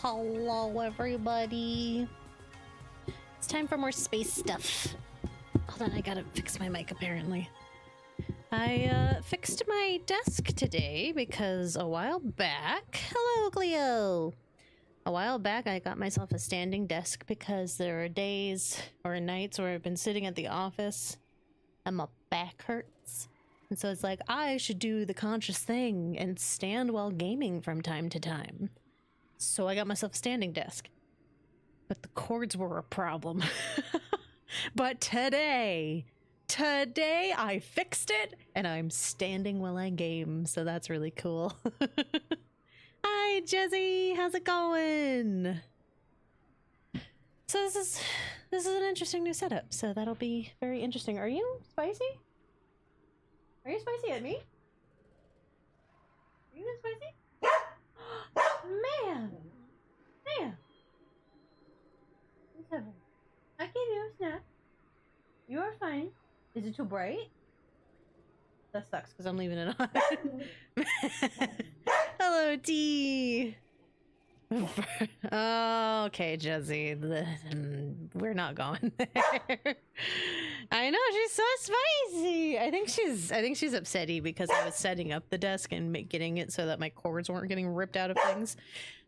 Hello, everybody. It's time for more space stuff. Hold on, I gotta fix my mic, apparently. I fixed my desk today because a while back... Hello, Cleo! A while back, I got myself a standing desk because there are days or nights where I've been sitting at the office and my back hurts. And so it's like, I should do the conscious thing and stand while gaming from time to time. So I got myself a standing desk. But the cords were a problem. But today I fixed it and I'm standing while I game, so that's really cool. Hi Jesse, how's it going? So this is an interesting new setup, so that'll be very interesting. Are you spicy? Are you spicy at me? Are you spicy? Man! What's happening? I gave you a snack. You are fine. Is it too bright? That sucks because I'm leaving it on. Hello, T. Oh, okay, Jesse. We're not going there. I know, she's so spicy. I think she's upsetty because I was setting up the desk and getting it so that my cords weren't getting ripped out of things,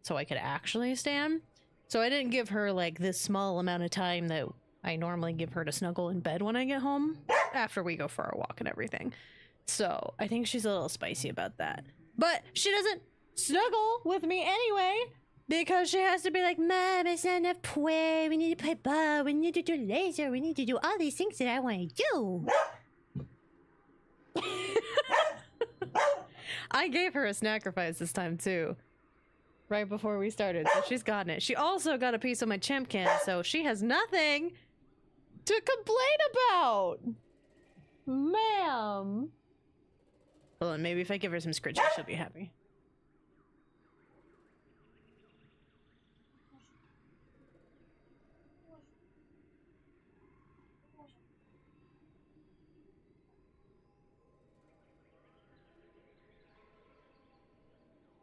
so I could actually stand. So I didn't give her like this small amount of time that I normally give her to snuggle in bed when I get home after we go for our walk and everything. So I think she's a little spicy about that. But she doesn't snuggle with me anyway because she has to be like, Mom, it's not enough play. We need to play ball. We need to do laser. We need to do all these things that I want to do. I gave her a sacrifice this time too. Right before we started, so she's gotten it. She also got a piece of my chimp can, so she has nothing to complain about. Ma'am. Hold on, maybe if I give her some scritches, she'll be happy.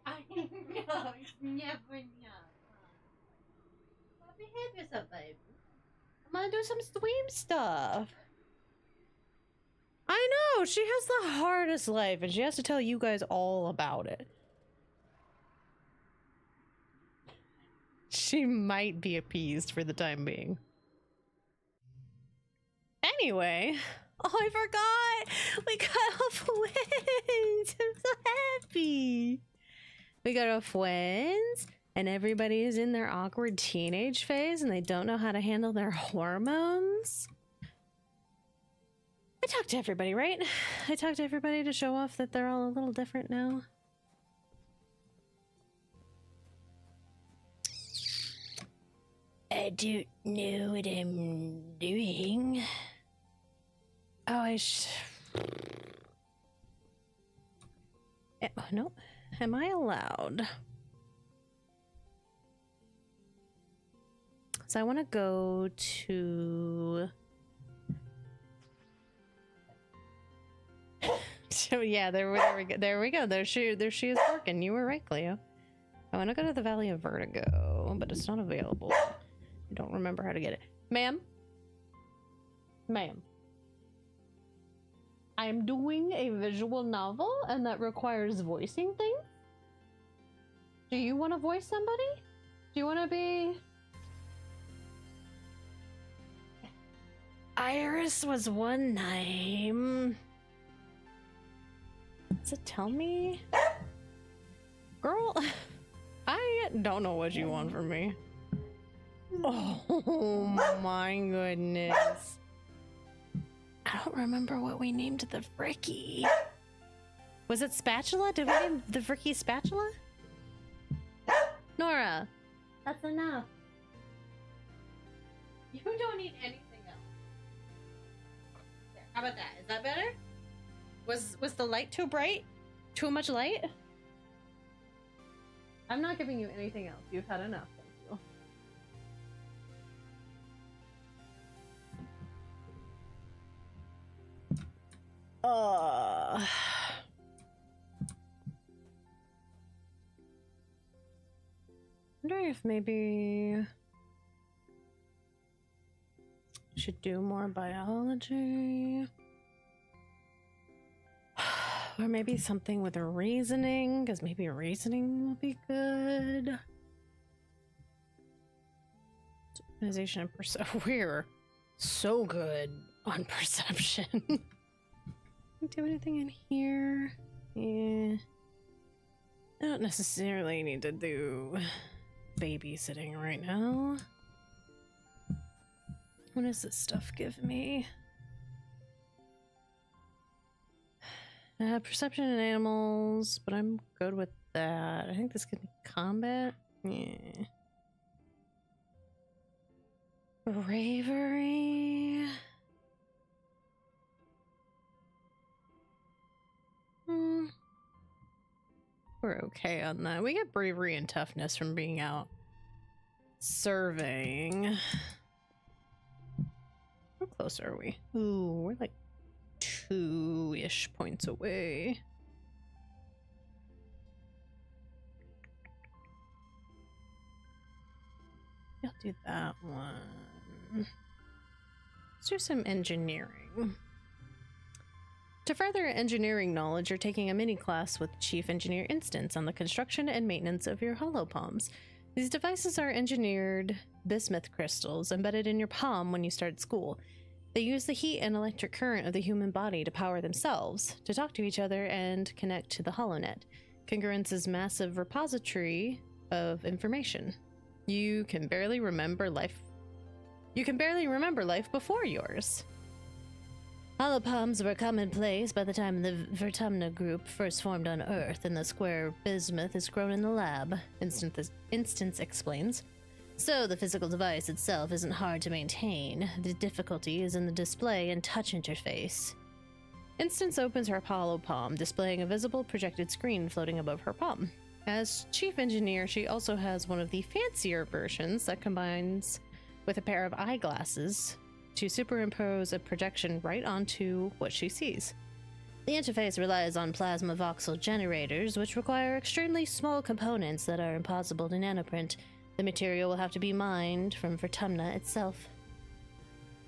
I know, it's never enough. Behave yourself, baby. I'm gonna do some stream stuff. I know, she has the hardest life and she has to tell you guys all about it. She might be appeased for the time being. Anyway, oh, I forgot! We got off wins! I'm so happy! We got off wins, and everybody is in their awkward teenage phase and they don't know how to handle their hormones. I talked to everybody, right? I talked to everybody to show off that they're all a little different now. I don't know what I'm doing. Oh, no. Am I allowed? So I want to go to... So yeah, there we go. There she is working. You were right, Cleo. I want to go to the Valley of Vertigo, but it's not available. I don't remember how to get it. Ma'am? Ma'am. I am doing a visual novel, and that requires voicing things. Do you want to voice somebody? Do you want to be... Iris was one name. Does it tell me? Girl, I don't know what you want from me. Oh my goodness. I don't remember what we named the Fricky. Was it Spatula? Did we name the Fricky Spatula? Nora, that's enough. You don't need anything else. There, how about that? Is that better? Was the light too bright? Too much light? I'm not giving you anything else. You've had enough. Thank you. wondering if maybe should do more biology. Or maybe something with a reasoning, because maybe reasoning will be good. Organization and we're so good on perception. Do anything in here? Yeah. I don't necessarily need to do babysitting right now. What does this stuff give me? Perception in animals, but I'm good with that. I think this could be combat. Yeah. Bravery. We're okay on that. We get bravery and toughness from being out surveying. How close are we? Ooh, we're like 2-ish points away. I'll do that one. Let's do some engineering. To further engineering knowledge, you're taking a mini class with Chief Engineer Instance on the construction and maintenance of your holopalms. These devices are engineered bismuth crystals embedded in your palm when you start school. They use the heat and electric current of the human body to power themselves, to talk to each other, and connect to the HoloNet, Congruence's massive repository of information. You can barely remember life before yours. Holopalms were commonplace by the time the Vertumna group first formed on Earth, and the square bismuth is grown in the lab, Instance explains. So the physical device itself isn't hard to maintain. The difficulty is in the display and touch interface. Instance opens her holopalm, displaying a visible projected screen floating above her palm. As chief engineer, she also has one of the fancier versions that combines with a pair of eyeglasses to superimpose a projection right onto what she sees. The interface relies on plasma voxel generators, which require extremely small components that are impossible to nanoprint. The material will have to be mined from Vertumna itself.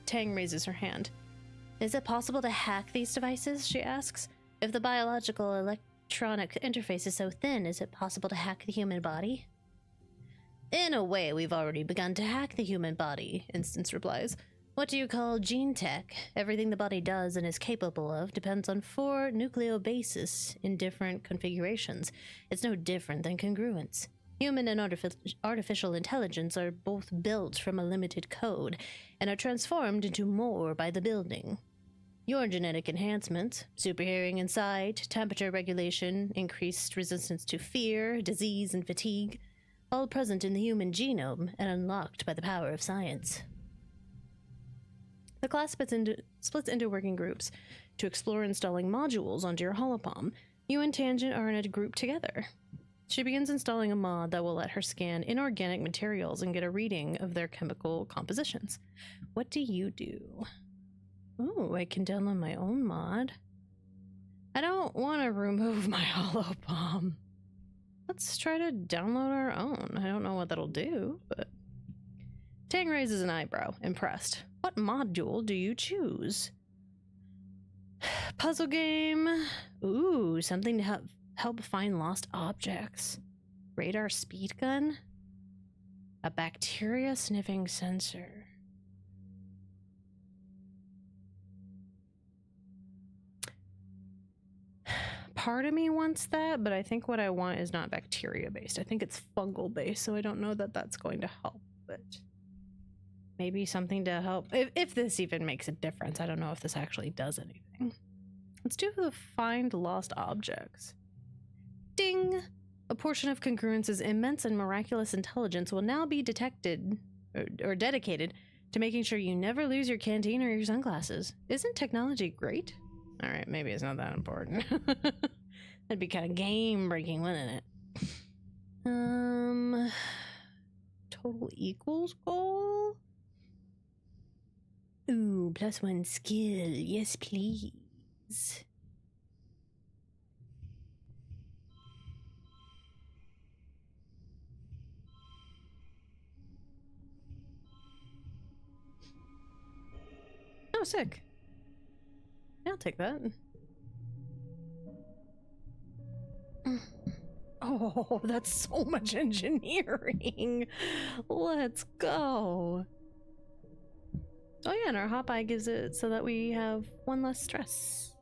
Tang raises her hand. Is it possible to hack these devices? She asks. If the biological electronic interface is so thin, is it possible to hack the human body? In a way, we've already begun to hack the human body, Instance replies. What do you call gene tech? Everything the body does and is capable of depends on 4 nucleobases in different configurations. It's no different than congruence. Human and artificial intelligence are both built from a limited code and are transformed into more by the building. Your genetic enhancements, superhearing in sight, temperature regulation, increased resistance to fear, disease, and fatigue, all present in the human genome and unlocked by the power of science. The class splits into working groups to explore installing modules onto your holopalm. You and Tangent are in a group together. She begins installing a mod that will let her scan inorganic materials and get a reading of their chemical compositions. What do you do? Oh, I can download my own mod. I don't want to remove my holopalm. Let's try to download our own. I don't know what that'll do, but... Tang raises an eyebrow, impressed. What module do you choose? Puzzle game. Ooh, something to help find lost objects. Radar speed gun. A bacteria sniffing sensor. Part of me wants that, but I think what I want is not bacteria based. I think it's fungal based, so I don't know that that's going to help, but maybe something to help. If this even makes a difference. I don't know if this actually does anything. Let's do the find lost objects. Ding! A portion of Congruence's immense and miraculous intelligence will now be detected or dedicated to making sure you never lose your canteen or your sunglasses. Isn't technology great? All right, maybe it's not that important. That'd be kind of game-breaking, wouldn't it? Total equals goal? Ooh, +1 skill. Yes, please. sick. Yeah, I'll take that. Oh, that's so much engineering. Let's go. Oh yeah, and our hot eye gives it so that we have one less stress.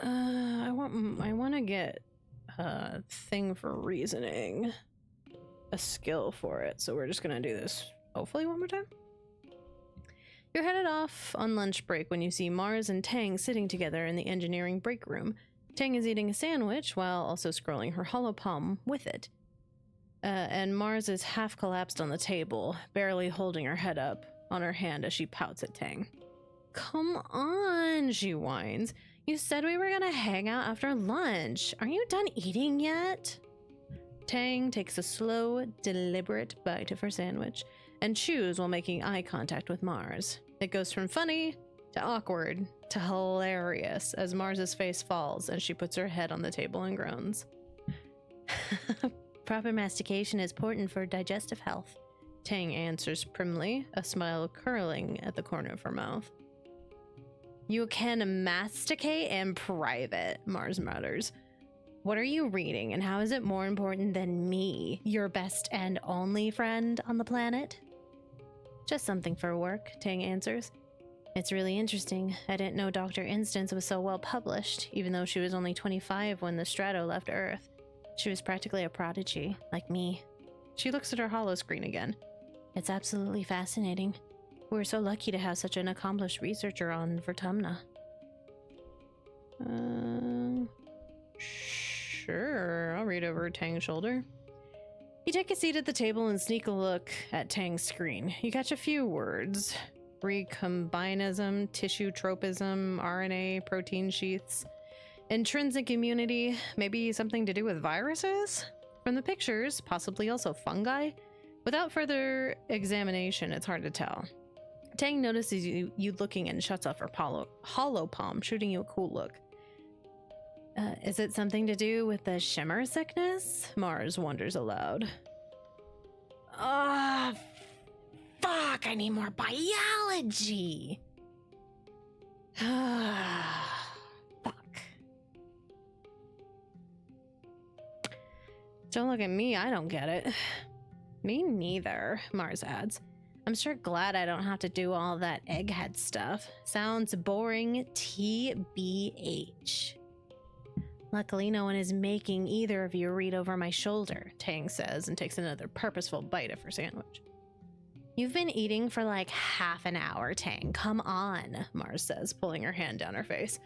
I want to get a thing for reasoning, a skill for it. So we're just gonna do this hopefully one more time. You're headed off on lunch break when you see Mars and Tang sitting together in the engineering break room. Tang is eating a sandwich while also scrolling her hollow palm with it. And Mars is half collapsed on the table, barely holding her head up on her hand as she pouts at Tang. Come on, she whines. You said we were gonna hang out after lunch. Aren't you done eating yet? Tang takes a slow, deliberate bite of her sandwich and chews while making eye contact with Mars. It goes from funny to awkward to hilarious as Mars's face falls and she puts her head on the table and groans. Proper mastication is important for digestive health, Tang answers primly, a smile curling at the corner of her mouth. You can masticate in private, Mars mutters. What are you reading, and how is it more important than me, your best and only friend on the planet? Just something for work, Tang answers. It's really interesting. I didn't know Dr. Instance was so well published, even though she was only 25 when the Strato left Earth. She was practically a prodigy, like me. She looks at her holoscreen again. It's absolutely fascinating. We're so lucky to have such an accomplished researcher on Vertumna. Sure, I'll read over Tang's shoulder. You take a seat at the table and sneak a look at Tang's screen. You catch a few words. Recombinism, tissue tropism, RNA, protein sheaths. Intrinsic immunity, maybe something to do with viruses? From the pictures, possibly also fungi? Without further examination, it's hard to tell. Tang notices you looking and shuts off her hollow palm, shooting you a cool look. Is it something to do with the shimmer sickness? Mars wonders aloud. Ah, fuck, I need more biology. Don't look at me, I don't get it. Me neither, Mars adds. I'm sure glad I don't have to do all that egghead stuff. Sounds boring TBH. Luckily, no one is making either of you read over my shoulder, Tang says and takes another purposeful bite of her sandwich. You've been eating for like half an hour, Tang. Come on, Mars says, pulling her hand down her face.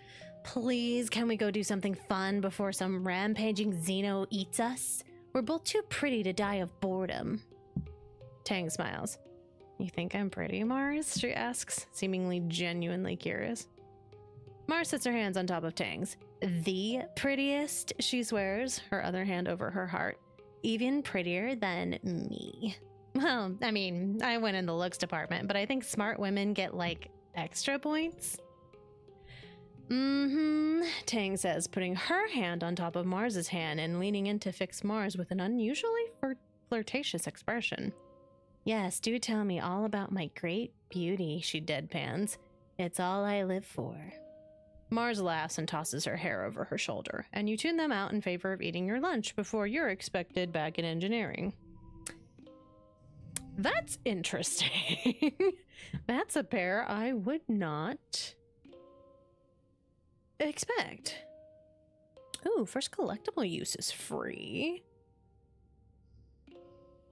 Please, can we go do something fun before some rampaging Xeno eats us? We're both too pretty to die of boredom. Tang smiles. You think I'm pretty, Mars? She asks, seemingly genuinely curious. Mars sets her hands on top of Tang's. The prettiest, she swears, her other hand over her heart. Even prettier than me. Well, I mean, I went in the looks department, but I think smart women get, like, extra points. Tang says, putting her hand on top of Mars's hand and leaning in to fix Mars with an unusually flirtatious expression. Yes, do tell me all about my great beauty, she deadpans. It's all I live for. Mars laughs and tosses her hair over her shoulder, and you tune them out in favor of eating your lunch before you're expected back in engineering. That's interesting. That's a pair I would not expect. Ooh, first collectible use is free.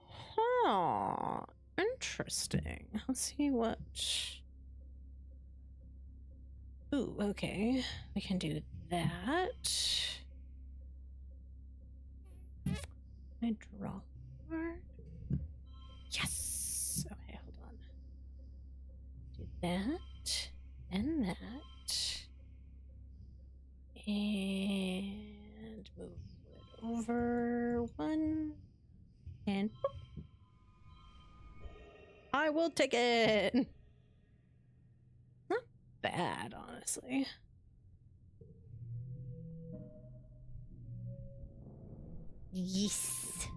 Huh. Interesting. Let's see what... Ooh, okay. We can do that. I draw card. Yes! Okay, hold on. Do that. And that. And move it over one. And boop. I will take it! Not bad, honestly. Yes.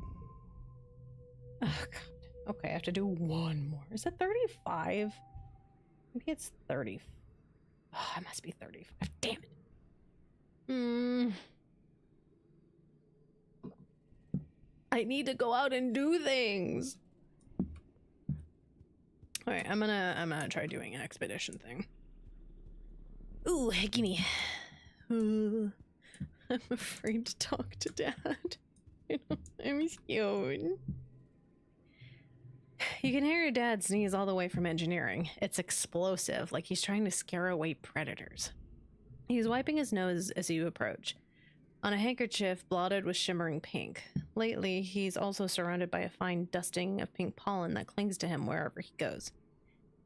Oh, God. Okay, I have to do one more. Is it 35? Maybe it's 30. Oh, it must be 35. Damn it. Hmm. I need to go out and do things. All right, I'm gonna try doing an expedition thing. Ooh, gimme. I'm afraid to talk to Dad. I'm scared. You can hear your dad sneeze all the way from engineering. It's explosive, like he's trying to scare away predators. He's wiping his nose as you approach, on a handkerchief blotted with shimmering pink. Lately, he's also surrounded by a fine dusting of pink pollen that clings to him wherever he goes.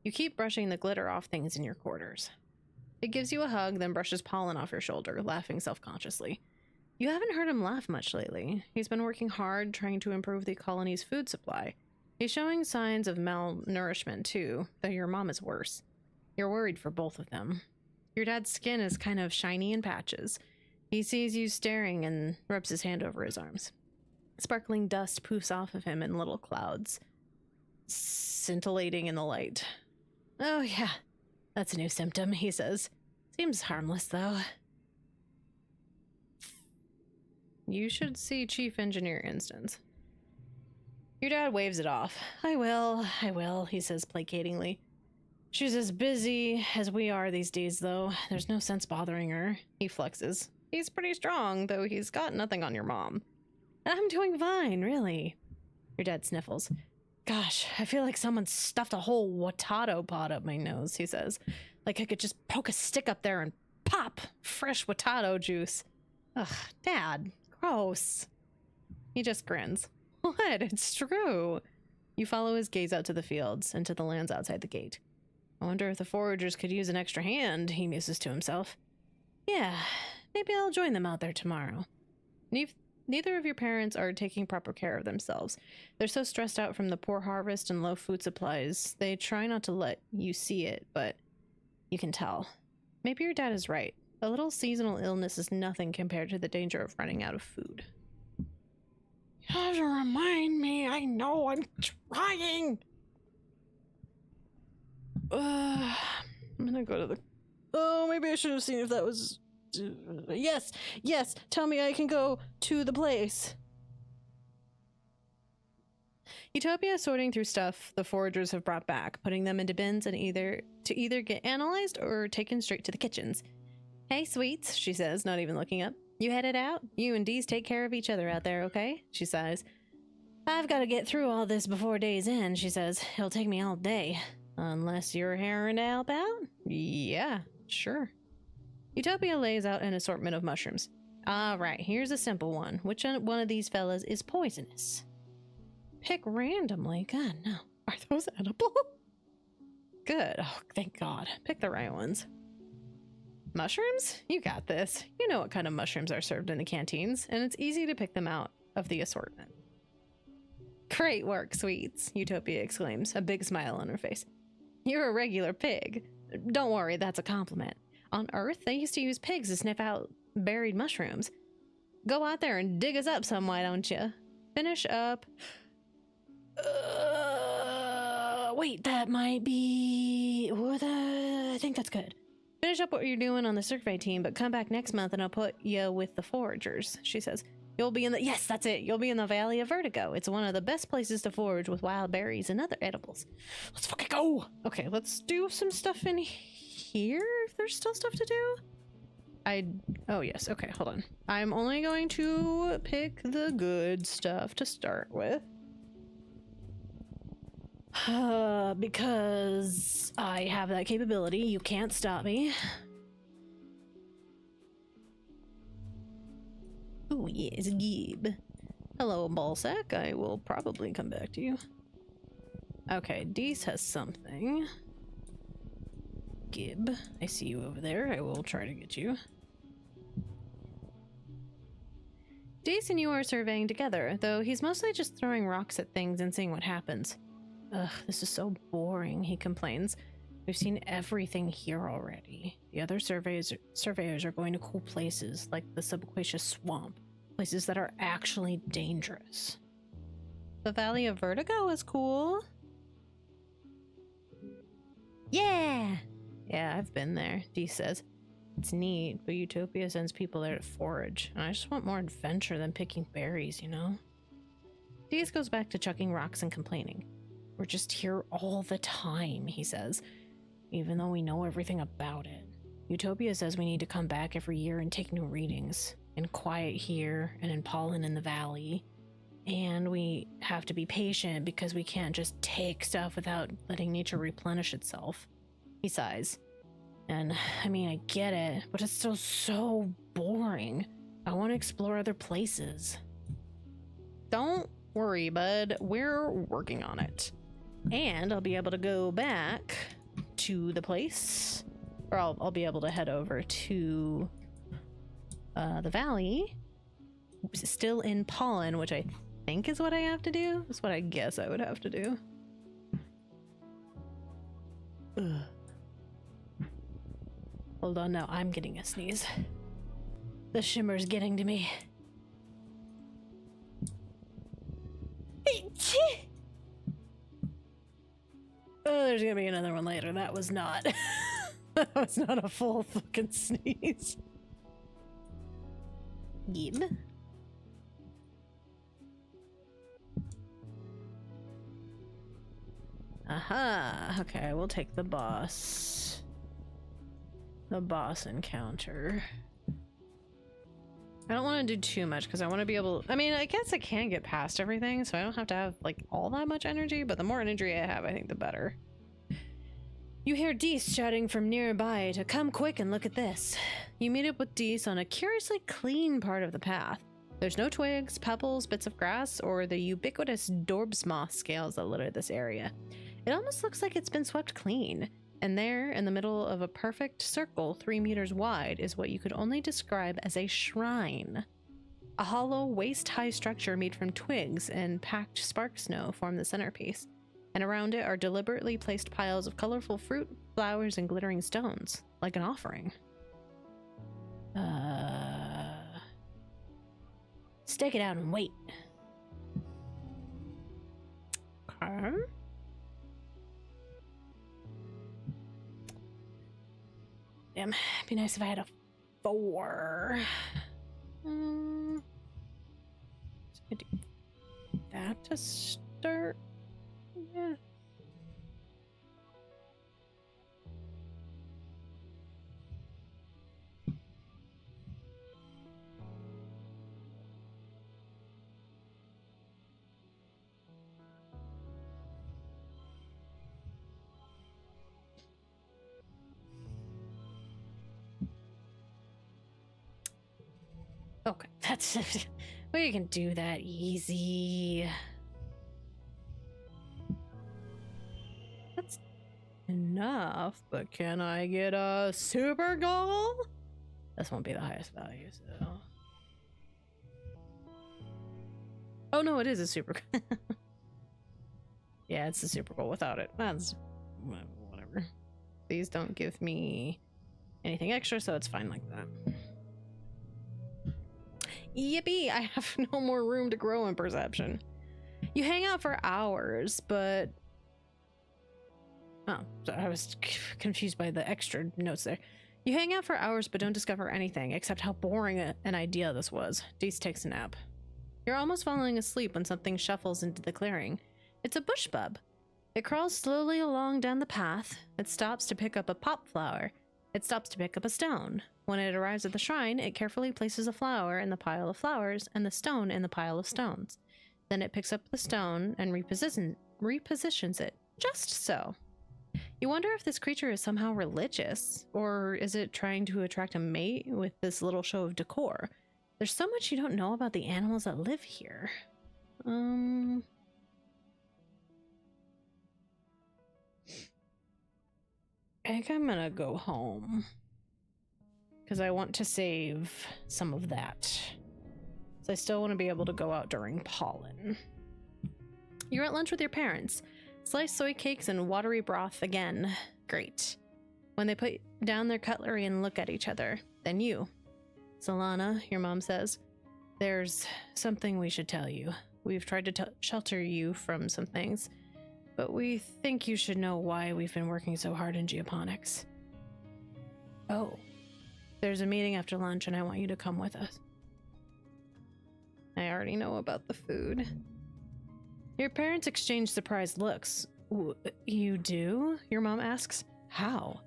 You keep brushing the glitter off things in your quarters. He gives you a hug, then brushes pollen off your shoulder, laughing self-consciously. You haven't heard him laugh much lately. He's been working hard, trying to improve the colony's food supply. He's showing signs of malnourishment, too, though your mom is worse. You're worried for both of them. Your dad's skin is kind of shiny in patches. He sees you staring and rubs his hand over his arms. Sparkling dust poofs off of him in little clouds, scintillating in the light. Oh, yeah, that's a new symptom, he says. Seems harmless, though. You should see Chief Engineer Instance. Your dad waves it off. I will, he says placatingly. She's as busy as we are these days, though. There's no sense bothering her. He flexes. He's pretty strong, though he's got nothing on your mom. I'm doing fine, really. Your dad sniffles. Gosh, I feel like someone stuffed a whole watado pod up my nose, he says. Like I could just poke a stick up there and pop fresh watado juice. Ugh, Dad, gross. He just grins. What? It's true. You follow his gaze out to the fields and to the lands outside the gate. I wonder if the foragers could use an extra hand, he muses to himself. Yeah, maybe I'll join them out there tomorrow. Neither of your parents are taking proper care of themselves. They're so stressed out from the poor harvest and low food supplies, they try not to let you see it, but you can tell. Maybe your dad is right. A little seasonal illness is nothing compared to the danger of running out of food. You have to remind me, I know I'm trying! I'm gonna go to the... Oh, maybe I should have seen if that was... Yes, tell me I can go to the place. Utopia is sorting through stuff the foragers have brought back, putting them into bins and either get analyzed or taken straight to the kitchens. Hey, sweets, she says, not even looking up. You headed out? You and Dees take care of each other out there, okay? She sighs. I've got to get through all this before day's end, she says. It'll take me all day. Unless you're herring to help out? Yeah, sure. Utopia lays out an assortment of mushrooms. All right, here's a simple one. Which one of these fellas is poisonous? Pick randomly. God, no. Are those edible? Good. Oh, thank God. Pick the right ones. Mushrooms? You got this. You know what kind of mushrooms are served in the canteens, and it's easy to pick them out of the assortment. Great work, sweets, Utopia exclaims, a big smile on her face. You're a regular pig. Don't worry, that's a compliment. On Earth, they used to use pigs to sniff out buried mushrooms. Go out there and dig us up some, why don't you? Finish up. Wait, that might be... I think that's good. Finish up what you're doing on the survey team, but come back next month and I'll put you with the foragers, she says. You'll be in the... Yes, that's it. You'll be in the Valley of Vertigo. It's one of the best places to forage with wild berries and other edibles. Let's fucking go! Okay, let's do some stuff in here, if there's still stuff to do. Oh, yes. Okay, hold on. I'm only going to pick the good stuff to start with. Because I have that capability. You can't stop me. Oh, yes, Gib. Hello, Ballsack. I will probably come back to you. Okay, Dees has something. Gib, I see you over there. I will try to get you. Dees and you are surveying together, though he's mostly just throwing rocks at things and seeing what happens. Ugh, this is so boring, he complains. We've seen everything here already. The other surveyors are going to cool places like the Subaquacia Swamp, places that are actually dangerous. The Valley of Vertigo is cool. Yeah! Yeah, I've been there, Dee says. It's neat, but Utopia sends people there to forage, and I just want more adventure than picking berries, you know? Dees goes back to chucking rocks and complaining. We're just here all the time, he says, even though we know everything about it. Utopia says we need to come back every year and take new readings, in quiet here and in pollen in the valley. And we have to be patient because we can't just take stuff without letting nature replenish itself. He sighs. And, I mean, I get it, but it's still so boring. I want to explore other places. Don't worry, bud. We're working on it. And I'll be able to go back to the place, or I'll be able to head over to the valley, still in pollen, which I think is what I have to do. That's what I guess I would have to do. Ugh. Hold on, now I'm getting a sneeze. The shimmer's getting to me. Oh, there's gonna be another one later. That was not. That was not a full fucking sneeze. Gib. Aha. Okay, we'll take the boss. The boss encounter. I don't want to do too much because I want to be able... I mean, I guess I can get past everything, so I don't have to have, like, all that much energy, but the more energy I have, I think the better. You hear Dees shouting from nearby to come quick and look at this. You meet up with Dees on a curiously clean part of the path. There's no twigs, pebbles, bits of grass, or the ubiquitous Dorbs moth scales that litter this area. It almost looks like it's been swept clean. And there, in the middle of a perfect circle 3 meters wide, is what you could only describe as a shrine. A hollow, waist-high structure made from twigs and packed spark snow form the centerpiece, and around it are deliberately placed piles of colorful fruit, flowers, and glittering stones, like an offering. Stake it out and wait. Okay. Damn, it'd be nice if I had a 4. So I do that to start. Yeah. Okay, that's it. We can do that easy. That's enough, but can I get a super goal? This won't be the highest value, so... Oh no, it is a super goal. Yeah, it's a super goal without it. That's... whatever. These don't give me anything extra, so it's fine like that. Yippee! I have no more room to grow in perception. You hang out for hours, but... Oh, I was confused by the extra notes there. You hang out for hours but don't discover anything, except how boring an idea this was. Dees takes a nap. You're almost falling asleep when something shuffles into the clearing. It's a bush bub. It crawls slowly along down the path. It stops to pick up a pop flower. It stops to pick up a stone. When it arrives at the shrine, it carefully places a flower in the pile of flowers and the stone in the pile of stones. Then it picks up the stone and repositions it, just so. You wonder if this creature is somehow religious, or is it trying to attract a mate with this little show of decor? There's so much you don't know about the animals that live here. I think I'm gonna go home. Because I want to save some of that. So I still want to be able to go out during pollen. You're at lunch with your parents. Sliced soy cakes and watery broth again. Great. When they put down their cutlery and look at each other, then you. Solana, your mom says, there's something we should tell you. We've tried to shelter you from some things. but we think you should know why we've been working so hard in geoponics. Oh, there's a meeting after lunch and I want you to come with us. I already know about the food. Your parents exchange surprised looks. You do? Your mom asks. How?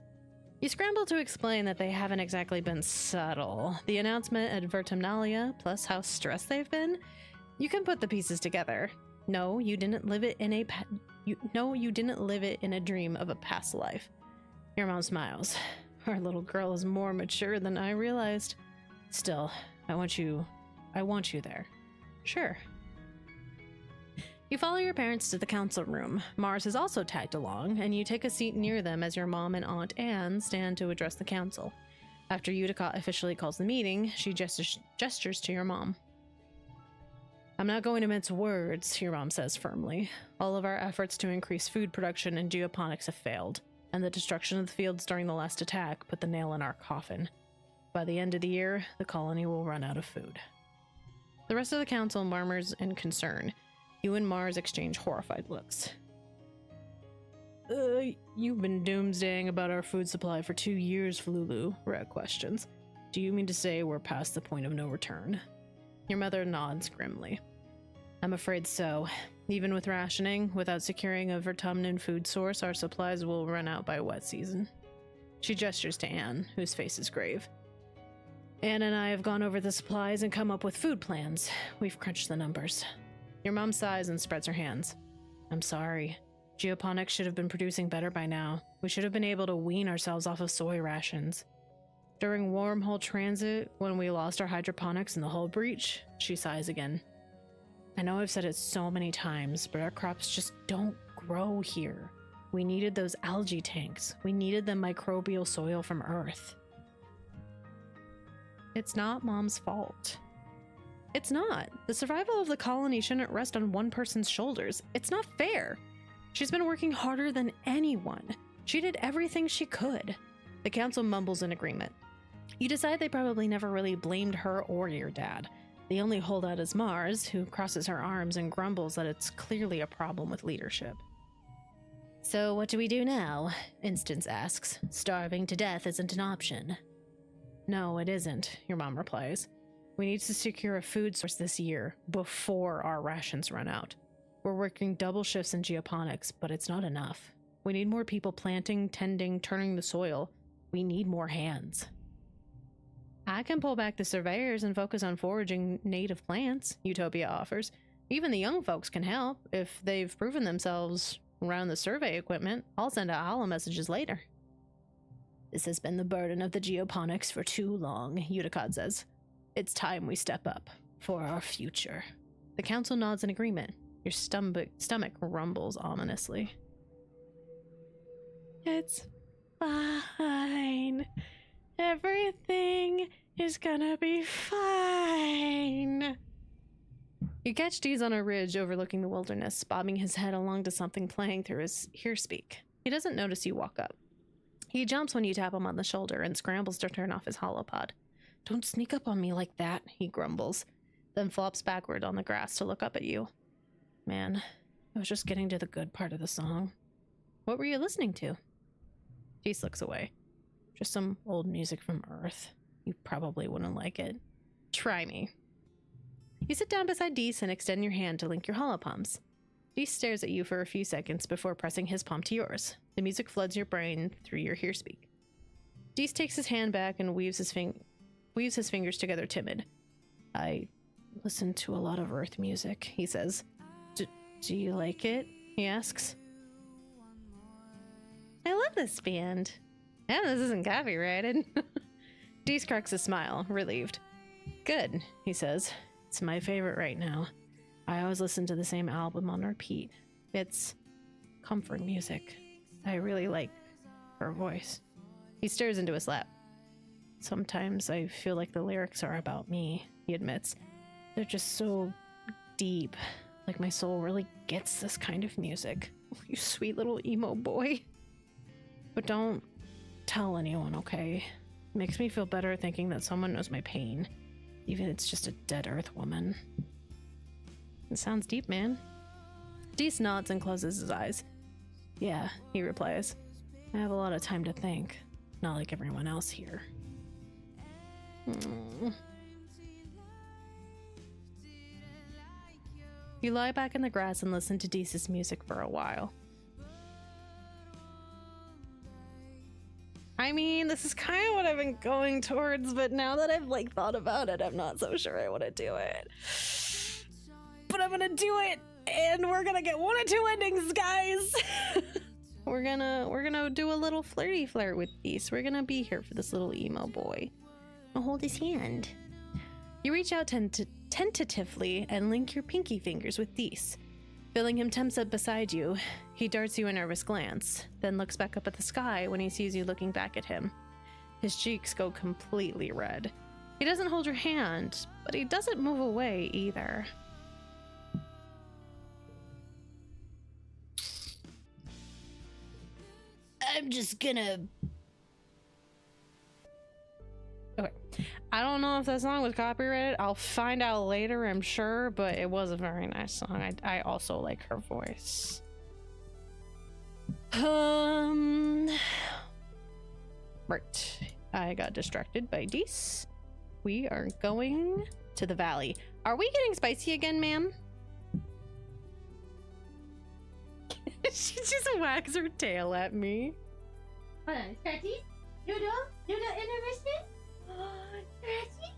You scramble to explain that they haven't exactly been subtle. The announcement at Vertumnalia, plus how stressed they've been, you can put the pieces together. No, you didn't live it in a you didn't live it in a dream of a past life. Your mom smiles. Our little girl is more mature than I realized. Still, I want you there. Sure. You follow your parents to the council room. Mars has also tagged along, and you take a seat near them as your mom and Aunt Anne stand to address the council. After Utica officially calls the meeting, she gestures to your mom. I'm not going to mince words, your mom says firmly. All of our efforts to increase food production in geoponics have failed, and the destruction of the fields during the last attack put the nail in our coffin. By the end of the year, the colony will run out of food. The rest of the council murmurs in concern. You and Mars exchange horrified looks. You've been doomsdaying about our food supply for 2 years, Flulu, Red questions. Do you mean to say we're past the point of no return? Your mother nods grimly. I'm afraid so. Even with rationing, without securing a Vertumnan food source, our supplies will run out by wet season. She gestures to Anne, whose face is grave. Anne and I have gone over the supplies and come up with food plans. We've crunched the numbers. Your mom sighs and spreads her hands. I'm sorry. Geoponics should have been producing better by now. We should have been able to wean ourselves off of soy rations. During wormhole transit, when we lost our hydroponics in the hull breach, she sighs again. I know I've said it so many times, but our crops just don't grow here. We needed those algae tanks. We needed the microbial soil from Earth. It's not Mom's fault. It's not. The survival of the colony shouldn't rest on one person's shoulders. It's not fair. She's been working harder than anyone. She did everything she could. The council mumbles in agreement. You decide they probably never really blamed her or your dad. The only holdout is Mars, who crosses her arms and grumbles that it's clearly a problem with leadership. So what do we do now? Instance asks. Starving to death isn't an option. No, it isn't, your mom replies. We need to secure a food source this year, before our rations run out. We're working double shifts in geoponics, but it's not enough. We need more people planting, tending, turning the soil. We need more hands. I can pull back the surveyors and focus on foraging native plants, Utopia offers. Even the young folks can help. If they've proven themselves around the survey equipment, I'll send out holo messages later. This has been the burden of the geoponics for too long, Utica says. It's time we step up for our future. The council nods in agreement. Your stomach rumbles ominously. It's fine. Everything is gonna be fine. You catch Deez on a ridge overlooking the wilderness, bobbing his head along to something playing through his earspeak. He doesn't notice you walk up. He jumps when you tap him on the shoulder and scrambles to turn off his holopod. Don't sneak up on me like that, he grumbles, then flops backward on the grass to look up at you. Man, I was just getting to the good part of the song. What were you listening to? Deez looks away. Just some old music from Earth. You probably wouldn't like it. Try me. You sit down beside Deez and extend your hand to link your holopalms. Deez stares at you for a few seconds before pressing his palm to yours. The music floods your brain through your hearspeak. Deez takes his hand back and weaves his fingers together timid. I listen to a lot of Earth music, he says. Do you like it? He asks. I love this band. Yeah, this isn't copyrighted. Deez cracks a smile, relieved. Good, he says. It's my favorite right now. I always listen to the same album on repeat. It's comfort music. I really like her voice. He stares into his lap. Sometimes I feel like the lyrics are about me, he admits. They're just so deep. Like my soul really gets this kind of music. You sweet little emo boy. But don't tell anyone, okay? It makes me feel better thinking that someone knows my pain. Even if it's just a dead Earth woman. It sounds deep, man. Deez nods and closes his eyes. Yeah, he replies. I have a lot of time to think. Not like everyone else here. You lie back in the grass and listen to Deese's music for a while. I mean, this is kind of what I've been going towards, but now that I've like thought about it, I'm not so sure I want to do it. But I'm gonna do it, and we're gonna get 1 of 2 endings, guys. we're gonna do a little flirty flirt with Deese. We're gonna be here for this little emo boy. I'll hold his hand. You reach out tentatively and link your pinky fingers with Deese. Feeling him tense up beside you, he darts you a nervous glance, then looks back up at the sky when he sees you looking back at him. His cheeks go completely red. He doesn't hold your hand, but he doesn't move away either. I'm just gonna... Okay. I don't know if that song was copyrighted. I'll find out later, I'm sure, but it was a very nice song. I also like her voice. Right. I got distracted by Deese. We are going to the valley. Are we getting spicy again, ma'am? She just wags her tail at me. Hold on, Scratchy? Noodle? Noodle interested? Scratchy?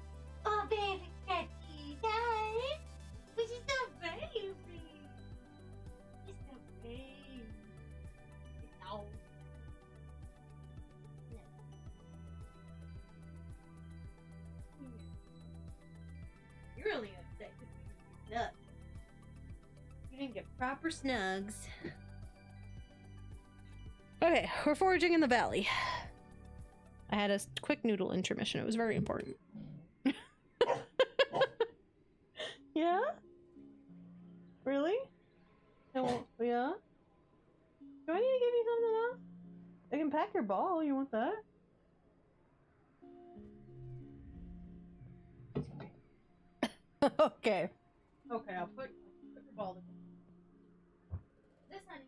Oh, baby Scratchy, darling. But you're so baby. You're so baby. No. You're really upset because you didn't get snugs. You didn't get proper snugs. Okay, we're foraging in the valley. I had a quick noodle intermission. It was very important. Yeah? Really? Oh, yeah? Do I need to give you something else? I can pack your ball. You want that? Okay. Okay, I'll put your ball down. This, honey.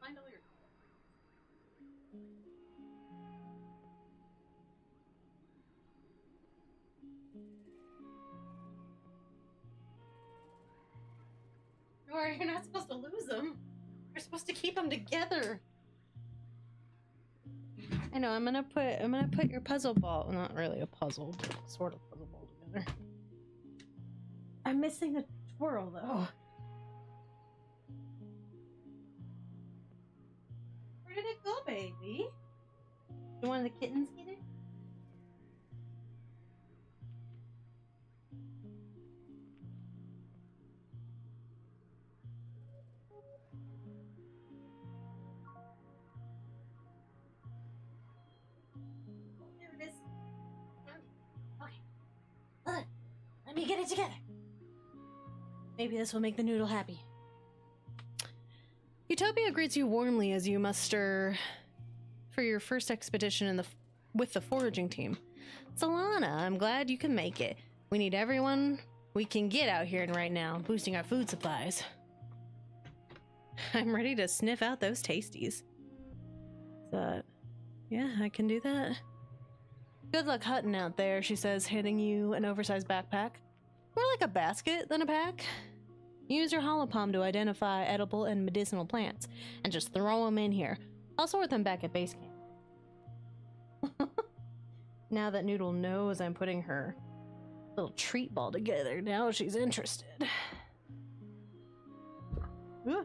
Find all your... You're not supposed to lose them. You're supposed to keep them together. I know. I'm gonna put your puzzle ball. Not really a puzzle, but sort of puzzle ball together. I'm missing a twirl though. Where did it go, baby? Did one of the kittens get it? There it is. Okay. Look, let me get it together. Maybe this will make the noodle happy. Utopia greets you warmly as you muster for your first expedition with the foraging team. Solana, I'm glad you can make it. We need everyone we can get out here right now, boosting our food supplies. I'm ready to sniff out those tasties. But yeah, I can do that. Good luck hunting out there, she says, handing you an oversized backpack. More like a basket than a pack. Use your holopalm to identify edible and medicinal plants, and just throw them in here. I'll sort them back at base camp. Now that Noodle knows I'm putting her little treat ball together, now she's interested. Ooh.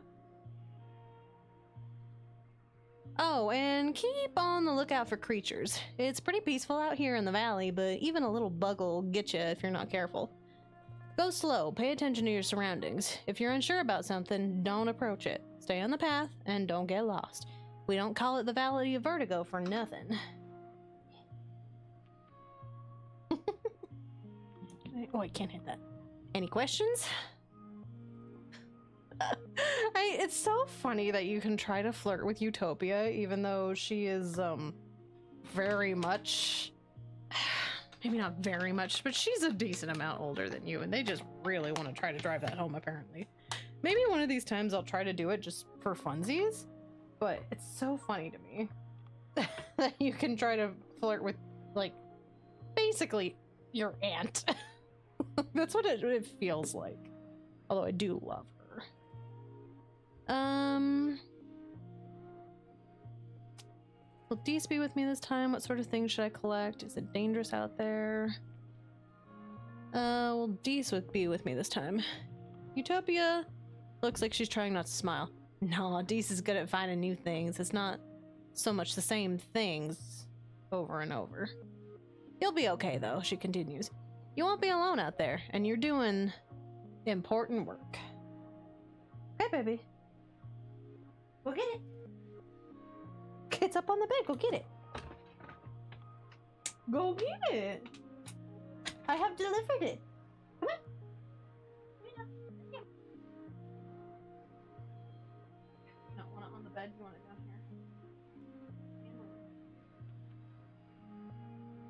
Oh, and keep on the lookout for creatures. It's pretty peaceful out here in the valley, but even a little bug will get you if you're not careful. Go slow, pay attention to your surroundings. If you're unsure about something, don't approach it. Stay on the path, and don't get lost. We don't call it the Valley of Vertigo for nothing. Oh, I can't hit that. Any questions? It's so funny that you can try to flirt with Utopia, even though she is, very much... maybe not very much, but she's a decent amount older than you, and they just really want to try to drive that home, apparently. Maybe one of these times I'll try to do it just for funsies, but it's so funny to me that you can try to flirt with, like, basically your aunt. That's what it feels like. Although I do love her. Will Dees be with me this time? What sort of things should I collect? Is it dangerous out there? Will Dees be with me this time? Utopia looks like she's trying not to smile. No, Dees is good at finding new things. It's not so much the same things over and over. You'll be okay, though, she continues. You won't be alone out there, and you're doing important work. Hey, baby. Go get it. It's up on the bed. Go get it. Go get it. I have delivered it. Come on. You don't want it on the bed. You want it down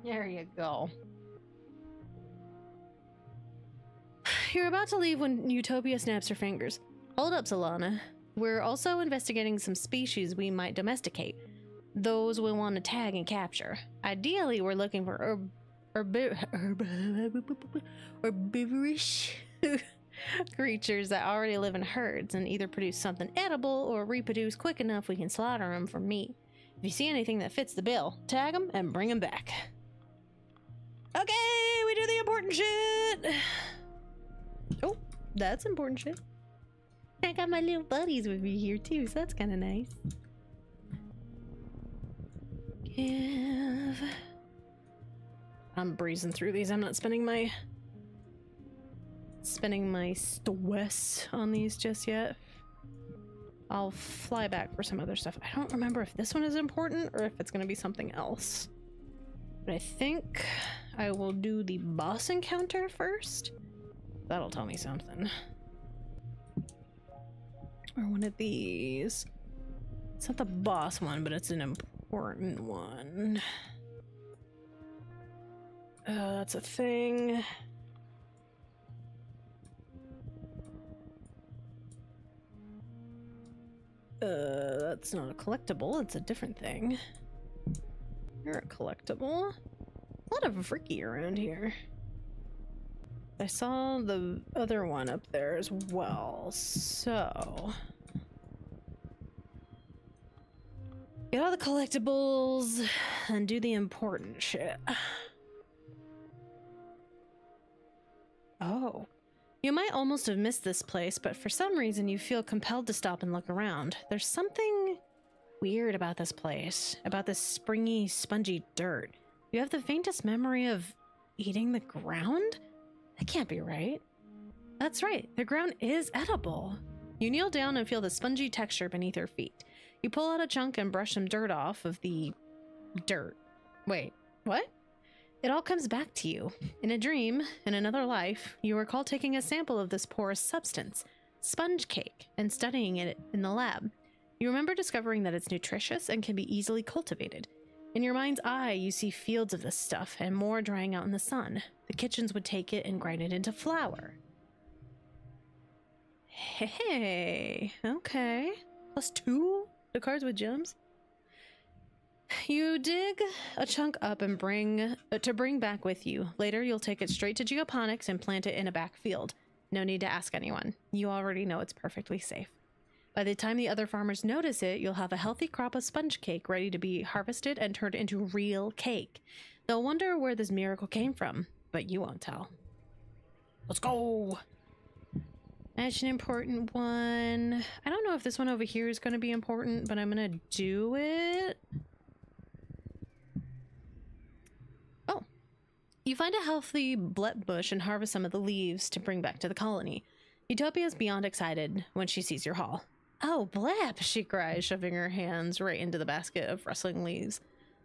here. There you go. You're about to leave when Utopia snaps her fingers. Hold up, Solana. We're also investigating some species we might domesticate. Those we want to tag and capture. Ideally, we're looking for herbivorous creatures that already live in herds and either produce something edible or reproduce quick enough we can slaughter them for meat. If you see anything that fits the bill, tag them and bring them back. Okay, we do the important shit. Oh, that's important shit. I got my little buddies with me here too, so that's kind of nice. Give. I'm breezing through these. I'm not spending my stress on these just yet. I'll fly back for some other stuff. I don't remember if this one is important or if it's going to be something else. But I think I will do the boss encounter first. That'll tell me something. Or one of these. It's not the boss one, but it's an important one. That's a thing. That's not a collectible, it's a different thing. You're a collectible. A lot of freaky around here. I saw the other one up there as well, so... Get all the collectibles and do the important shit. Oh. You might almost have missed this place, but for some reason you feel compelled to stop and look around. There's something weird about this place, about this springy, spongy dirt. You have the faintest memory of eating the ground? That can't be right. That's right, the ground is edible. You kneel down and feel the spongy texture beneath your feet. You pull out a chunk and brush some dirt off of the dirt. Wait, what? It all comes back to you. In a dream, in another life, you recall taking a sample of this porous substance, sponge cake, and studying it in the lab. You remember discovering that it's nutritious and can be easily cultivated. In your mind's eye, you see fields of this stuff and more drying out in the sun. The kitchens would take it and grind it into flour. Hey, okay. +2 to cards with gems. You dig a chunk up and bring back with you. Later, you'll take it straight to geoponics and plant it in a back field. No need to ask anyone. You already know it's perfectly safe. By the time the other farmers notice it, you'll have a healthy crop of sponge cake ready to be harvested and turned into real cake. They'll wonder where this miracle came from, but you won't tell. Let's go! That's an important one. I don't know if this one over here is going to be important, but I'm going to do it. Oh. You find a healthy blep bush and harvest some of the leaves to bring back to the colony. Utopia is beyond excited when she sees your haul. Oh, blep, she cries, shoving her hands right into the basket of rustling leaves.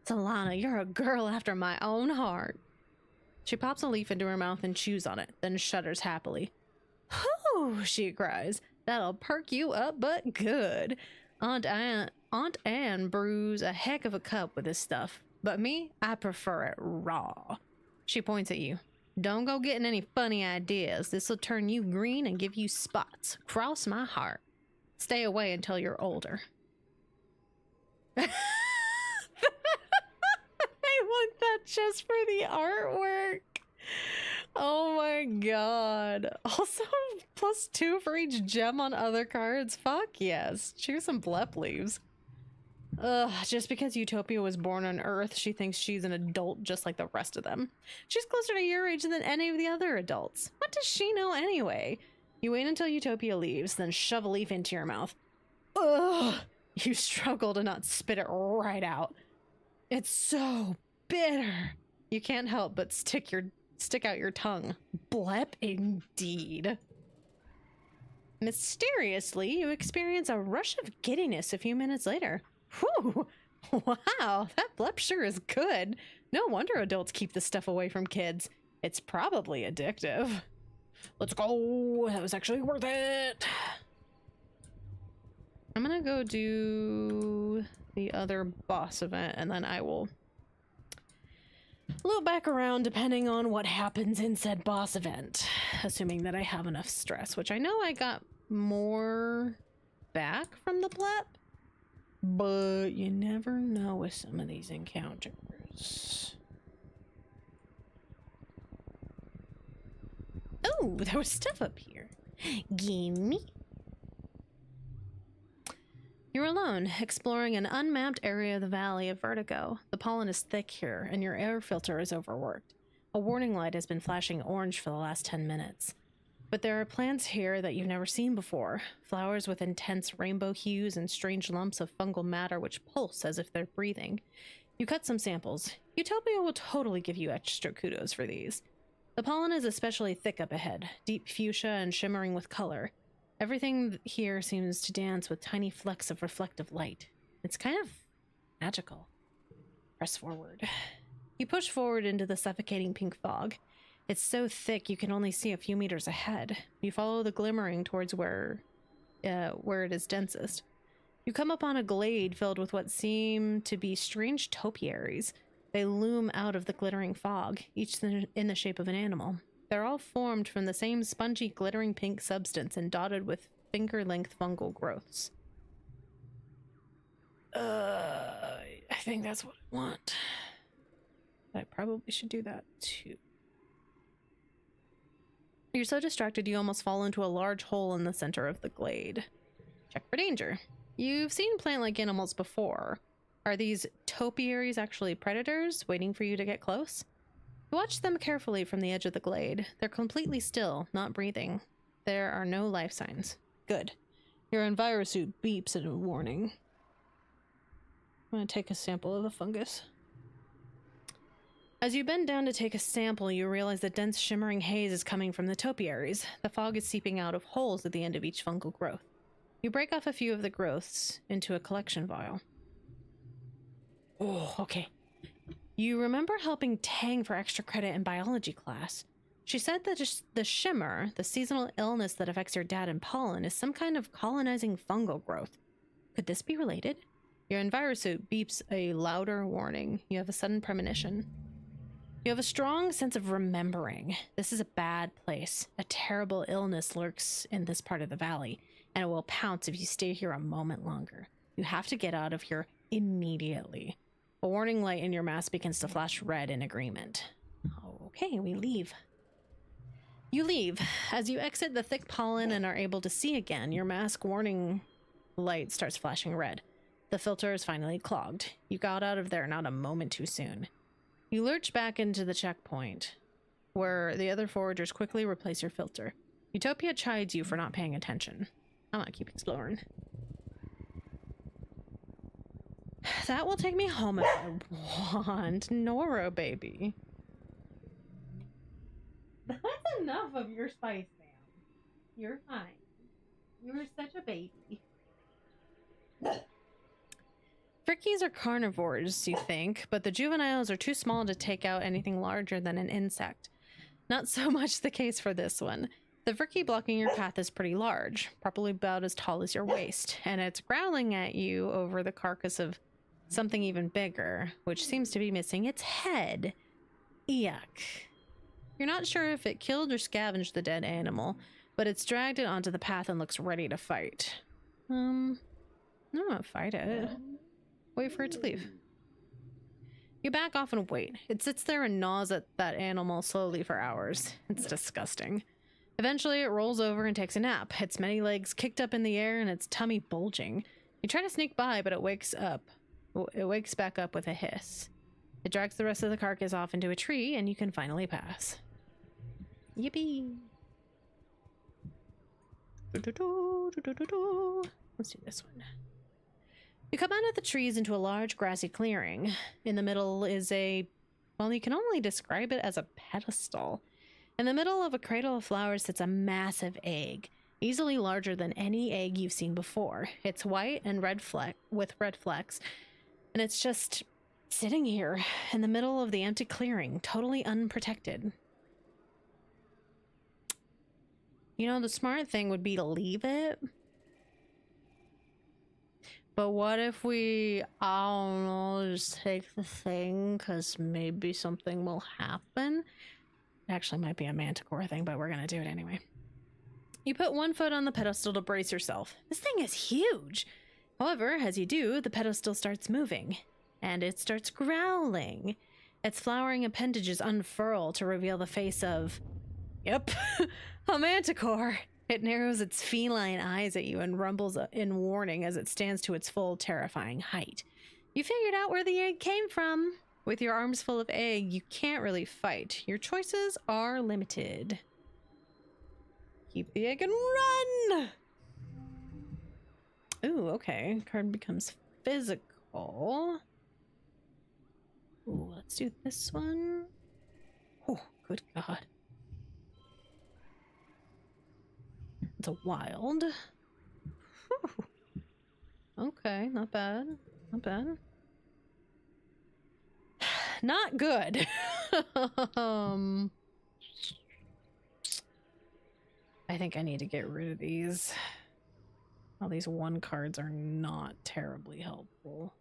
Solana, you're a girl after my own heart. She pops a leaf into her mouth and chews on it, then shudders happily. Whew, she cries. That'll perk you up, but good. Aunt Anne brews a heck of a cup with this stuff, but me, I prefer it raw. She points at you. Don't go getting any funny ideas. This'll turn you green and give you spots. Cross my heart. Stay away until you're older. I want that just for the artwork. Oh my god. Also, +2 for each gem on other cards. Fuck yes. Choose some blep leaves. Ugh, just because Utopia was born on Earth, she thinks she's an adult just like the rest of them. She's closer to your age than any of the other adults. What does she know anyway? You wait until Utopia leaves, then shove a leaf into your mouth. Ugh! You struggle to not spit it right out. It's so bitter. You can't help but stick out your tongue. Blep indeed. Mysteriously, you experience a rush of giddiness a few minutes later. Whew! Wow, that blep sure is good. No wonder adults keep this stuff away from kids. It's probably addictive. Let's go. That was actually worth it. I'm gonna go do the other boss event, and then I will loop back around depending on what happens in said boss event, assuming that I have enough stress, which I know I got more back from the blep, but you never know with some of these encounters. Oh, there was stuff up here. Gimme. You're alone, exploring an unmapped area of the Valley of Vertigo. The pollen is thick here, and your air filter is overworked. A warning light has been flashing orange for the last 10 minutes. But there are plants here that you've never seen before. Flowers with intense rainbow hues and strange lumps of fungal matter which pulse as if they're breathing. You cut some samples. Utopia will totally give you extra kudos for these. The pollen is especially thick up ahead, deep fuchsia and shimmering with color. Everything here seems to dance with tiny flecks of reflective light. It's kind of magical. Press forward. You push forward into the suffocating pink fog. It's so thick you can only see a few meters ahead. You follow the glimmering towards where it is densest. You come upon a glade filled with what seem to be strange topiaries. They loom out of the glittering fog, each in the shape of an animal. They're all formed from the same spongy, glittering pink substance and dotted with finger-length fungal growths. I think that's what I want. I probably should do that too. You're so distracted you almost fall into a large hole in the center of the glade. Check for danger. You've seen plant-like animals before. Are these topiaries actually predators waiting for you to get close? You watch them carefully from the edge of the glade. They're completely still, not breathing. There are no life signs. Good. Your envirosuit beeps in a warning. I'm going to take a sample of the fungus. As you bend down to take a sample, you realize that dense shimmering haze is coming from the topiaries. The fog is seeping out of holes at the end of each fungal growth. You break off a few of the growths into a collection vial. Oh, okay. You remember helping Tang for extra credit in biology class. She said that the shimmer, the seasonal illness that affects your dad and pollen, is some kind of colonizing fungal growth. Could this be related? Your envirosuit beeps a louder warning. You have a sudden premonition. You have a strong sense of remembering. This is a bad place. A terrible illness lurks in this part of the valley, and it will pounce if you stay here a moment longer. You have to get out of here immediately. A warning light in your mask begins to flash red in agreement. Okay, we leave. You leave. As you exit the thick pollen and are able to see again, your mask warning light starts flashing red. The filter is finally clogged. You got out of there not a moment too soon. You lurch back into the checkpoint, where the other foragers quickly replace your filter. Utopia chides you for not paying attention. I'm gonna keep exploring. That will take me home if I want. Noro, baby. That's enough of your spice, ma'am. You're fine. You were such a baby. Frickies are carnivores, you think, but the juveniles are too small to take out anything larger than an insect. Not so much the case for this one. The frickie blocking your path is pretty large, probably about as tall as your waist, and it's growling at you over the carcass of something even bigger, which seems to be missing its head. Yuck. You're not sure if it killed or scavenged the dead animal, but it's dragged it onto the path and looks ready to fight. I'm gonna fight it. Wait for it to leave. You back off and wait. It sits there and gnaws at that animal slowly for hours. It's disgusting. Eventually, it rolls over and takes a nap, its many legs kicked up in the air and its tummy bulging. You try to sneak by, but it wakes up. It wakes back up with a hiss. It drags the rest of the carcass off into a tree, and you can finally pass. Yippee! Let's do this one. You come out of the trees into a large grassy clearing. In the middle is a... well, you can only describe it as a pedestal. In the middle of a cradle of flowers sits a massive egg, easily larger than any egg you've seen before. It's white and with red flecks, and it's just sitting here in the middle of the empty clearing, totally unprotected. You know, the smart thing would be to leave it. But what if we, I don't know, just take the thing, because maybe something will happen? It actually might be a manticore thing, but we're going to do it anyway. You put one foot on the pedestal to brace yourself. This thing is huge. However, as you do, the pedestal starts moving, and it starts growling. Its flowering appendages unfurl to reveal the face of... yep, a manticore. It narrows its feline eyes at you and rumbles in warning as it stands to its full, terrifying height. You figured out where the egg came from. With your arms full of egg, you can't really fight. Your choices are limited. Keep the egg and run! Ooh, okay. Card becomes physical. Ooh, let's do this one. Oh, good God. It's a wild. Whew. Okay, not bad. Not bad. Not good. I think I need to get rid of these. All these one cards are not terribly helpful.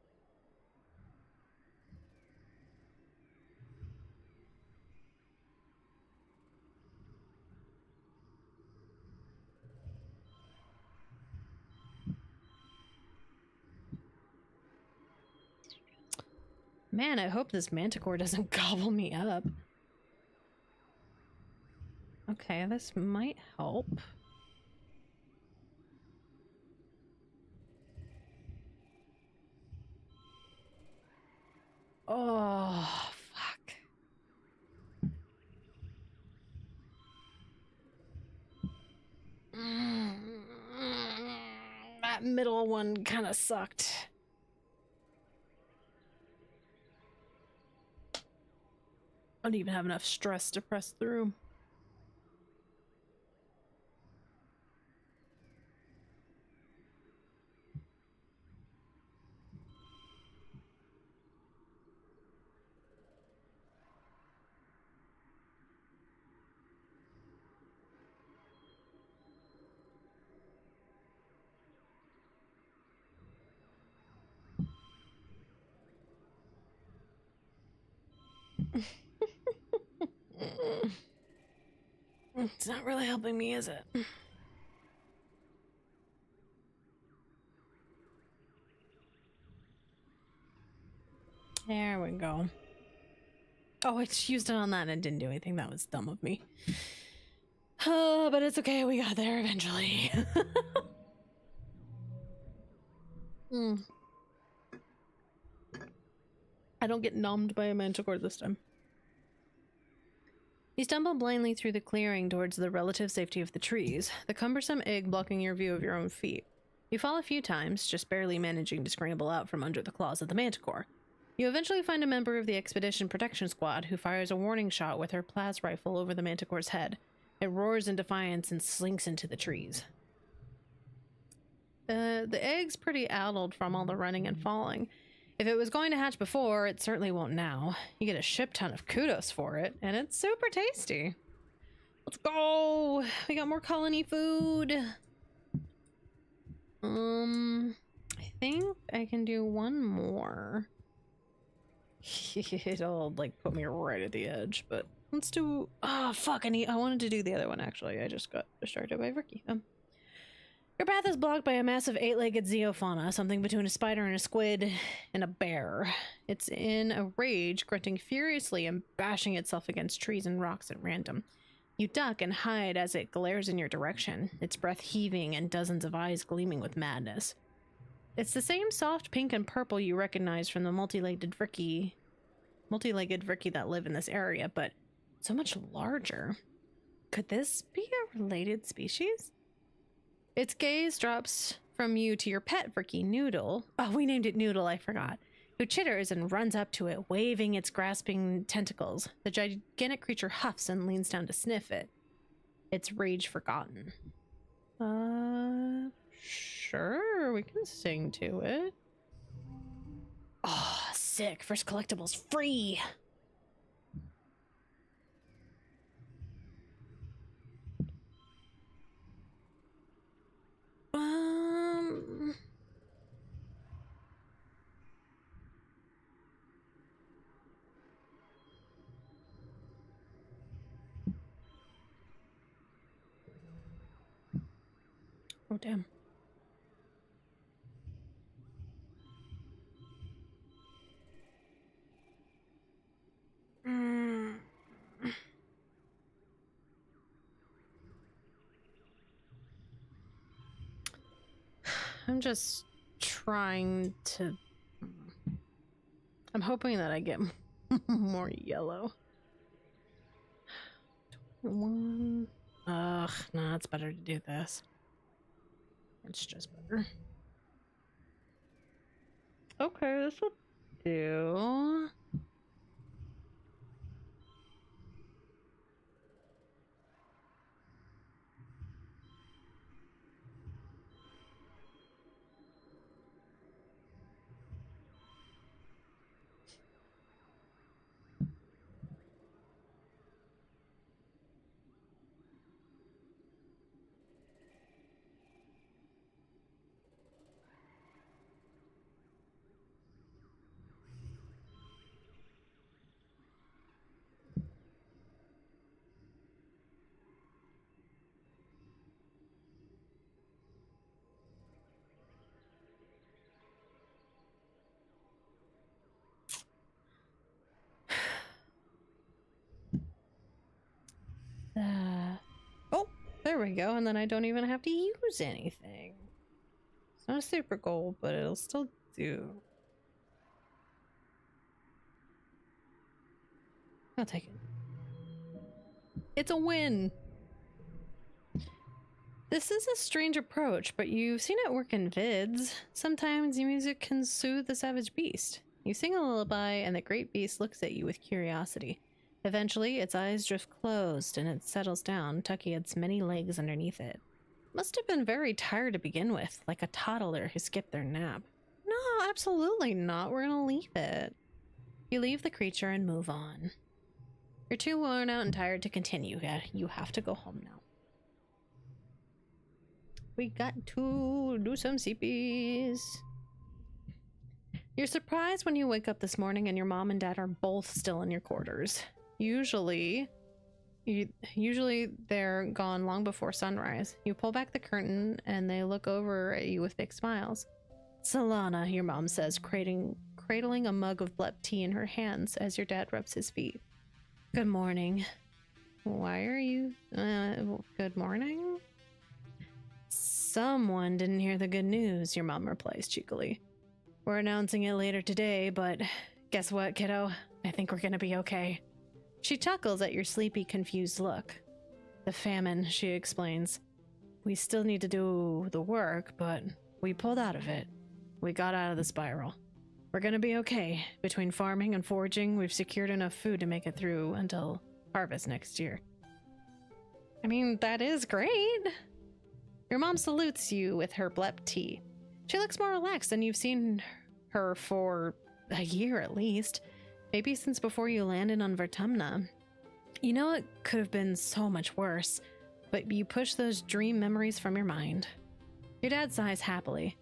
Man, I hope this manticore doesn't gobble me up. Okay, this might help. Oh, fuck. That middle one kind of sucked. I don't even have enough stress to press through. It's not really helping me, is it? There we go. Oh, I just used it on that and it didn't do anything. That was dumb of me. But it's okay. We got there eventually. I don't get numbed by a manticore this time. You stumble blindly through the clearing towards the relative safety of the trees, the cumbersome egg blocking your view of your own feet. You fall a few times, just barely managing to scramble out from under the claws of the manticore. You eventually find a member of the Expedition Protection Squad who fires a warning shot with her plas rifle over the manticore's head. It roars in defiance and slinks into the trees. The egg's pretty addled from all the running and falling. If it was going to hatch before, it certainly won't now. You get a shit ton of kudos for it, and it's super tasty. Let's go! We got more colony food! I think I can do one more. It'll like put me right at the edge, but let's do. Oh fuck! I wanted to do the other one actually. I just got distracted by Ricky. Your path is blocked by a massive 8-legged zoofauna, something between a spider and a squid and a bear. It's in a rage, grunting furiously and bashing itself against trees and rocks at random. You duck and hide as it glares in your direction, its breath heaving and dozens of eyes gleaming with madness. It's the same soft pink and purple you recognize from the multi-legged Ricky that live in this area, but so much larger. Could this be a related species? Its gaze drops from you to your pet Ricky Noodle. Oh, we named it Noodle, I forgot. Who chitters and runs up to it, waving its grasping tentacles. The gigantic creature huffs and leans down to sniff it. Its rage forgotten. Sure, we can sing to it. Oh, sick. First collectibles free. Oh, damn. I'm just trying to... I'm hoping that I get more yellow. 21. Ugh, nah, it's better to do this. It's just better. Okay, this will do. Oh, there we go, and then I don't even have to use anything. It's not a super goal, but it'll still do. I'll take it. It's a win! This is a strange approach, but you've seen it work in vids. Sometimes music can soothe the savage beast. You sing a lullaby, and the great beast looks at you with curiosity. Eventually, its eyes drift closed, and it settles down, tucking its many legs underneath it. Must have been very tired to begin with, like a toddler who skipped their nap. No, absolutely not. We're gonna leave it. You leave the creature and move on. You're too worn out and tired to continue. You have to go home now. We got to do some CPs. You're surprised when you wake up this morning and your mom and dad are both still in your quarters. Usually they're gone long before sunrise. You pull back the curtain and they look over at you with big smiles. Solana, your mom says, cradling a mug of blep tea in her hands as your dad rubs his feet. Good morning. Why are you... good morning? Someone didn't hear the good news, your mom replies cheekily. We're announcing it later today, but guess what, kiddo? I think we're gonna be okay. She chuckles at your sleepy, confused look. The famine, she explains. We still need to do the work, but we pulled out of it. We got out of the spiral. We're gonna be okay. Between farming and foraging, we've secured enough food to make it through until harvest next year. I mean, that is great. Your mom salutes you with her blep tea. She looks more relaxed than you've seen her for a year at least. Maybe since before you landed on Vertumna. You know it could have been so much worse, but you push those dream memories from your mind. Your dad sighs happily.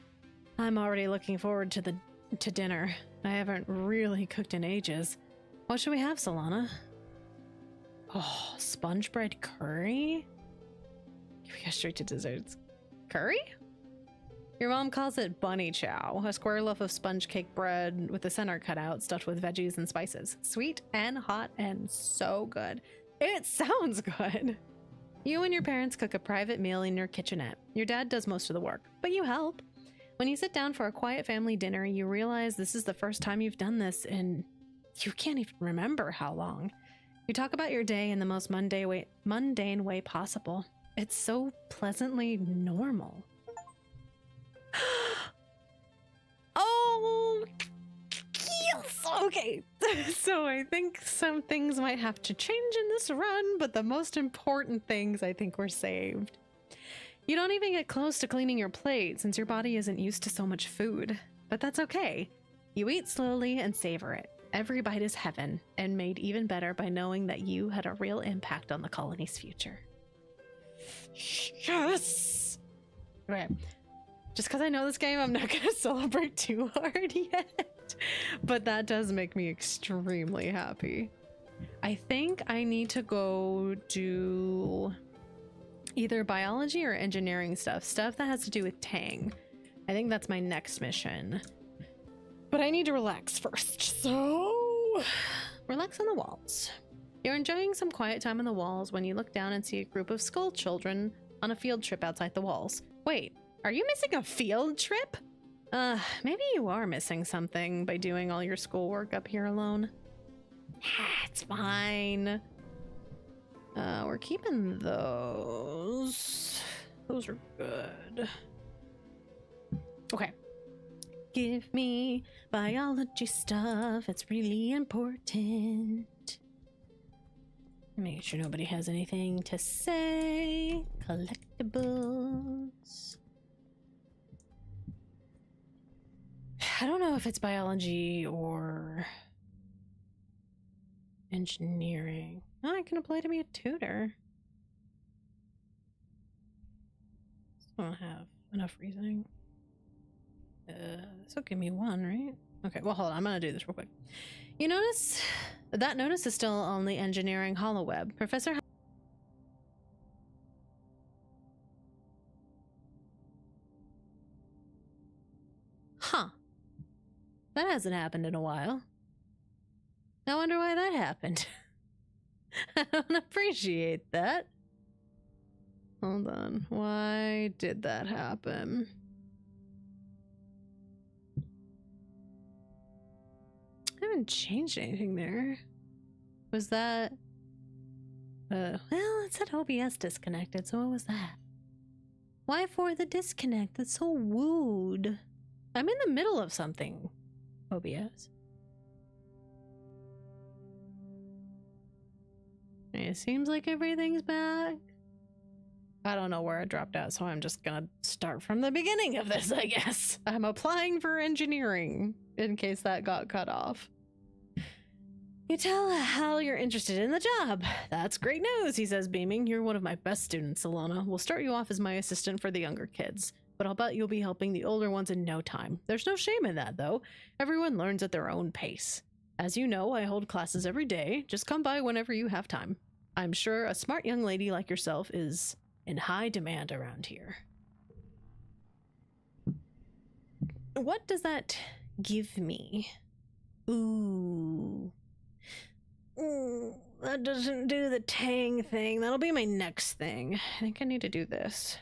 I'm already looking forward to the to dinner. I haven't really cooked in ages. What should we have, Solana? Oh, sponge bread curry? We go straight to desserts. Curry? Your mom calls it bunny chow, a square loaf of sponge cake bread with the center cut out, stuffed with veggies and spices. Sweet and hot and so good. It sounds good. You and your parents cook a private meal in your kitchenette. Your dad does most of the work, but you help. When you sit down for a quiet family dinner, you realize this is the first time you've done this in you can't even remember how long. You talk about your day in the most mundane way possible. It's so pleasantly normal. Oh, yes. Okay. So I think some things might have to change in this run, but the most important things I think were saved. You don't even get close to cleaning your plate since your body isn't used to so much food, but that's okay. You eat slowly and savor it. Every bite is heaven, and made even better by knowing that you had a real impact on the colony's future. Yes! Okay. Just because I know this game, I'm not going to celebrate too hard yet. But that does make me extremely happy. I think I need to go do either biology or engineering stuff that has to do with Tang. I think that's my next mission. But I need to relax first, so relax on the walls. You're enjoying some quiet time on the walls when you look down and see a group of school children on a field trip outside the walls. Wait, are you missing a field trip? Maybe you are missing something by doing all your schoolwork up here alone. It's fine. We're keeping those. Those are good. Okay. Give me biology stuff. It's really important. Make sure nobody has anything to say. Collectibles. I don't know if it's biology or engineering. Oh, I can apply to be a tutor. Still don't have enough reasoning. This will give me one, right? Okay, well, hold on. I'm gonna do this real quick. You notice that notice is still on the engineering holoweb. Professor. Huh. That hasn't happened in a while. I wonder why that happened. I don't appreciate that. Hold on. Why did that happen? I haven't changed anything there. Was that... well, it said OBS disconnected, so what was that? Why for the disconnect? That's so wooed. I'm in the middle of something. OBS. It seems like everything's back. I don't know where I dropped out, so I'm just gonna start from the beginning of this, I guess. I'm applying for engineering, in case that got cut off. You tell Hal you're interested in the job. That's great news, he says, beaming. You're one of my best students, Alana. We'll start you off as my assistant for the younger kids, but I'll bet you'll be helping the older ones in no time. There's no shame in that, though. Everyone learns at their own pace. As you know, I hold classes every day. Just come by whenever you have time. I'm sure a smart young lady like yourself is in high demand around here. What does that give me? Ooh. That doesn't do the Tang thing. That'll be my next thing. I think I need to do this.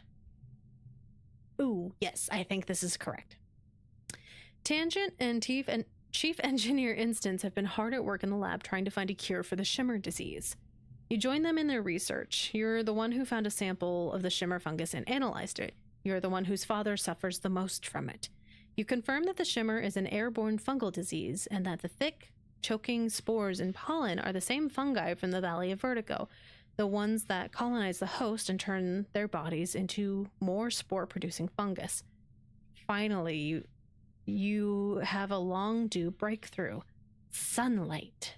Ooh, yes, I think this is correct. Tangent and Chief Engineer Instance have been hard at work in the lab trying to find a cure for the shimmer disease. You join them in their research. You're the one who found a sample of the shimmer fungus and analyzed it. You're the one whose father suffers the most from it. You confirm that the shimmer is an airborne fungal disease and that the thick, choking spores and pollen are the same fungi from the Valley of Vertigo, the ones that colonize the host and turn their bodies into more spore-producing fungus. Finally, you have a long-due breakthrough. Sunlight.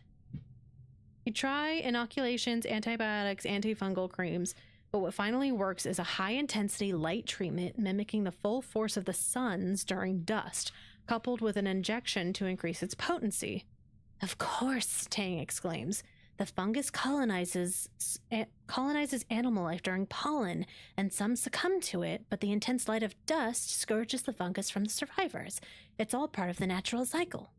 You try inoculations, antibiotics, antifungal creams, but what finally works is a high-intensity light treatment mimicking the full force of the suns during dust, coupled with an injection to increase its potency. Of course, Tang exclaims. The fungus colonizes animal life during pollen, and some succumb to it, but the intense light of dust scourges the fungus from the survivors. It's all part of the natural cycle.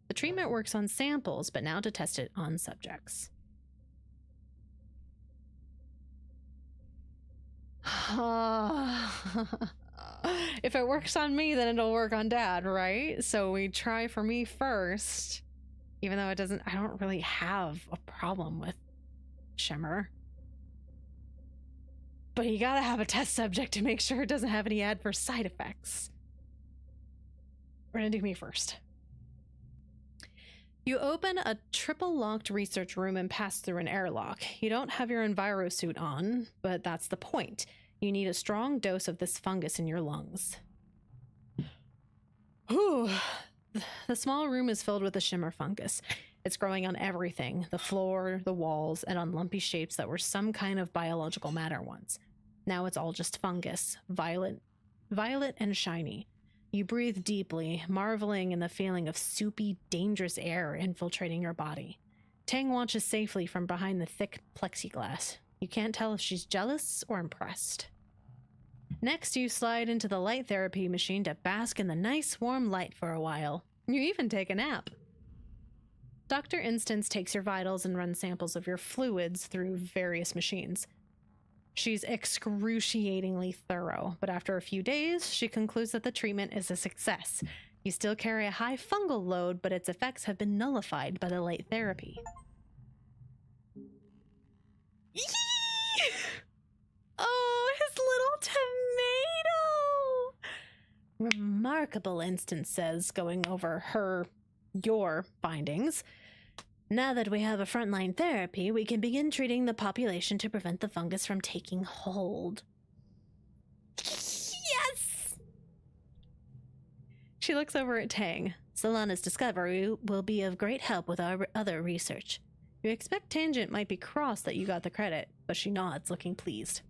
The treatment works on samples, but now to test it on subjects. If it works on me, then it'll work on Dad, right? So we try for me first. Even though I don't really have a problem with Shimmer. But you gotta have a test subject to make sure it doesn't have any adverse side effects. We're gonna do me first. You open a triple-locked research room and pass through an airlock. You don't have your envirosuit on, but that's the point. You need a strong dose of this fungus in your lungs. Whew. The small room is filled with the shimmer fungus. It's growing on everything, the floor, the walls, and on lumpy shapes that were some kind of biological matter once. Now it's all just fungus, violet and shiny. You breathe deeply, marveling in the feeling of soupy, dangerous air infiltrating your body. Tang watches safely from behind the thick plexiglass. You can't tell if she's jealous or impressed. Next, you slide into the light therapy machine to bask in the nice warm light for a while. You even take a nap. Dr. Instance takes your vitals and runs samples of your fluids through various machines. She's excruciatingly thorough, but after a few days, she concludes that the treatment is a success. You still carry a high fungal load, but its effects have been nullified by the light therapy. Yee! Oh, his little tomato! Remarkable, Instance says, going over your findings. Now that we have a frontline therapy, we can begin treating the population to prevent the fungus from taking hold. Yes! She looks over at Tang. Solana's discovery will be of great help with our other research. You expect Tangent might be cross that you got the credit, but she nods, looking pleased.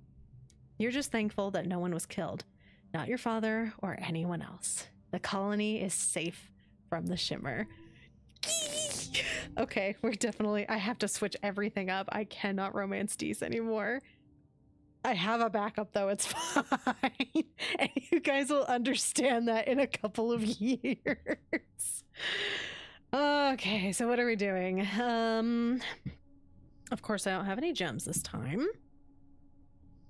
You're just thankful that no one was killed. Not your father or anyone else. The colony is safe from the shimmer. Okay, I have to switch everything up. I cannot romance Dees anymore. I have a backup though, it's fine. And you guys will understand that in a couple of years. Okay, so what are we doing? Of course I don't have any gems this time.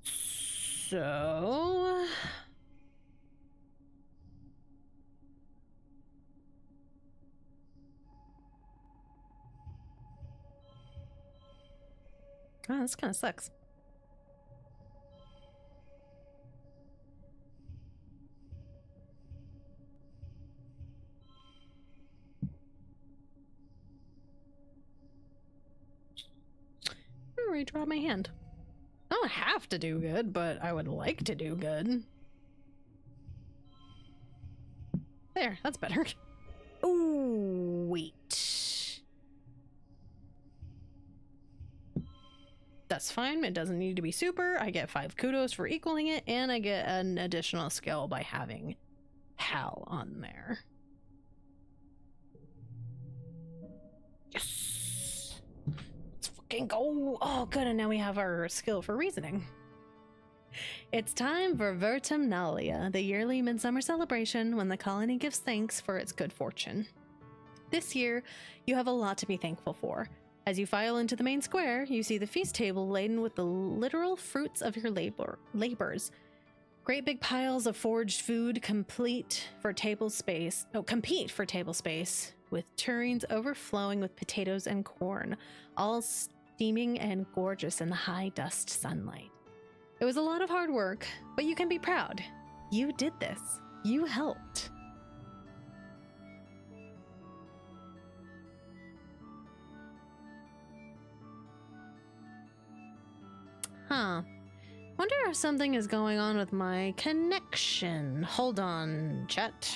So... oh, this kind of sucks. Redraw my hand. I don't have to do good, but I would like to do good. There, that's better. Oh, wait. That's fine. It doesn't need to be super. I get 5 kudos for equaling it, and I get an additional skill by having Hal on there. Yes! Let's fucking go! Oh, good, and now we have our skill for reasoning. It's time for Vertumnalia, the yearly midsummer celebration when the colony gives thanks for its good fortune. This year, you have a lot to be thankful for. As you file into the main square, you see the feast table laden with the literal fruits of your labors. Great big piles of foraged food compete for table space, with tureens overflowing with potatoes and corn, all steaming and gorgeous in the high dust sunlight. It was a lot of hard work, but you can be proud. You did this. You helped. Huh. Wonder if something is going on with my connection. Hold on, chat.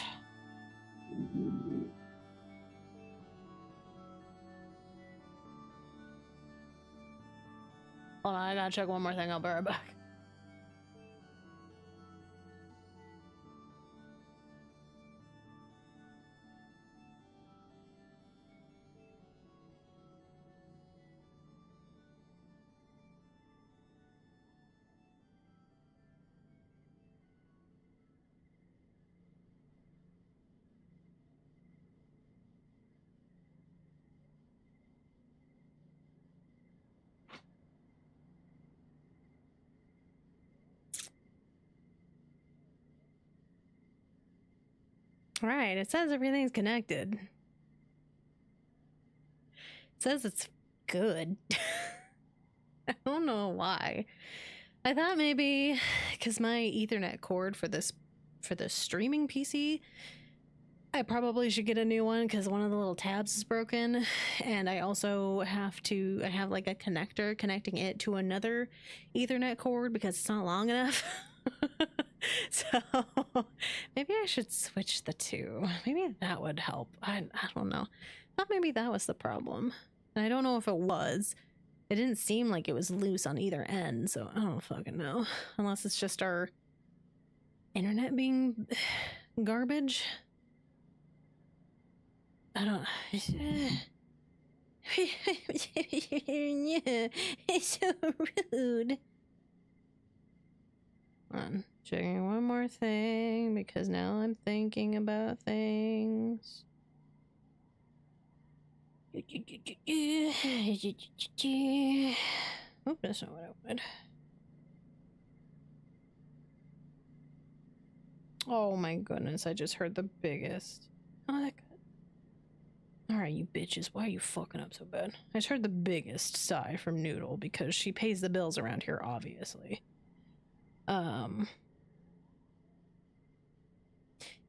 Hold on, I gotta check one more thing. I'll be right back. Right, it says everything's connected. It says it's good. I don't know why. I thought maybe because my Ethernet cord for this streaming PC, I probably should get a new one because one of the little tabs is broken, and I also I have like a connector connecting it to another Ethernet cord because it's not long enough. So maybe I should switch the two. Maybe that would help. I don't know. I thought maybe that was the problem. And I don't know if it was. It didn't seem like it was loose on either end, so I don't fucking know. Unless it's just our internet being garbage. I don't. It's so rude. Hold on, checking one more thing because now I'm thinking about things. Oh, that's not what I wanted. Oh my goodness, I just heard the biggest. Oh, that good. Alright, you bitches, why are you fucking up so bad? I just heard the biggest sigh from Noodle because she pays the bills around here, obviously.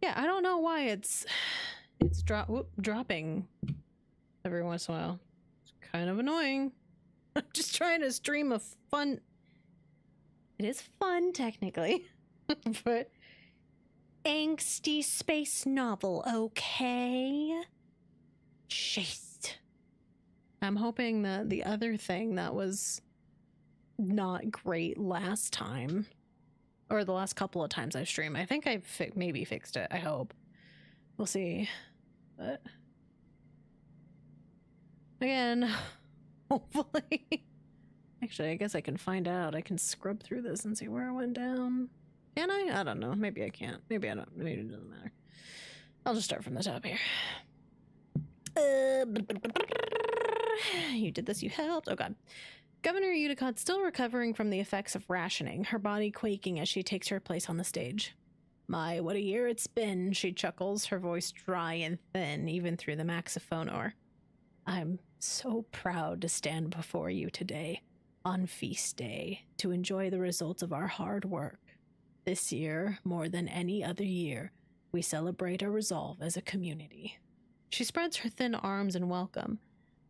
Yeah, I don't know why it's dropping every once in a while. It's kind of annoying. I'm just trying to stream a fun... It is fun, technically. But... angsty space novel, okay? Jeez. I'm hoping that the other thing that was not great last time, or the last couple of times I've streamed, I think I maybe fixed it. I hope. We'll see. But again, hopefully. Actually, I guess I can find out. I can scrub through this and see where I went down. Can I? I don't know. Maybe I can't. Maybe I don't. Maybe it doesn't matter. I'll just start from the top here. You did this. You helped. Oh god. Governor Udicott's still recovering from the effects of rationing, her body quaking as she takes her place on the stage. My, what a year it's been, she chuckles, her voice dry and thin, even through the maxophoner. I'm so proud to stand before you today, on feast day, to enjoy the results of our hard work. This year, more than any other year, we celebrate our resolve as a community. She spreads her thin arms in welcome.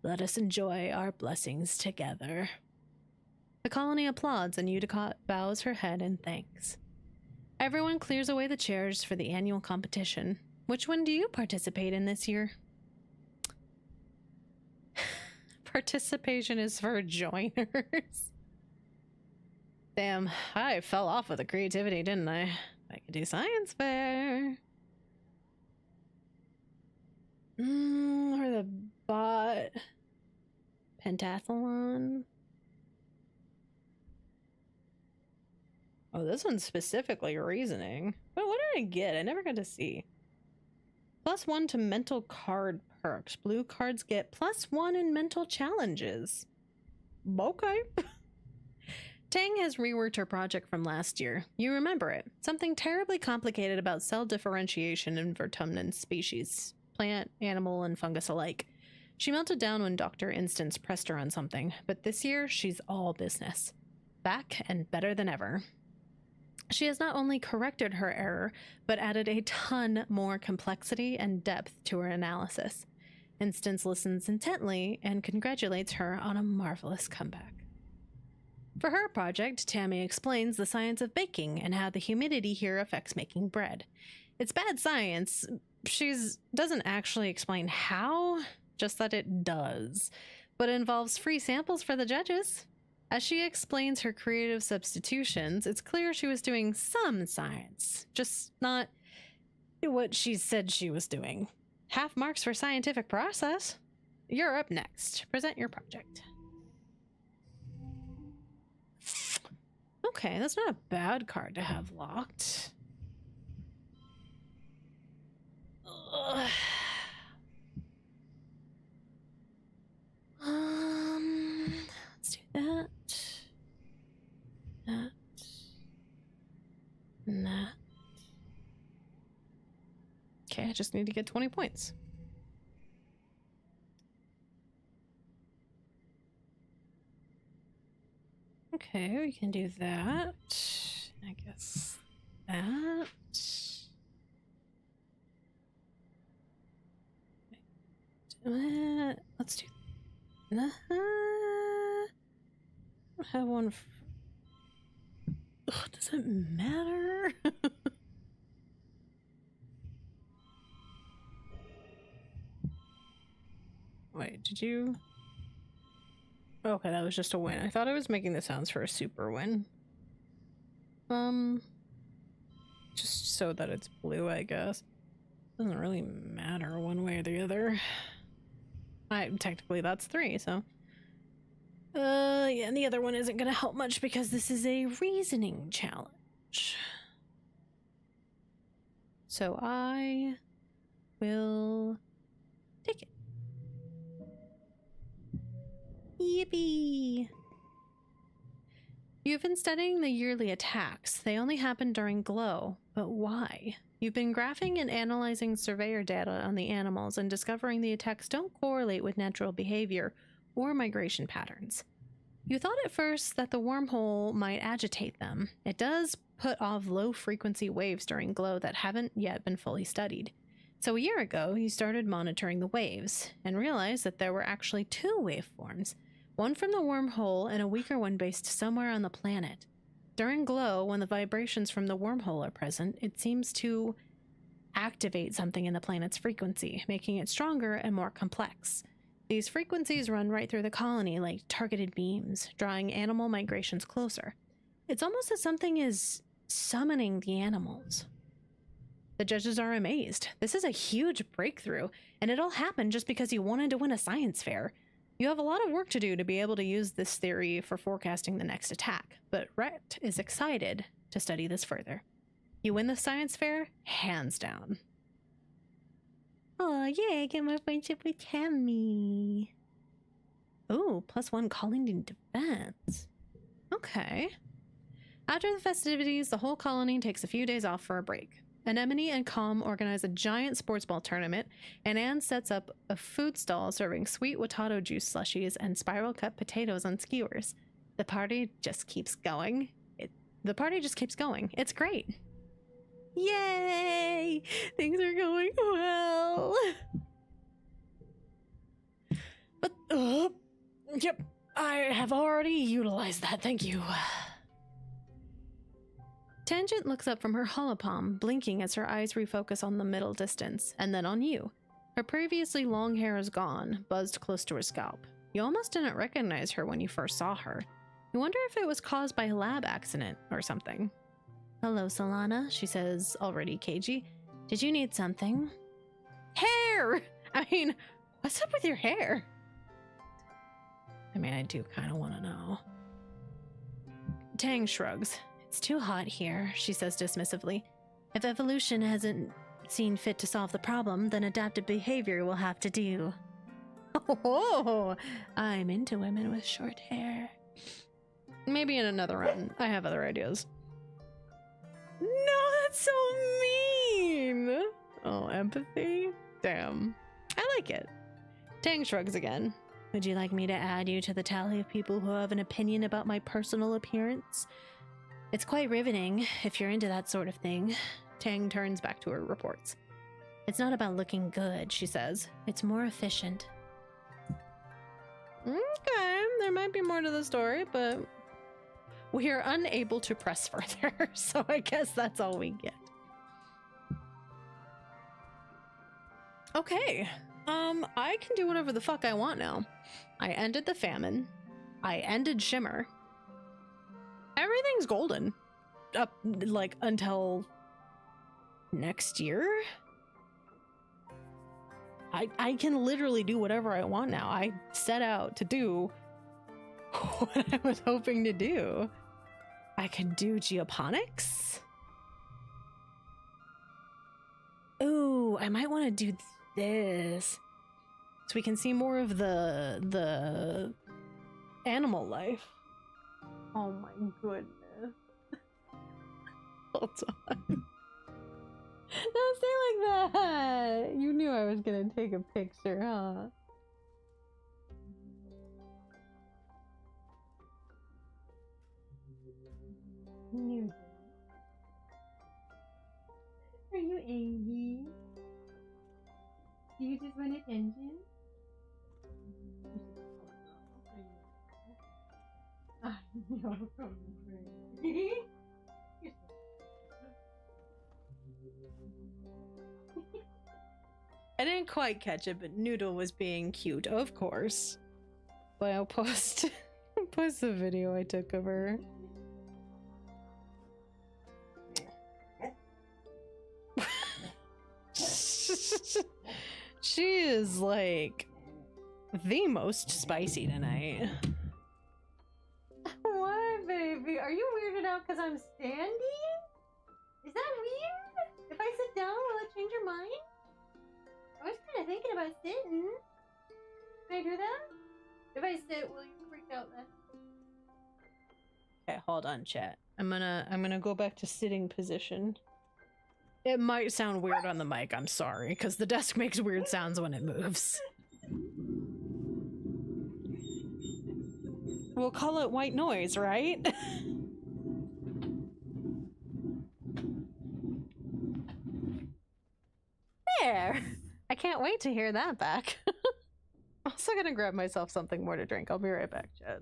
Let us enjoy our blessings together. The colony applauds and Udicott bows her head in thanks. Everyone clears away the chairs for the annual competition. Which one do you participate in this year? Participation is for joiners. Damn, I fell off with the creativity, didn't I? I could do science fair. Or the bot pentathlon. Oh, this one's specifically reasoning. But what did I get? I never got to see. +1 to mental card perks. Blue cards get +1 in mental challenges. Okay. Tang has reworked her project from last year. You remember it. Something terribly complicated about cell differentiation in vertumnant species. Plant, animal, and fungus alike. She melted down when Dr. Instance pressed her on something, but this year she's all business. Back and better than ever. She has not only corrected her error, but added a ton more complexity and depth to her analysis. Instance listens intently and congratulates her on a marvelous comeback. For her project, Tammy explains the science of baking and how the humidity here affects making bread. It's bad science. She doesn't actually explain how, just that it does, but it involves free samples for the judges. As she explains her creative substitutions, it's clear she was doing some science, just not what she said she was doing. Half marks for scientific process. You're up next. Present your project. Okay, that's not a bad card to have locked. Ugh. Let's do that. That. Okay, I just need to get 20 points. Okay, we can do that. I guess that. Let's do. I have one. Ugh, does it matter? Wait, did you? Okay, that was just a win. I thought I was making the sounds for a super win. Just so that it's blue, I guess. Doesn't really matter one way or the other. Technically that's 3, so. Yeah, and the other one isn't gonna help much because this is a reasoning challenge. So I will take it. Yippee! You've been studying the yearly attacks. They only happen during glow, but why? You've been graphing and analyzing surveyor data on the animals and discovering the attacks don't correlate with natural behavior or migration patterns. You thought at first that the wormhole might agitate them. It does put off low-frequency waves during glow that haven't yet been fully studied. So a year ago, you started monitoring the waves and realized that there were actually 2 waveforms, one from the wormhole and a weaker one based somewhere on the planet. During glow, when the vibrations from the wormhole are present, it seems to activate something in the planet's frequency, making it stronger and more complex. These frequencies run right through the colony like targeted beams, drawing animal migrations closer. It's almost as something is summoning the animals. The judges are amazed. This is a huge breakthrough, and it all happened just because you wanted to win a science fair. You have a lot of work to do to be able to use this theory for forecasting the next attack, but Rhett is excited to study this further. You win the science fair, hands down. Oh, yeah, I get my friendship with Tammy. Oh, +1 calling in defense. Okay. After the festivities, the whole colony takes a few days off for a break. Anemone and Calm organize a giant sports ball tournament, and Anne sets up a food stall serving sweet Watato juice slushies and spiral cut potatoes on skewers. The party just keeps going. It's great. Yay! Things are going well. But, yep, I have already utilized that, thank you. Tangent looks up from her holopalm, blinking as her eyes refocus on the middle distance, and then on you. Her previously long hair is gone, buzzed close to her scalp. You almost didn't recognize her when you first saw her. You wonder if it was caused by a lab accident or something. Hello, Solana, she says, already cagey. Did you need something? Hair! I mean, what's up with your hair? I mean, I do kind of want to know. Tang shrugs. It's too hot here, she says dismissively. If evolution hasn't seen fit to solve the problem, then adaptive behavior will have to do. Oh, I'm into women with short hair. Maybe in another round. I have other ideas. No, that's so mean! Oh, empathy? Damn. I like it. Tang shrugs again. Would you like me to add you to the tally of people who have an opinion about my personal appearance? It's quite riveting, if you're into that sort of thing. Tang turns back to her reports. It's not about looking good, she says. It's more efficient. Okay, there might be more to the story, but we are unable to press further, so I guess that's all we get. Okay, I can do whatever the fuck I want now. I ended the famine. I ended Shimmer. Everything's golden. Up, like, until next year? I can literally do whatever I want now. I set out to do what I was hoping to do. I could do geoponics. Ooh, I might want to do this. So we can see more of the animal life. Oh my goodness. Hold on. Don't say like that! You knew I was gonna take a picture, huh? You. Are you angry? Do you just want attention? I know from the I didn't quite catch it, but Noodle was being cute, of course. But I'll post post the video I took of her. She is like the most spicy tonight. Why, baby? Are you weirded out because I'm standing? Is that weird? If I sit down, will it change your mind? I was kind of thinking about sitting. Can I do that? If I sit, will you freak out then? Okay, hold on, chat. I'm gonna go back to sitting position. It might sound weird on the mic, I'm sorry, because the desk makes weird sounds when it moves. We'll call it white noise, right? There! I can't wait to hear that back. I'm also gonna grab myself something more to drink. I'll be right back, chat.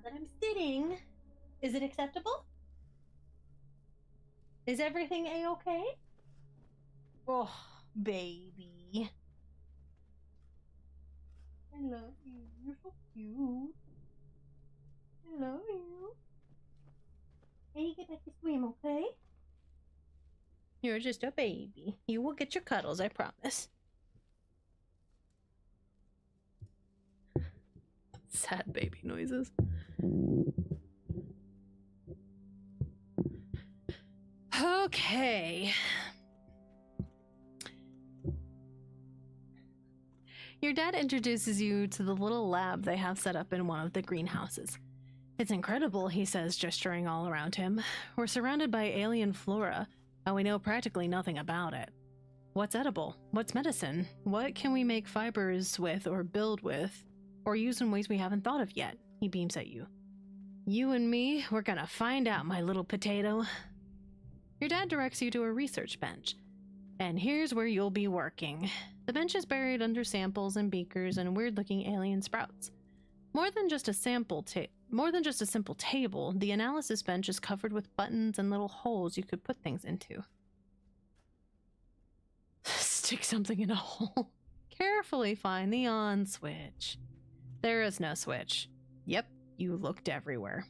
That I'm sitting. Is it acceptable? Is everything a-okay? Oh, baby. I love you. You're so cute. I love you. Hey, get back to swim, okay? You're just a baby. You will get your cuddles, I promise. Sad baby noises. Okay. Your dad introduces you to the little lab they have set up in one of the greenhouses. It's incredible, he says, gesturing all around him. We're surrounded by alien flora, and we know practically nothing about it. What's edible? What's medicine? What can we make fibers with or build with, or use in ways we haven't thought of yet? He beams at you. You and me, we're gonna find out, my little potato. Your dad directs you to a research bench. And here's where you'll be working. The bench is buried under samples and beakers and weird-looking alien sprouts. More than just a simple table, the analysis bench is covered with buttons and little holes you could put things into. Stick something in a hole. Carefully find the on switch. There is no switch. Yep, you looked everywhere.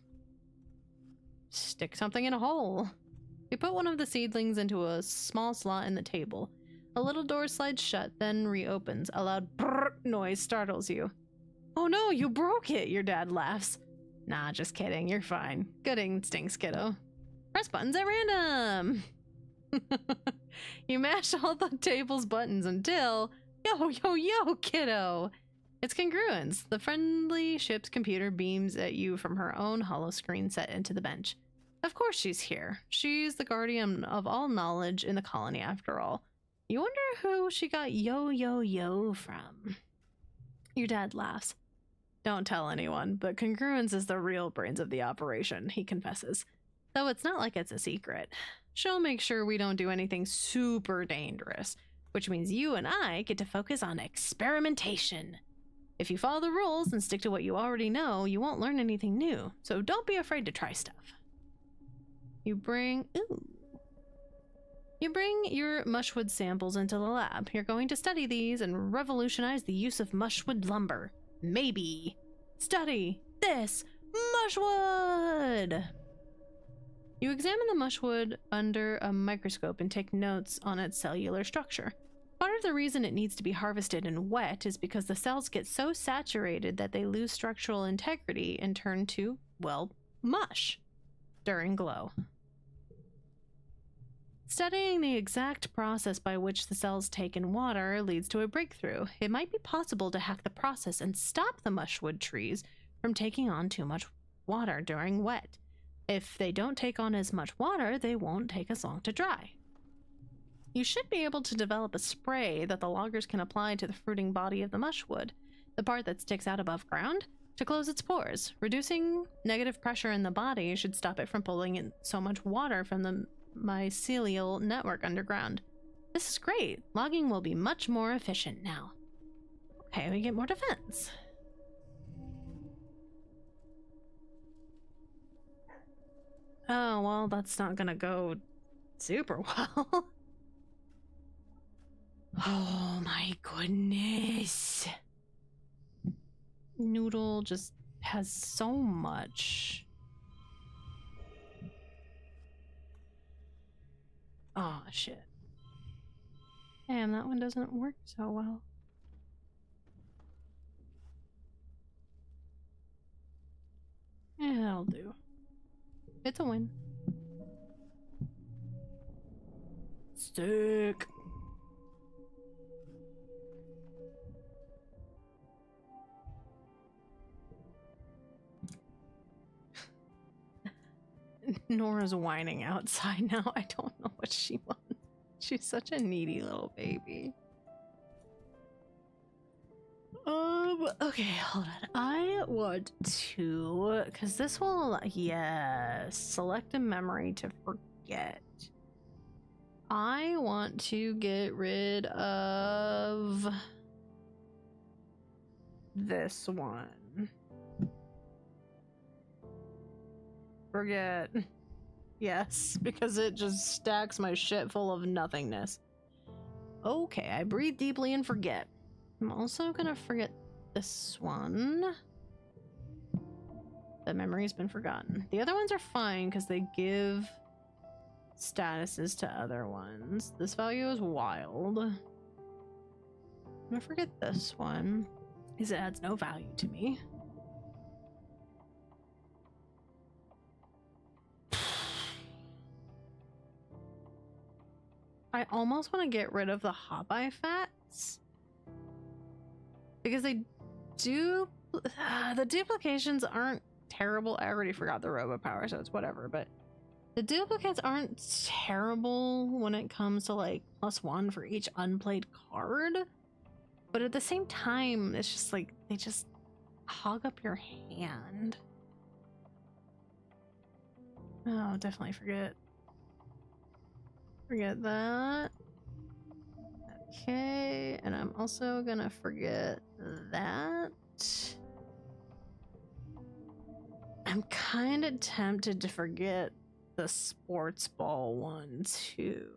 Stick something in a hole. You put one of the seedlings into a small slot in the table. A little door slides shut, then reopens. A loud brrr noise startles you. Oh no, you broke it, your dad laughs. Nah, just kidding, you're fine. Good instincts, kiddo. Press buttons at random. You mash all the table's buttons until... Yo, kiddo! It's congruence. The friendly ship's computer beams at you from her own holoscreen set into the bench. Of course she's here. She's the guardian of all knowledge in the colony, after all. You wonder who she got yo from. Your dad laughs. Don't tell anyone, but congruence is the real brains of the operation, he confesses. Though it's not like it's a secret. She'll make sure we don't do anything super dangerous, which means you and I get to focus on experimentation. If you follow the rules and stick to what you already know, you won't learn anything new, so don't be afraid to try stuff. You bring your mushwood samples into the lab. You're going to study these and revolutionize the use of mushwood lumber. Maybe. Study this mushwood! You examine the mushwood under a microscope and take notes on its cellular structure. Part of the reason it needs to be harvested and wet is because the cells get so saturated that they lose structural integrity and turn to, well, mush during glow. Studying the exact process by which the cells take in water leads to a breakthrough. It might be possible to hack the process and stop the mushwood trees from taking on too much water during wet. If they don't take on as much water, they won't take as long to dry. You should be able to develop a spray that the loggers can apply to the fruiting body of the mushwood, the part that sticks out above ground, to close its pores. Reducing negative pressure in the body should stop it from pulling in so much water from the mycelial network underground. This is great. Logging will be much more efficient now. Okay, we get more defense. Oh, well, that's not gonna go super well. Oh my goodness. Noodle just has so much. Oh, shit. Damn, that one doesn't work so well. Yeah, that'll do. It's a win. Sick. Nora's whining outside now. I don't know what she wants. She's such a needy little baby. Okay, hold on. I want to, because this will, yes, select a memory to forget. I want to get rid of this one. Forget. Yes, because it just stacks my shit full of nothingness. Okay, I breathe deeply and forget. I'm also gonna forget this one. The memory's been forgotten. The other ones are fine because they give statuses to other ones. This value is wild. I'm gonna forget this one because it adds no value to me. I almost want to get rid of the hobby fats because they do the duplications aren't terrible. I already forgot the robo power, so it's whatever, but the duplicates aren't terrible when it comes to like +1 for each unplayed card, but at the same time it's just like they just hog up your hand. Oh, definitely forget that. Okay, and I'm also gonna forget that. I'm kind of tempted to forget the sports ball one too.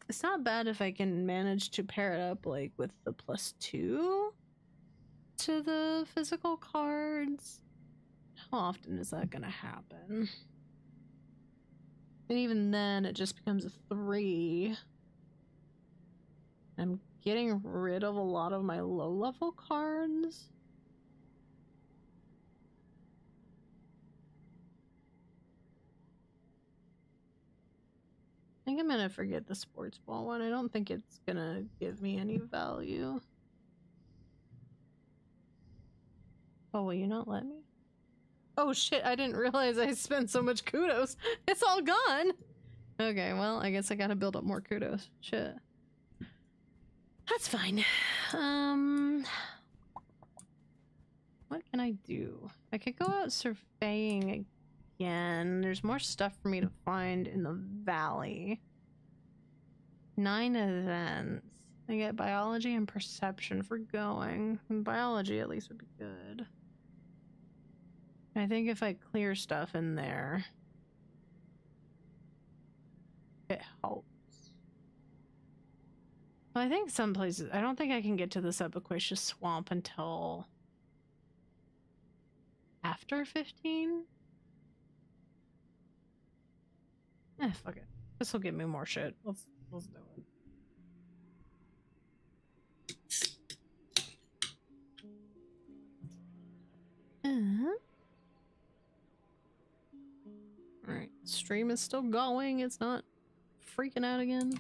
It's not bad if I can manage to pair it up like with the +2 to the physical cards. How often is that gonna happen? And even then it just becomes a 3. I'm getting rid of a lot of my low-level cards. I think I'm gonna forget the sports ball one. I don't think it's gonna give me any value. Oh, will you not let me? Oh shit, I didn't realize I spent so much kudos. It's all gone! Okay, well, I guess I gotta build up more kudos. Shit. That's fine. What can I do? I could go out surveying again. There's more stuff for me to find in the valley. 9 events. I get biology and perception for going. And biology at least would be good. I think if I clear stuff in there, it helps. Well, I think some places, I don't think I can get to the subaquacious swamp until after 15. Fuck it. This will give me more shit. Let's do it. Alright, stream is still going. It's not freaking out again.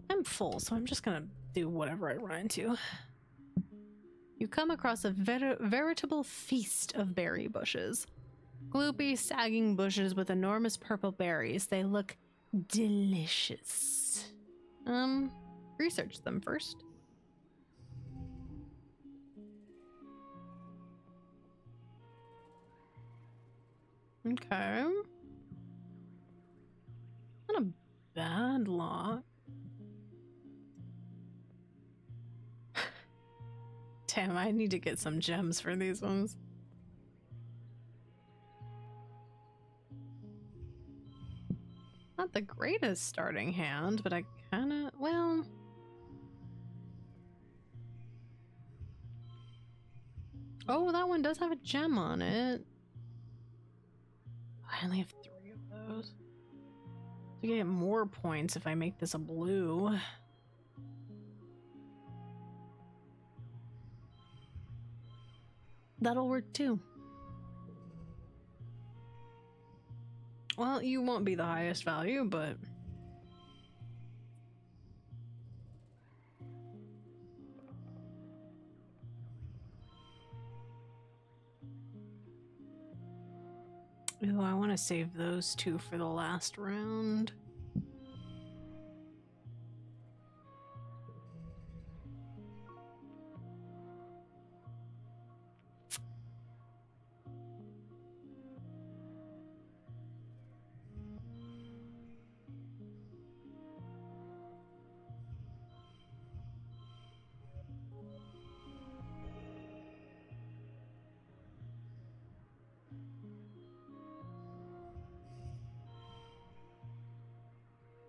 I'm full, so I'm just gonna do whatever I run into. You come across a veritable feast of berry bushes. Gloopy, sagging bushes with enormous purple berries. They look delicious. Research them first. Okay. Not a bad lot. Damn, I need to get some gems for these ones. Not the greatest starting hand, but I kinda, well... Oh, that one does have a gem on it. I only have 3 of those. I get more points if I make this a blue. That'll work too. Well, you won't be the highest value, but... Ooh, I want to save those 2 for the last round.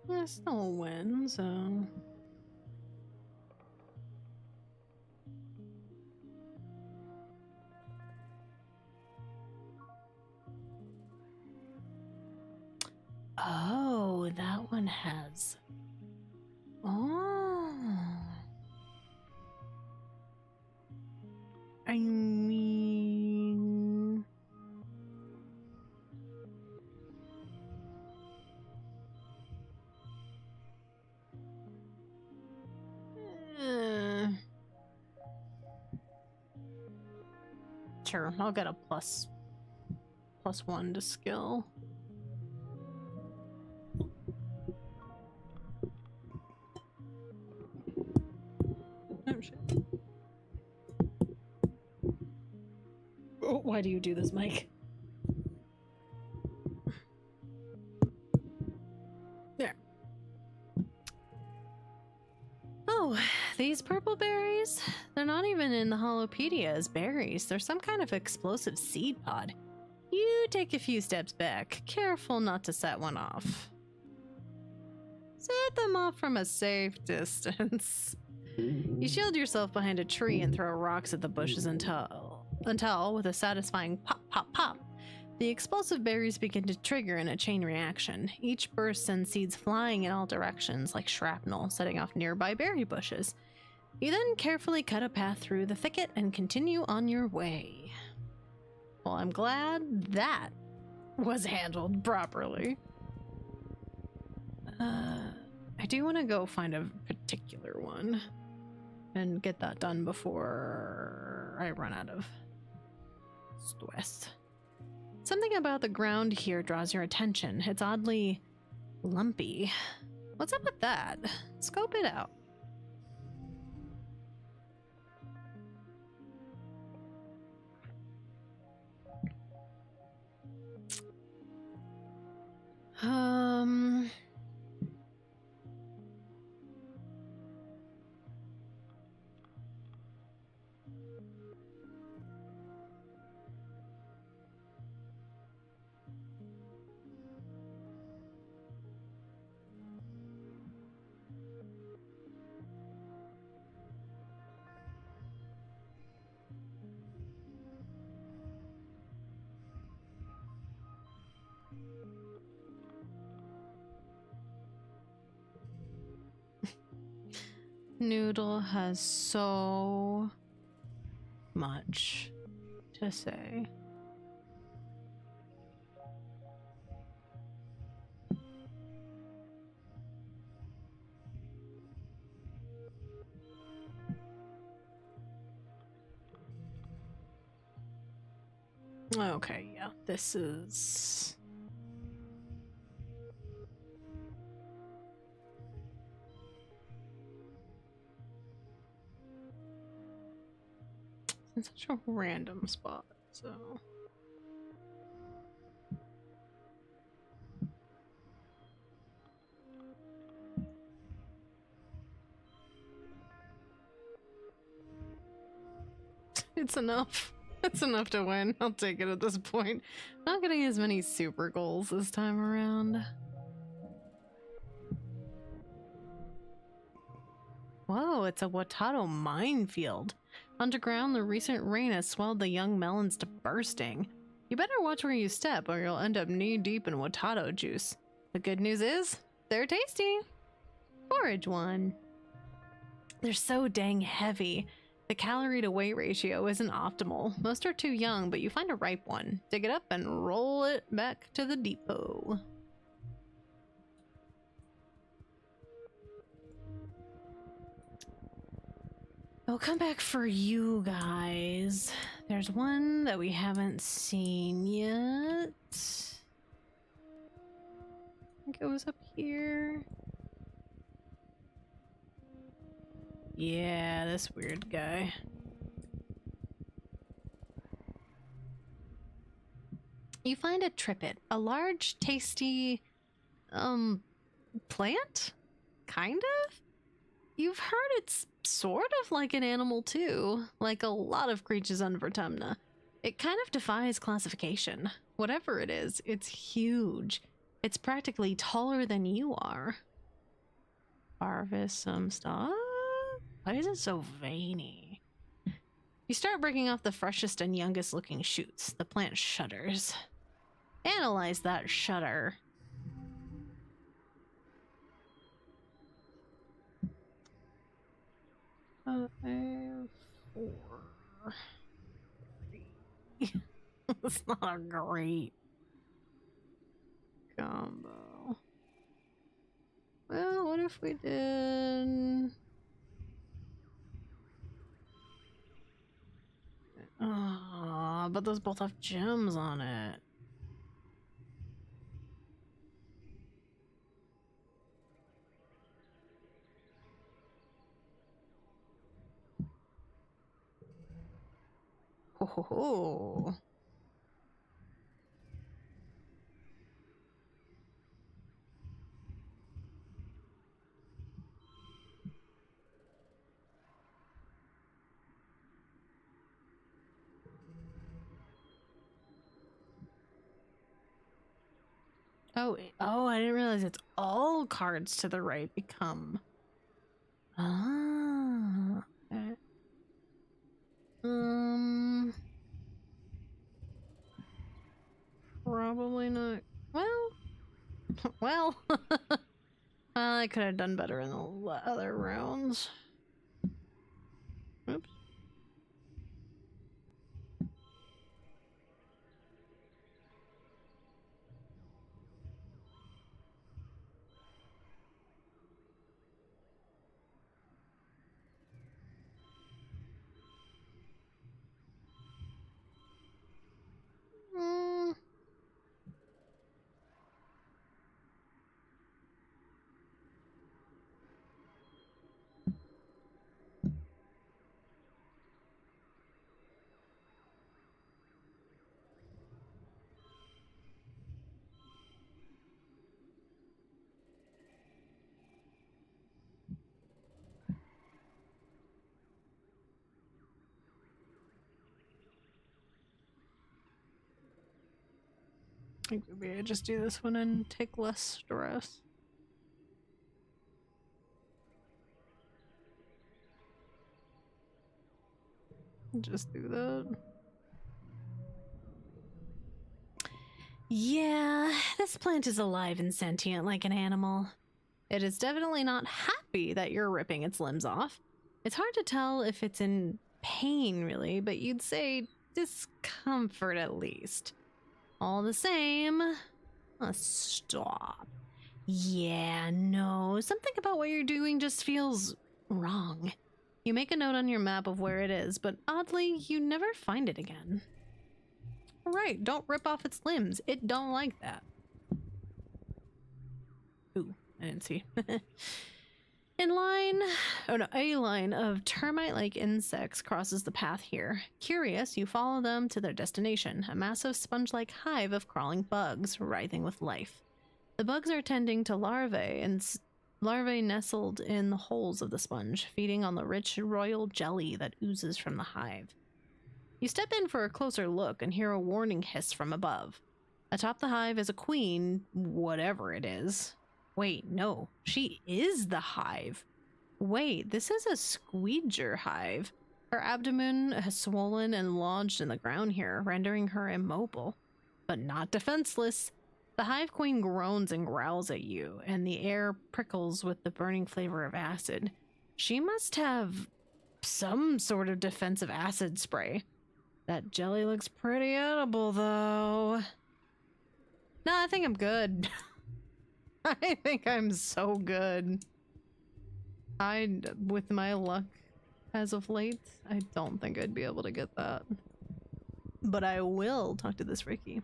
Yeah, still a win, so... Oh, that one has... Oh... I mean... Sure, I'll get a +1 to skill. Oh shit. Oh, why do you do this, Mike? There. Oh, these purple berries? They're not even in the Holopedia as berries. They're some kind of explosive seed pod. You take a few steps back, careful not to set one off. Set them off from a safe distance. You shield yourself behind a tree and throw rocks at the bushes until, with a satisfying pop, pop, pop, the explosive berries begin to trigger in a chain reaction. Each burst sends seeds flying in all directions like shrapnel, setting off nearby berry bushes. You then carefully cut a path through the thicket and continue on your way. Well, I'm glad that was handled properly. I do want to go find a particular one and get that done before I run out of stress. Something about the ground here draws your attention. It's oddly lumpy. What's up with that? Scope it out. Noodle has so much to say. Okay, yeah, this is... It's such a random spot, so... It's enough. It's enough to win. I'll take it at this point. Not getting as many super goals this time around. Whoa, it's a Watato minefield. Underground, the recent rain has swelled the young melons to bursting. You better watch where you step or you'll end up knee-deep in Watato juice. The good news is, they're tasty. Forage one. They're so dang heavy. The calorie to weight ratio isn't optimal. Most are too young, but you find a ripe one. Dig it up and roll it back to the depot. I'll come back for you guys. There's one that we haven't seen yet. I think it was up here. Yeah, this weird guy. You find a trippet, a large, tasty, plant? Kind of? You've heard it's sort of like an animal too, like a lot of creatures on Vertumna. It kind of defies classification. Whatever it is, it's huge. It's practically taller than you are. Harvest some stuff? Why is it so veiny? You start breaking off the freshest and youngest looking shoots. The plant shudders. Analyze that shudder. Five, 4, 3. It's not a great combo. Well, what if we did... Ah, but those both have gems on it. Ho ho ho. Oh, I didn't realize it's all cards to the right become. Ah. Okay. Probably not. Well, well. I could have done better in the other rounds. Oops. Mm. I think maybe I just do this one and take less stress. Just do that. Yeah, this plant is alive and sentient like an animal. It is definitely not happy that you're ripping its limbs off. It's hard to tell if it's in pain, really, but you'd say discomfort at least. All the same, stop. Yeah, no, something about what you're doing just feels wrong. You make a note on your map of where it is, but oddly, you never find it again. Right, don't rip off its limbs. It don't like that. Ooh, I didn't see. A line of termite-like insects crosses the path here. Curious, you follow them to their destination, a massive sponge-like hive of crawling bugs, writhing with life. The bugs are tending to larvae nestled in the holes of the sponge, feeding on the rich royal jelly that oozes from the hive. You step in for a closer look and hear a warning hiss from above. Atop the hive is a queen, whatever it is. Wait, no, she is the hive. Wait, this is a squeeger hive. Her abdomen has swollen and lodged in the ground here, rendering her immobile, but not defenseless. The hive queen groans and growls at you, and the air prickles with the burning flavor of acid. She must have some sort of defensive acid spray. That jelly looks pretty edible, though. No, I think I'm good. I think I'm so good. With my luck as of late, I don't think I'd be able to get that. But I will talk to this Ricky.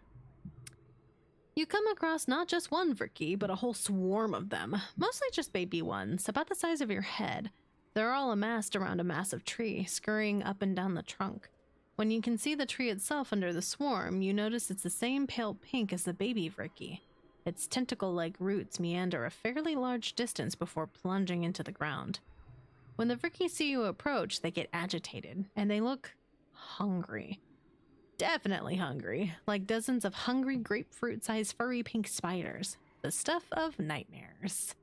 You come across not just one Ricky, but a whole swarm of them. Mostly just baby ones, about the size of your head. They're all amassed around a massive tree, scurrying up and down the trunk. When you can see the tree itself under the swarm, you notice it's the same pale pink as the baby Ricky. Its tentacle-like roots meander a fairly large distance before plunging into the ground. When the Vriki see you approach, they get agitated, and they look hungry. Definitely hungry, like dozens of hungry grapefruit-sized furry pink spiders. The stuff of nightmares.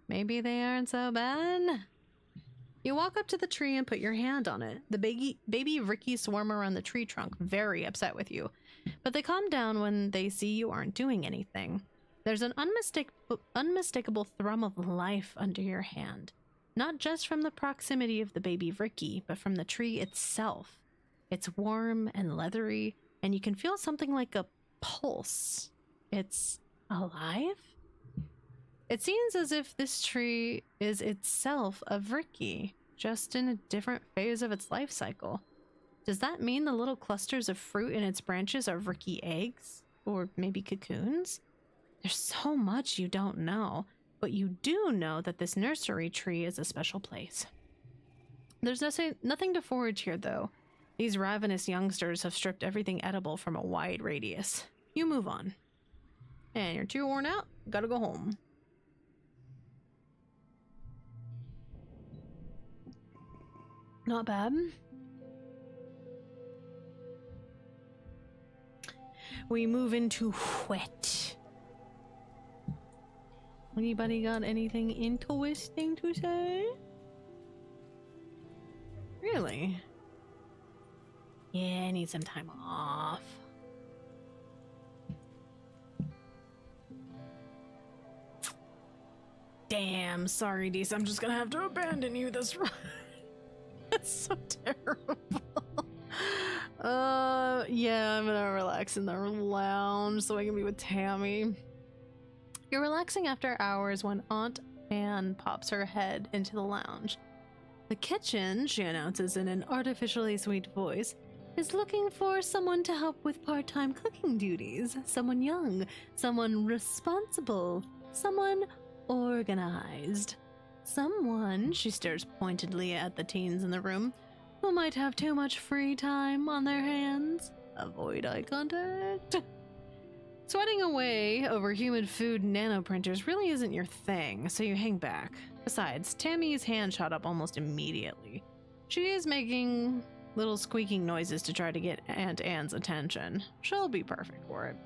Maybe they aren't so bad? You walk up to the tree and put your hand on it. The baby Vriki swarm around the tree trunk, very upset with you. But they calm down when they see you aren't doing anything. There's an unmistakable thrum of life under your hand. Not just from the proximity of the baby Vriki, but from the tree itself. It's warm and leathery, and you can feel something like a pulse. It's alive? It seems as if this tree is itself a Vriki, just in a different phase of its life cycle. Does that mean the little clusters of fruit in its branches are Vriki eggs? Or maybe cocoons? There's so much you don't know, but you do know that this nursery tree is a special place. There's nothing to forage here, though. These ravenous youngsters have stripped everything edible from a wide radius. You move on. And you're too worn out, gotta go home. Not bad. We move into wet. Anybody got anything interesting to say? Really? Yeah, I need some time off. Damn, sorry, Dees. I'm just gonna have to abandon you this run. That's so terrible. Yeah, I'm gonna relax in the lounge so I can be with Tammy. You're relaxing after hours when Aunt Anne pops her head into the lounge. The kitchen, she announces in an artificially sweet voice, is looking for someone to help with part-time cooking duties. Someone young, someone responsible, someone organized. Someone, she stares pointedly at the teens in the room, who might have too much free time on their hands. Avoid eye contact. Sweating away over human food nanoprinters really isn't your thing, so you hang back. Besides, Tammy's hand shot up almost immediately. She is making little squeaking noises to try to get Aunt Anne's attention. She'll be perfect for it.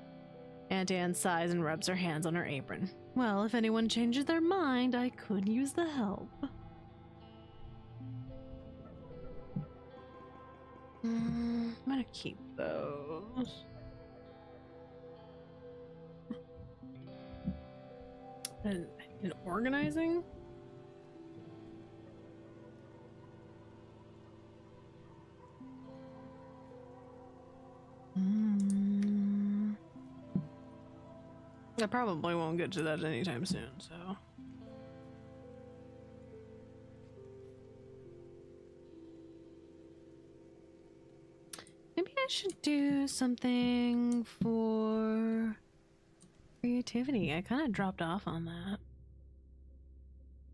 Aunt Anne sighs and rubs her hands on her apron. Well, if anyone changes their mind, I could use the help. I'm gonna keep those. I And organizing? I probably won't get to that anytime soon, so. Maybe I should do something for creativity. I kind of dropped off on that.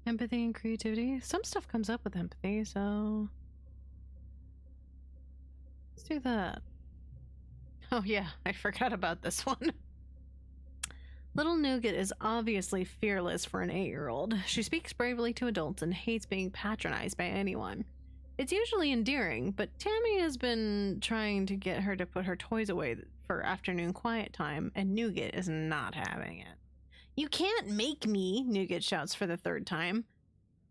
Empathy and creativity. Some stuff comes up with empathy, so let's do that. Oh yeah, I forgot about this one. Little Nougat is obviously fearless for an 8-year-old. She speaks bravely to adults and hates being patronized by anyone. It's usually endearing, but Tammy has been trying to get her to put her toys away for afternoon quiet time, and Nougat is not having it. You can't make me, Nougat shouts for the 3rd time.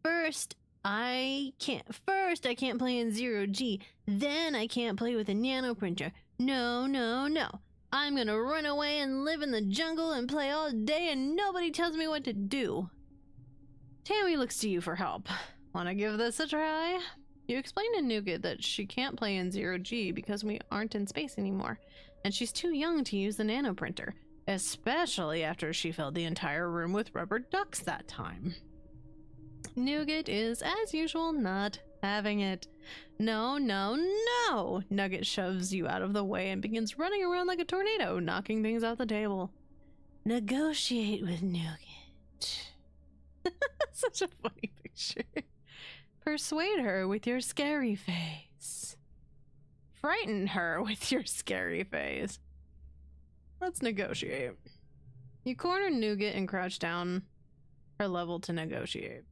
First, I can't play in 0G. Then I can't play with a nano printer. No, no, no. I'm gonna run away and live in the jungle and play all day and nobody tells me what to do. Tammy looks to you for help. Wanna give this a try? You explain to Nougat that she can't play in 0G because we aren't in space anymore, and she's too young to use the nano printer, especially after she filled the entire room with rubber ducks that time. Nougat is, as usual, not having it. No, no, no! Nugget shoves you out of the way and begins running around like a tornado, knocking things off the table. Negotiate with Nougat. Such a funny picture. Persuade her with your scary face. Frighten her with your scary face. Let's negotiate. You corner Nougat and crouch down her level to negotiate.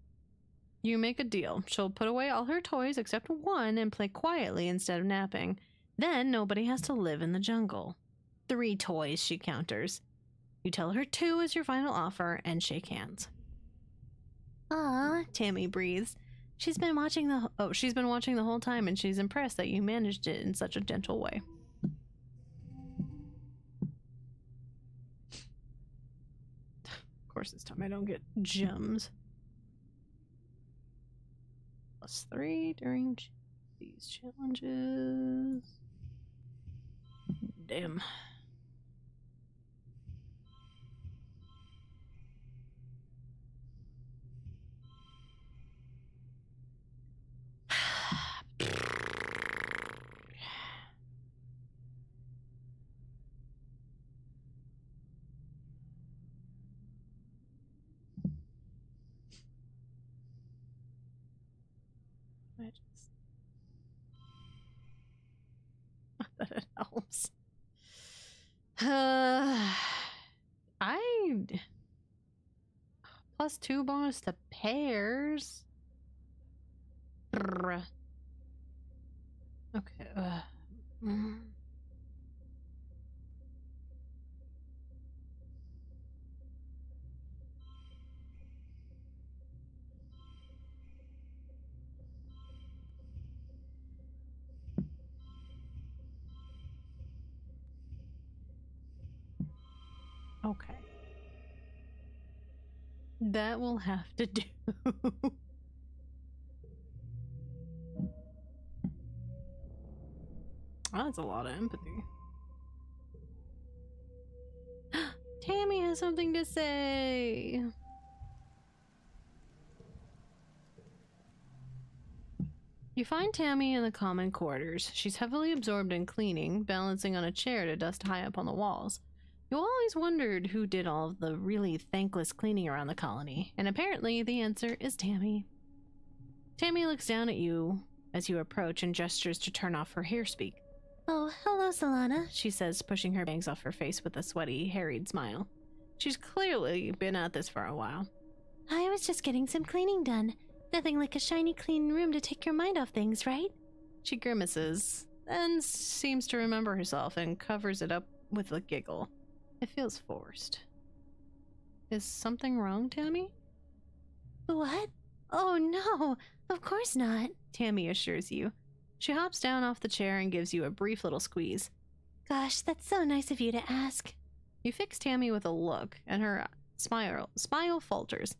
You make a deal. She'll put away all her toys except one and play quietly instead of napping. Then nobody has to live in the jungle. 3 toys, she counters. You tell her 2 is your final offer and shake hands. Ah, Tammy breathes. She's been watching the whole time and she's impressed that you managed it in such a gentle way. Of course this time I don't get gems. +3 during these challenges. Damn. I just... that it helps. I... +2 bonus to pairs. Brr. Okay. Okay. That will have to do. Oh, that's a lot of empathy. Tammy has something to say. You find Tammy in the common quarters. She's heavily absorbed in cleaning, balancing on a chair to dust high up on the walls. You always wondered who did all of the really thankless cleaning around the colony, and apparently the answer is Tammy. Tammy looks down at you as you approach and gestures to turn off her hair speak. Oh, hello, Solana, she says, pushing her bangs off her face with a sweaty, harried smile. She's clearly been at this for a while. I was just getting some cleaning done. Nothing like a shiny, clean room to take your mind off things, right? She grimaces, then seems to remember herself and covers it up with a giggle. It feels forced. Is something wrong, Tammy? What? Oh no, of course not, Tammy assures you. She hops down off the chair and gives you a brief little squeeze. Gosh, that's so nice of you to ask. You fix Tammy with a look, and her smile falters.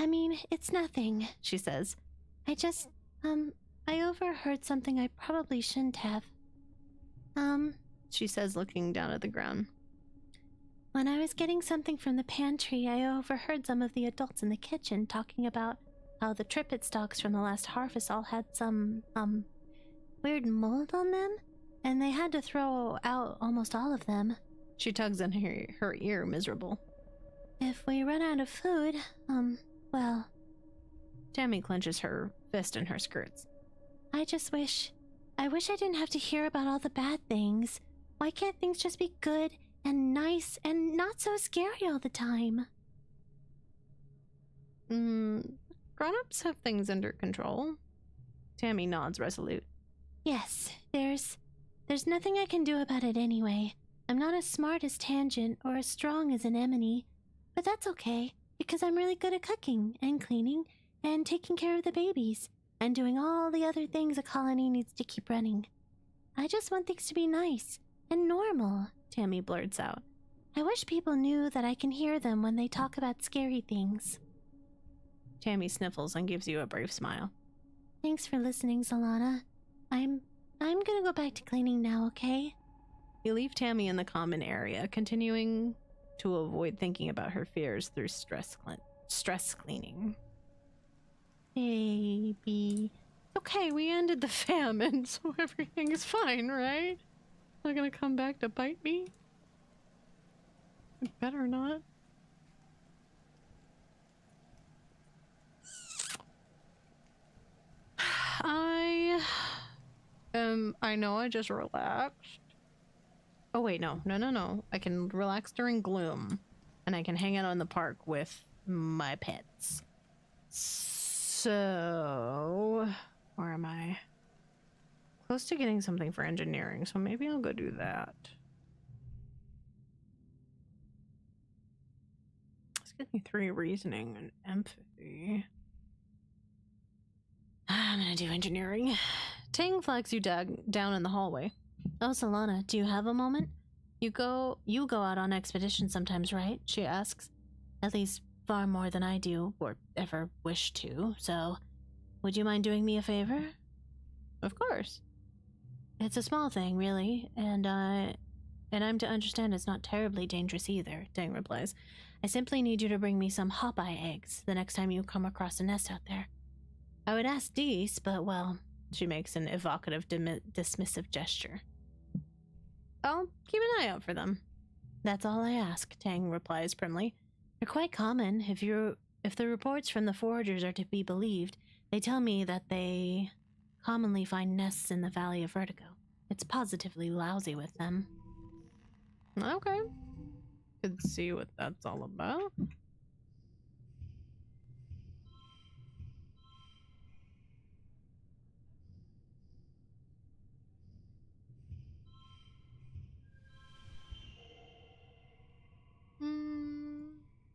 I mean, it's nothing, she says. I just, I overheard something I probably shouldn't have. She says, looking down at the ground. When I was getting something from the pantry, I overheard some of the adults in the kitchen talking about how the trippet stalks from the last harvest all had some, weird mold on them, and they had to throw out almost all of them. She tugs on her ear, miserable. If we run out of food, well... Tammy clenches her fist in her skirts. I wish I didn't have to hear about all the bad things. Why can't things just be good and nice and not so scary all the time? Grown-ups have things under control. Tammy nods resolute. Yes, there's nothing I can do about it anyway. I'm not as smart as Tangent or as strong as Anemone, but that's okay, because I'm really good at cooking and cleaning and taking care of the babies and doing all the other things a colony needs to keep running. I just want things to be nice and normal, Tammy blurts out. I wish people knew that I can hear them when they talk about scary things. Tammy sniffles and gives you a brave smile. Thanks for listening, Solana. I'm gonna go back to cleaning now, okay? You leave Tammy in the common area, continuing to avoid thinking about her fears through stress cleaning. Baby. Okay, we ended the famine, so everything is fine, right? Not gonna come back to bite me? It better not. I know I just relaxed. Oh wait, no. I can relax during gloom, and I can hang out in the park with my pets. So, where am I? Close to getting something for engineering, so maybe I'll go do that. Let's get me 3 reasoning and empathy. I'm gonna do engineering. Tang flags you down in the hallway. Oh, Solana, do you have a moment? You go out on expeditions sometimes, right? She asks. At least far more than I do, or ever wish to, so would you mind doing me a favor? Of course. It's a small thing, really, and I'm to understand it's not terribly dangerous either, Tang replies. I simply need you to bring me some hopeye eggs the next time you come across a nest out there. I would ask Dees, but well, she makes an evocative, dismissive gesture. I'll keep an eye out for them. That's all I ask, Tang replies primly. They're quite common. If the reports from the foragers are to be believed, they tell me that they commonly find nests in the Valley of Vertigo. It's positively lousy with them. Okay. Could see what that's all about.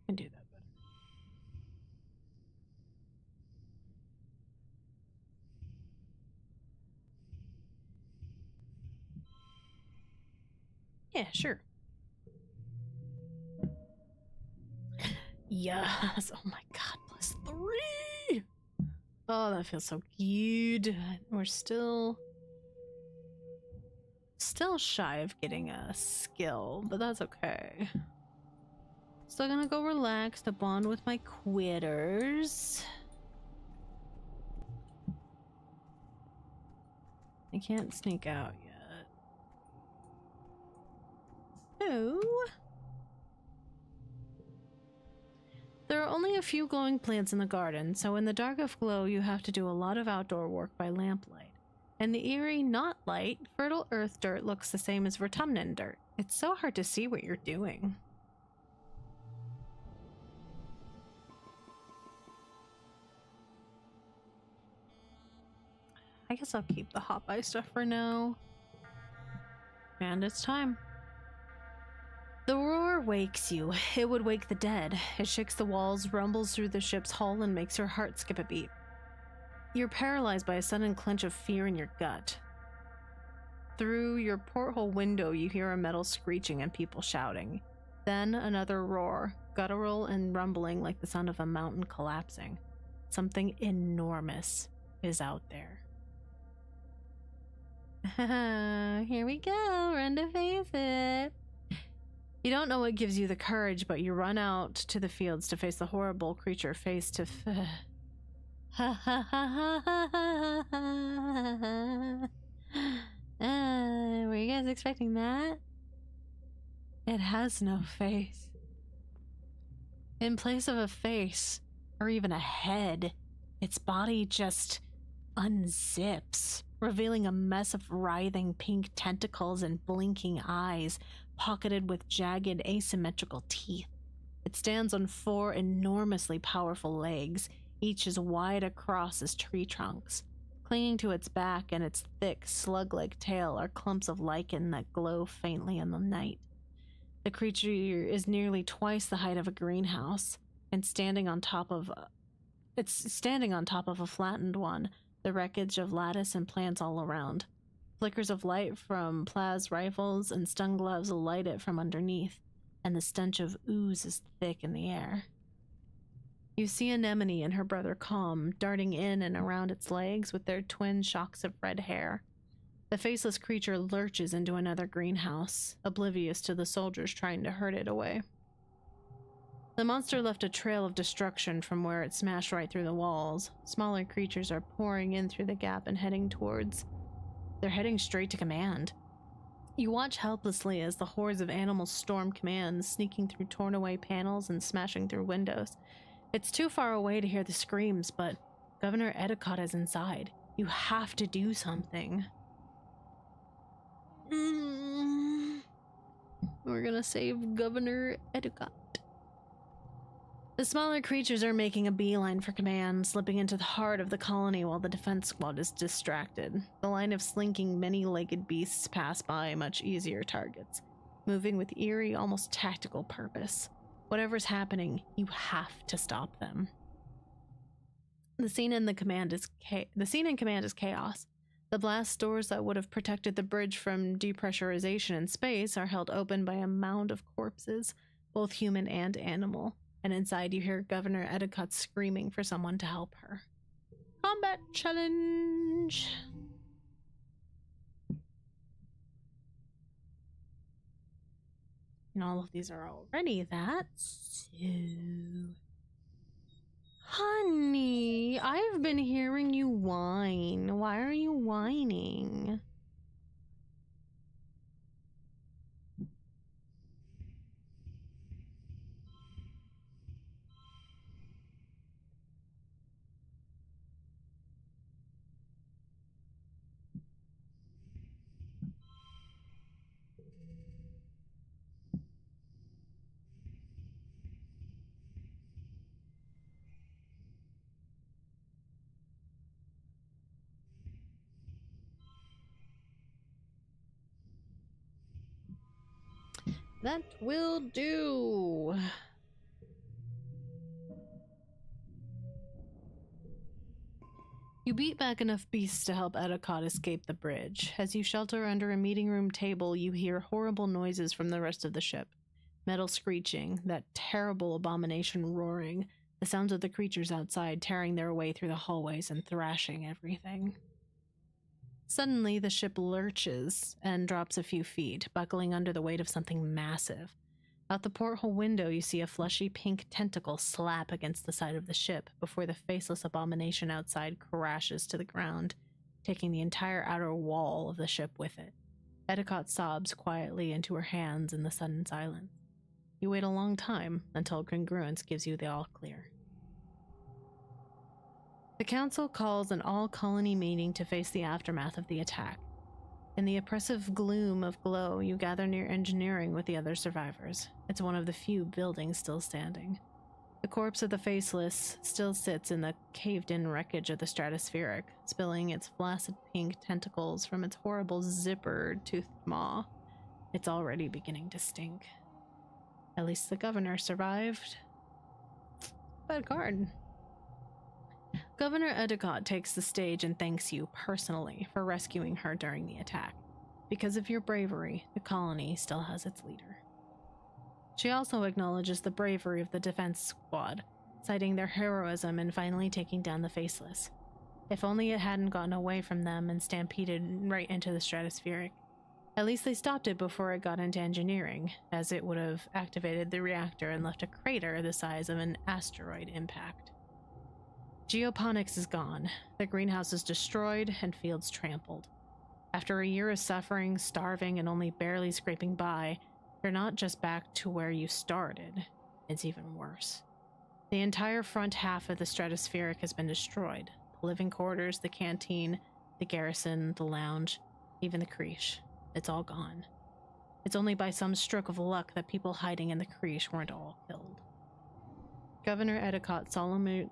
Can do that better. Yeah, sure. Yes. Oh my god, +3. Oh, that feels so good. We're still shy of getting a skill, but that's okay. Still gonna go relax to bond with my quitters. I can't sneak out yet. Oh. There are only a few glowing plants in the garden, so in the dark of glow you have to do a lot of outdoor work by lamplight. And the eerie, not light, fertile earth dirt looks the same as Vertumnan dirt. It's so hard to see what you're doing. I guess I'll keep the hot buy stuff for now. And it's time. The roar wakes you. It would wake the dead. It shakes the walls, rumbles through the ship's hull, and makes your heart skip a beat. You're paralyzed by a sudden clench of fear in your gut. Through your porthole window, you hear a metal screeching and people shouting. Then another roar. guttural and rumbling like the sound of a mountain collapsing. Something enormous is out there. Here we go, run to face it. You don't know what gives you the courage, but you run out to the fields to face the horrible creature face to were you guys expecting that? It has no face. In place of a face, or even a head, its body just unzips, revealing a mess of writhing pink tentacles and blinking eyes, pocketed with jagged, asymmetrical teeth. It stands on 4 enormously powerful legs, each as wide across as tree trunks. Clinging to its back and its thick, slug-like tail are clumps of lichen that glow faintly in the night. The creature is nearly twice the height of a greenhouse, and standing on top of a flattened one, the wreckage of lattice and plants all around. Flickers of light from plas rifles and stun gloves light it from underneath, and the stench of ooze is thick in the air. You see Anemone and her brother Calm darting in and around its legs with their twin shocks of red hair. The faceless creature lurches into another greenhouse, oblivious to the soldiers trying to herd it away. The monster left a trail of destruction from where it smashed right through the walls. Smaller creatures are pouring in through the gap and they're heading straight to command. You watch helplessly as the hordes of animals storm command, sneaking through torn away panels and smashing through windows. It's too far away to hear the screams, but Governor Edicott is inside. You have to do something. We're gonna save Governor Edicott. The smaller creatures are making a beeline for command, slipping into the heart of the colony while the defense squad is distracted. The line of slinking, many-legged beasts pass by much easier targets, moving with eerie, almost tactical purpose. Whatever's happening, you have to stop them. The scene in command is chaos. The blast doors that would have protected the bridge from depressurization in space are held open by a mound of corpses, both human and animal. And inside you hear Governor Edicott screaming for someone to help her. Combat challenge! And all of these are already that, so... Honey, I've been hearing you whine. Why are you whining? That will do. You beat back enough beasts to help Edicott escape the bridge. As you shelter under a meeting room table, you hear horrible noises from the rest of the ship. Metal screeching, that terrible abomination roaring, the sounds of the creatures outside tearing their way through the hallways and thrashing everything. Suddenly, the ship lurches and drops a few feet, buckling under the weight of something massive. Out the porthole window, you see a fleshy pink tentacle slap against the side of the ship before the faceless abomination outside crashes to the ground, taking the entire outer wall of the ship with it. Edicott sobs quietly into her hands in the sudden silence. You wait a long time until congruence gives you the all-clear. The council calls an all-colony meeting to face the aftermath of the attack. In the oppressive gloom of glow, you gather near engineering with the other survivors. It's one of the few buildings still standing. The corpse of the Faceless still sits in the caved-in wreckage of the Stratospheric, spilling its flaccid pink tentacles from its horrible zipper-toothed maw. It's already beginning to stink. At least the governor survived. Bad card. Governor Edicott takes the stage and thanks you personally for rescuing her during the attack. Because of your bravery, the colony still has its leader. She also acknowledges the bravery of the defense squad, citing their heroism in finally taking down the Faceless. If only it hadn't gotten away from them and stampeded right into the stratospheric. At least they stopped it before it got into engineering, as it would have activated the reactor and left a crater the size of an asteroid impact. Geoponics is gone, the greenhouse is destroyed, and fields trampled. After a year of suffering, starving, and only barely scraping by, you're not just back to where you started, it's even worse. The entire front half of the stratospheric has been destroyed. The living quarters, the canteen, the garrison, the lounge, even the creche. It's all gone. It's only by some stroke of luck that people hiding in the creche weren't all killed. Governor Edicott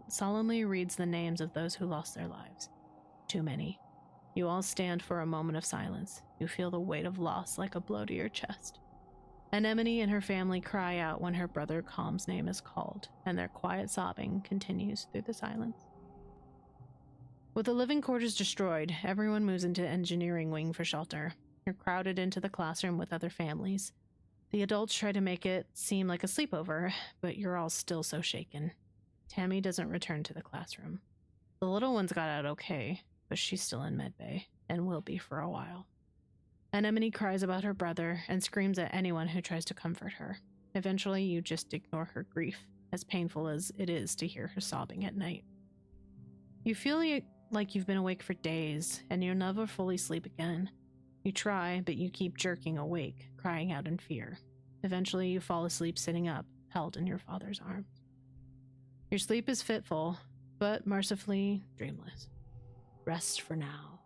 solemnly reads the names of those who lost their lives. Too many. You all stand for a moment of silence. You feel the weight of loss like a blow to your chest. Anemone and her family cry out when her brother Calm's name is called, and their quiet sobbing continues through the silence. With the living quarters destroyed, everyone moves into engineering wing for shelter. You're crowded into the classroom with other families. The adults try to make it seem like a sleepover, but you're all still so shaken. Tammy doesn't return to the classroom. The little one's got out okay, but she's still in medbay, and will be for a while. Anemone cries about her brother and screams at anyone who tries to comfort her. Eventually, you just ignore her grief, as painful as it is to hear her sobbing at night. You feel like you've been awake for days, and you'll never fully sleep again. You try, but you keep jerking awake, crying out in fear. Eventually, you fall asleep sitting up, held in your father's arms. Your sleep is fitful, but mercifully dreamless. Rest for now.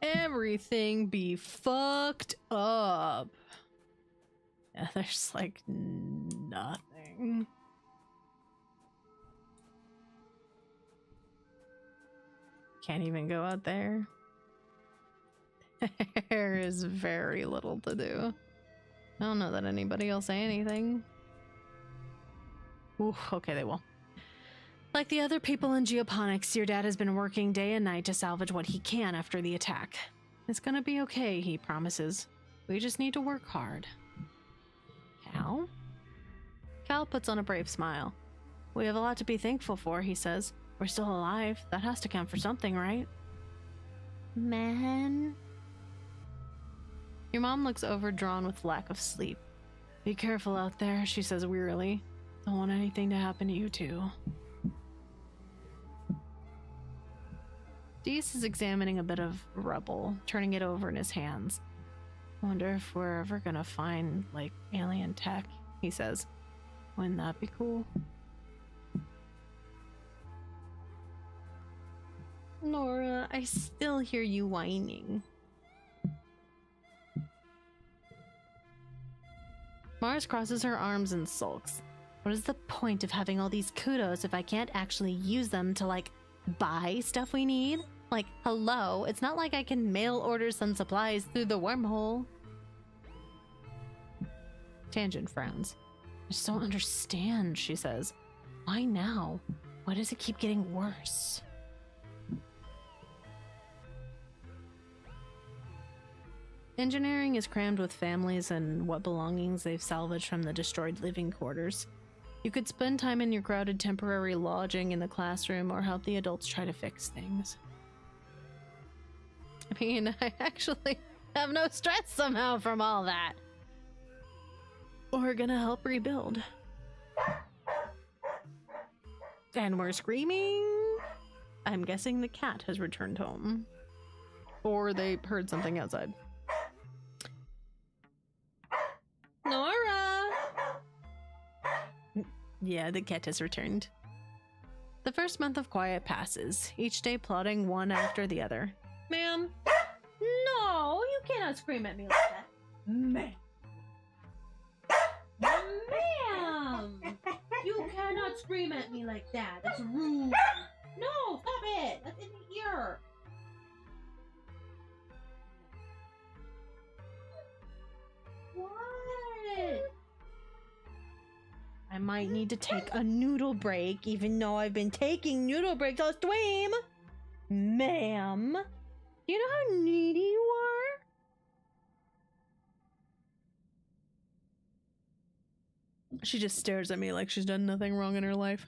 Everything be fucked up. Yeah, there's like nothing. Can't even go out there. There is very little to do. I don't know that anybody will say anything. Ooh, okay, they will. Like the other people in geoponics, your dad has been working day and night to salvage what he can after the attack. It's gonna be okay, he promises. We just need to work hard. Cal? Cal puts on a brave smile. We have a lot to be thankful for, he says. We're still alive. That has to count for something, right? Man. Your mom looks overdrawn with lack of sleep. Be careful out there, she says wearily. Don't want anything to happen to you too. Deese is examining a bit of rubble, turning it over in his hands. Wonder if we're ever gonna find, like, alien tech, he says. Wouldn't that be cool? Nora, I still hear you whining. Mars crosses her arms and sulks. What is the point of having all these kudos if I can't actually use them to, like, buy stuff we need? Like, hello, it's not like I can mail order some supplies through the wormhole. Tangent frowns. I just don't understand, she says. Why now? Why does it keep getting worse? Engineering is crammed with families and what belongings they've salvaged from the destroyed living quarters. You could spend time in your crowded temporary lodging in the classroom or help the adults try to fix things. I mean, I actually have no stress somehow from all that. We're gonna help rebuild. And we're screaming. I'm guessing the cat has returned home. Or they heard something outside. Nora! Yeah, the cat has returned. The first month of quiet passes, each day plodding one after the other. Ma'am? No, you cannot scream at me like that. Ma'am. Ma'am! You cannot scream at me like that. That's rude. No, stop it. That's in the ear. What? I might need to take a noodle break, even though I've been taking noodle breaks all stream. Ma'am, do you know how needy you are? She just stares at me like she's done nothing wrong in her life.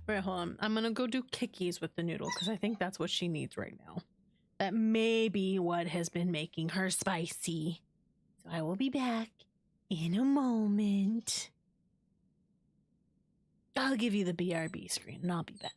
Right, hold on. I'm gonna go do kickies with the noodle because I think that's what she needs right now. That may be what has been making her spicy. So I will be back in a moment. I'll give you the BRB screen and I'll be back.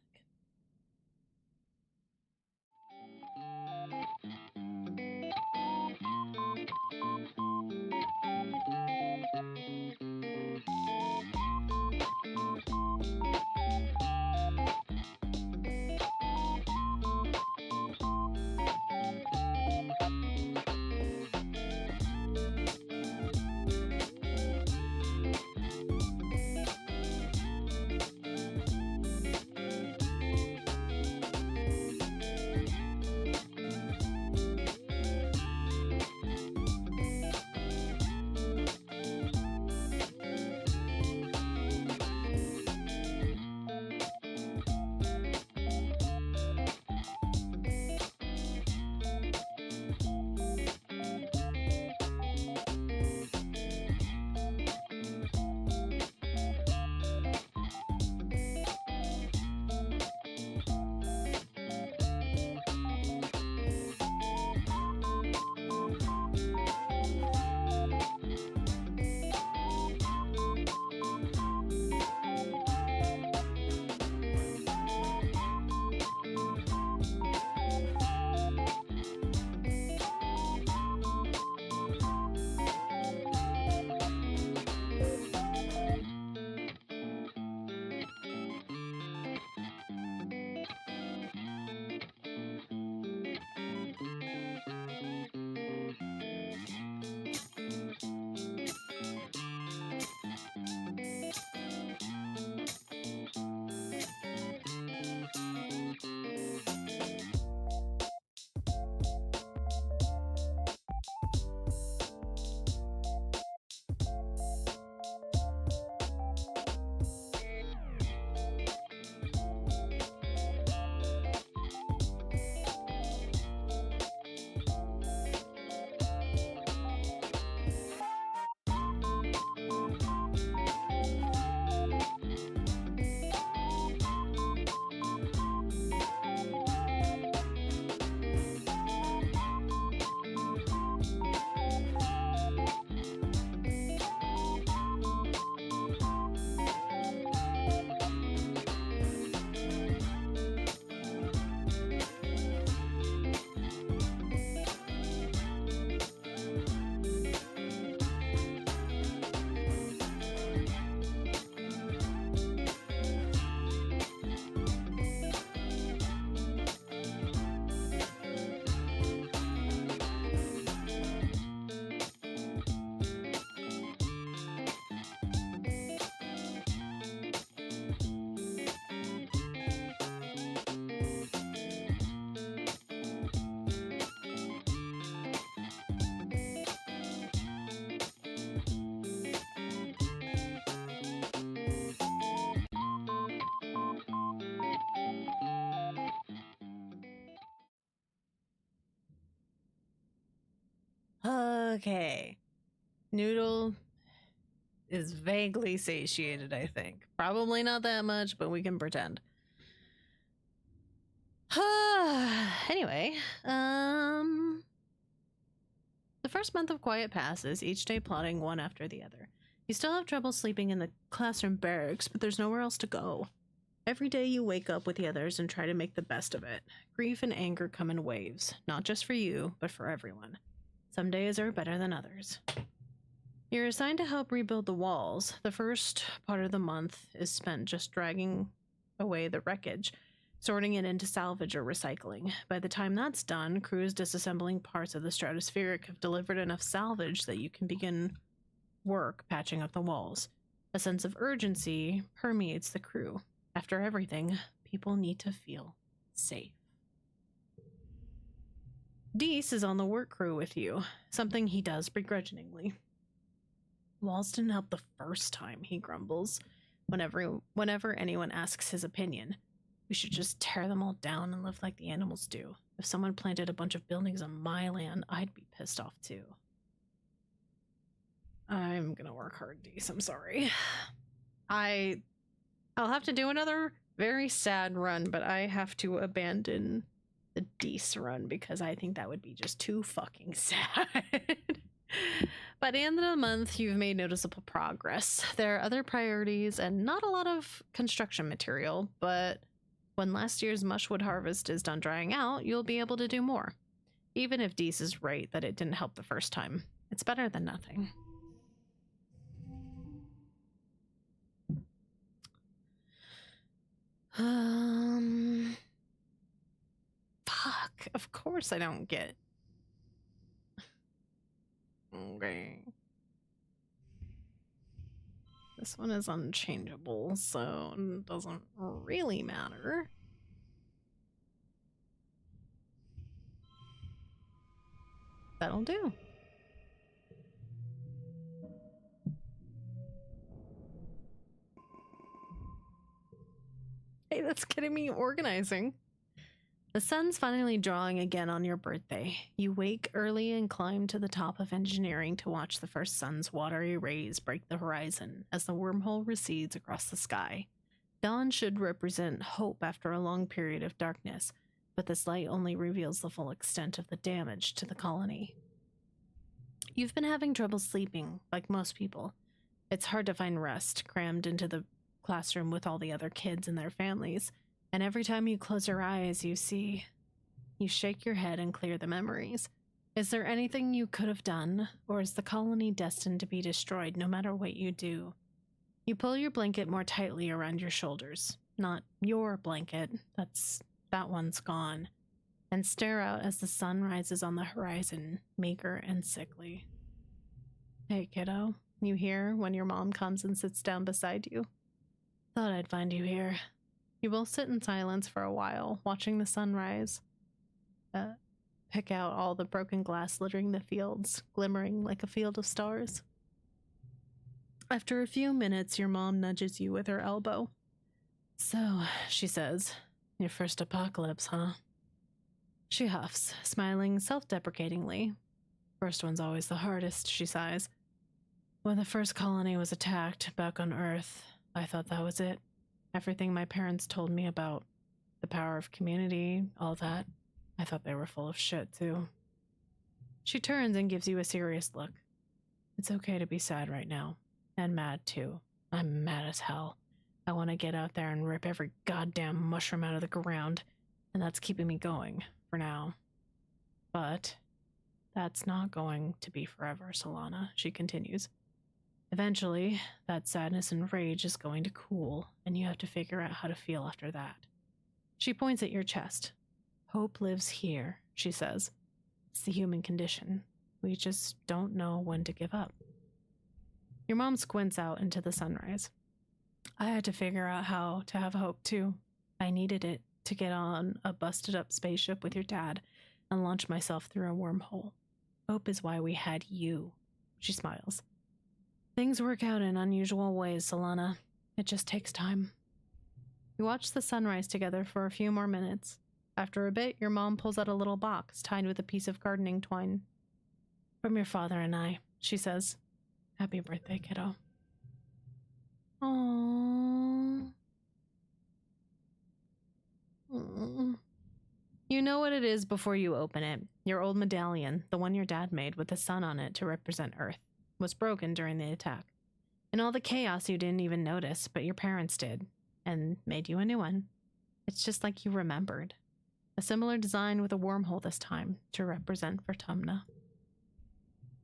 Okay. Noodle is vaguely satiated, I think. Probably not that much, but we can pretend. Anyway, the first month of quiet passes, each day plodding one after the other. You still have trouble sleeping in the classroom barracks, but there's nowhere else to go. Every day you wake up with the others and try to make the best of it. Grief and anger come in waves, not just for you, but for everyone. Some days are better than others. You're assigned to help rebuild the walls. The first part of the month is spent just dragging away the wreckage, sorting it into salvage or recycling. By the time that's done, crews disassembling parts of the stratospheric have delivered enough salvage that you can begin work patching up the walls. A sense of urgency permeates the crew. After everything, people need to feel safe. Deese is on the work crew with you, something he does begrudgingly. Walls didn't help the first time, he grumbles, whenever anyone asks his opinion. We should just tear them all down and live like the animals do. If someone planted a bunch of buildings on my land, I'd be pissed off too. I'm gonna work work hard, Dees. I'm sorry. I'll have to do another very sad run, but I have to abandon the Dees run because I think that would be just too fucking sad. By the end of the month, you've made noticeable progress. There are other priorities and not a lot of construction material, but when last year's mushwood harvest is done drying out, you'll be able to do more. Even if Dees is right that it didn't help the first time, it's better than nothing. Fuck. Of course I don't get. Okay. This one is unchangeable, so it doesn't really matter. That'll do. Hey, that's getting me organizing. The sun's finally drawing again on your birthday. You wake early and climb to the top of engineering to watch the first sun's watery rays break the horizon as the wormhole recedes across the sky. Dawn should represent hope after a long period of darkness, but this light only reveals the full extent of the damage to the colony. You've been having trouble sleeping, like most people. It's hard to find rest, crammed into the classroom with all the other kids and their families. And every time you close your eyes, you shake your head and clear the memories. Is there anything you could have done, or is the colony destined to be destroyed no matter what you do? You pull your blanket more tightly around your shoulders. Not your blanket, that one's gone. And stare out as the sun rises on the horizon, meager and sickly. Hey, kiddo, you hear when your mom comes and sits down beside you? Thought I'd find you here. You both sit in silence for a while, watching the sunrise. Pick out all the broken glass littering the fields, glimmering like a field of stars. After a few minutes, your mom nudges you with her elbow. So, she says, your first apocalypse, huh? She huffs, smiling self-deprecatingly. First one's always the hardest, she sighs. When the first colony was attacked back on Earth, I thought that was it. Everything my parents told me about the power of community, all that, I thought they were full of shit, too. She turns and gives you a serious look. It's okay to be sad right now. And mad, too. I'm mad as hell. I want to get out there and rip every goddamn mushroom out of the ground, and that's keeping me going, for now. But that's not going to be forever, Solana, she continues. Eventually, that sadness and rage is going to cool, and you have to figure out how to feel after that. She points at your chest. Hope lives here, she says. It's the human condition. We just don't know when to give up. Your mom squints out into the sunrise. I had to figure out how to have hope, too. I needed it to get on a busted-up spaceship with your dad and launch myself through a wormhole. Hope is why we had you. She smiles. Things work out in unusual ways, Solana. It just takes time. You watch the sunrise together for a few more minutes. After a bit, your mom pulls out a little box tied with a piece of gardening twine. From your father and I, she says. Happy birthday, kiddo. Aww. You know what it is before you open it. Your old medallion, the one your dad made with the sun on it to represent Earth, was broken during the attack. In all the chaos, you didn't even notice, but your parents did, and made you a new one. It's just like you remembered. A similar design with a wormhole this time, to represent Vertumna.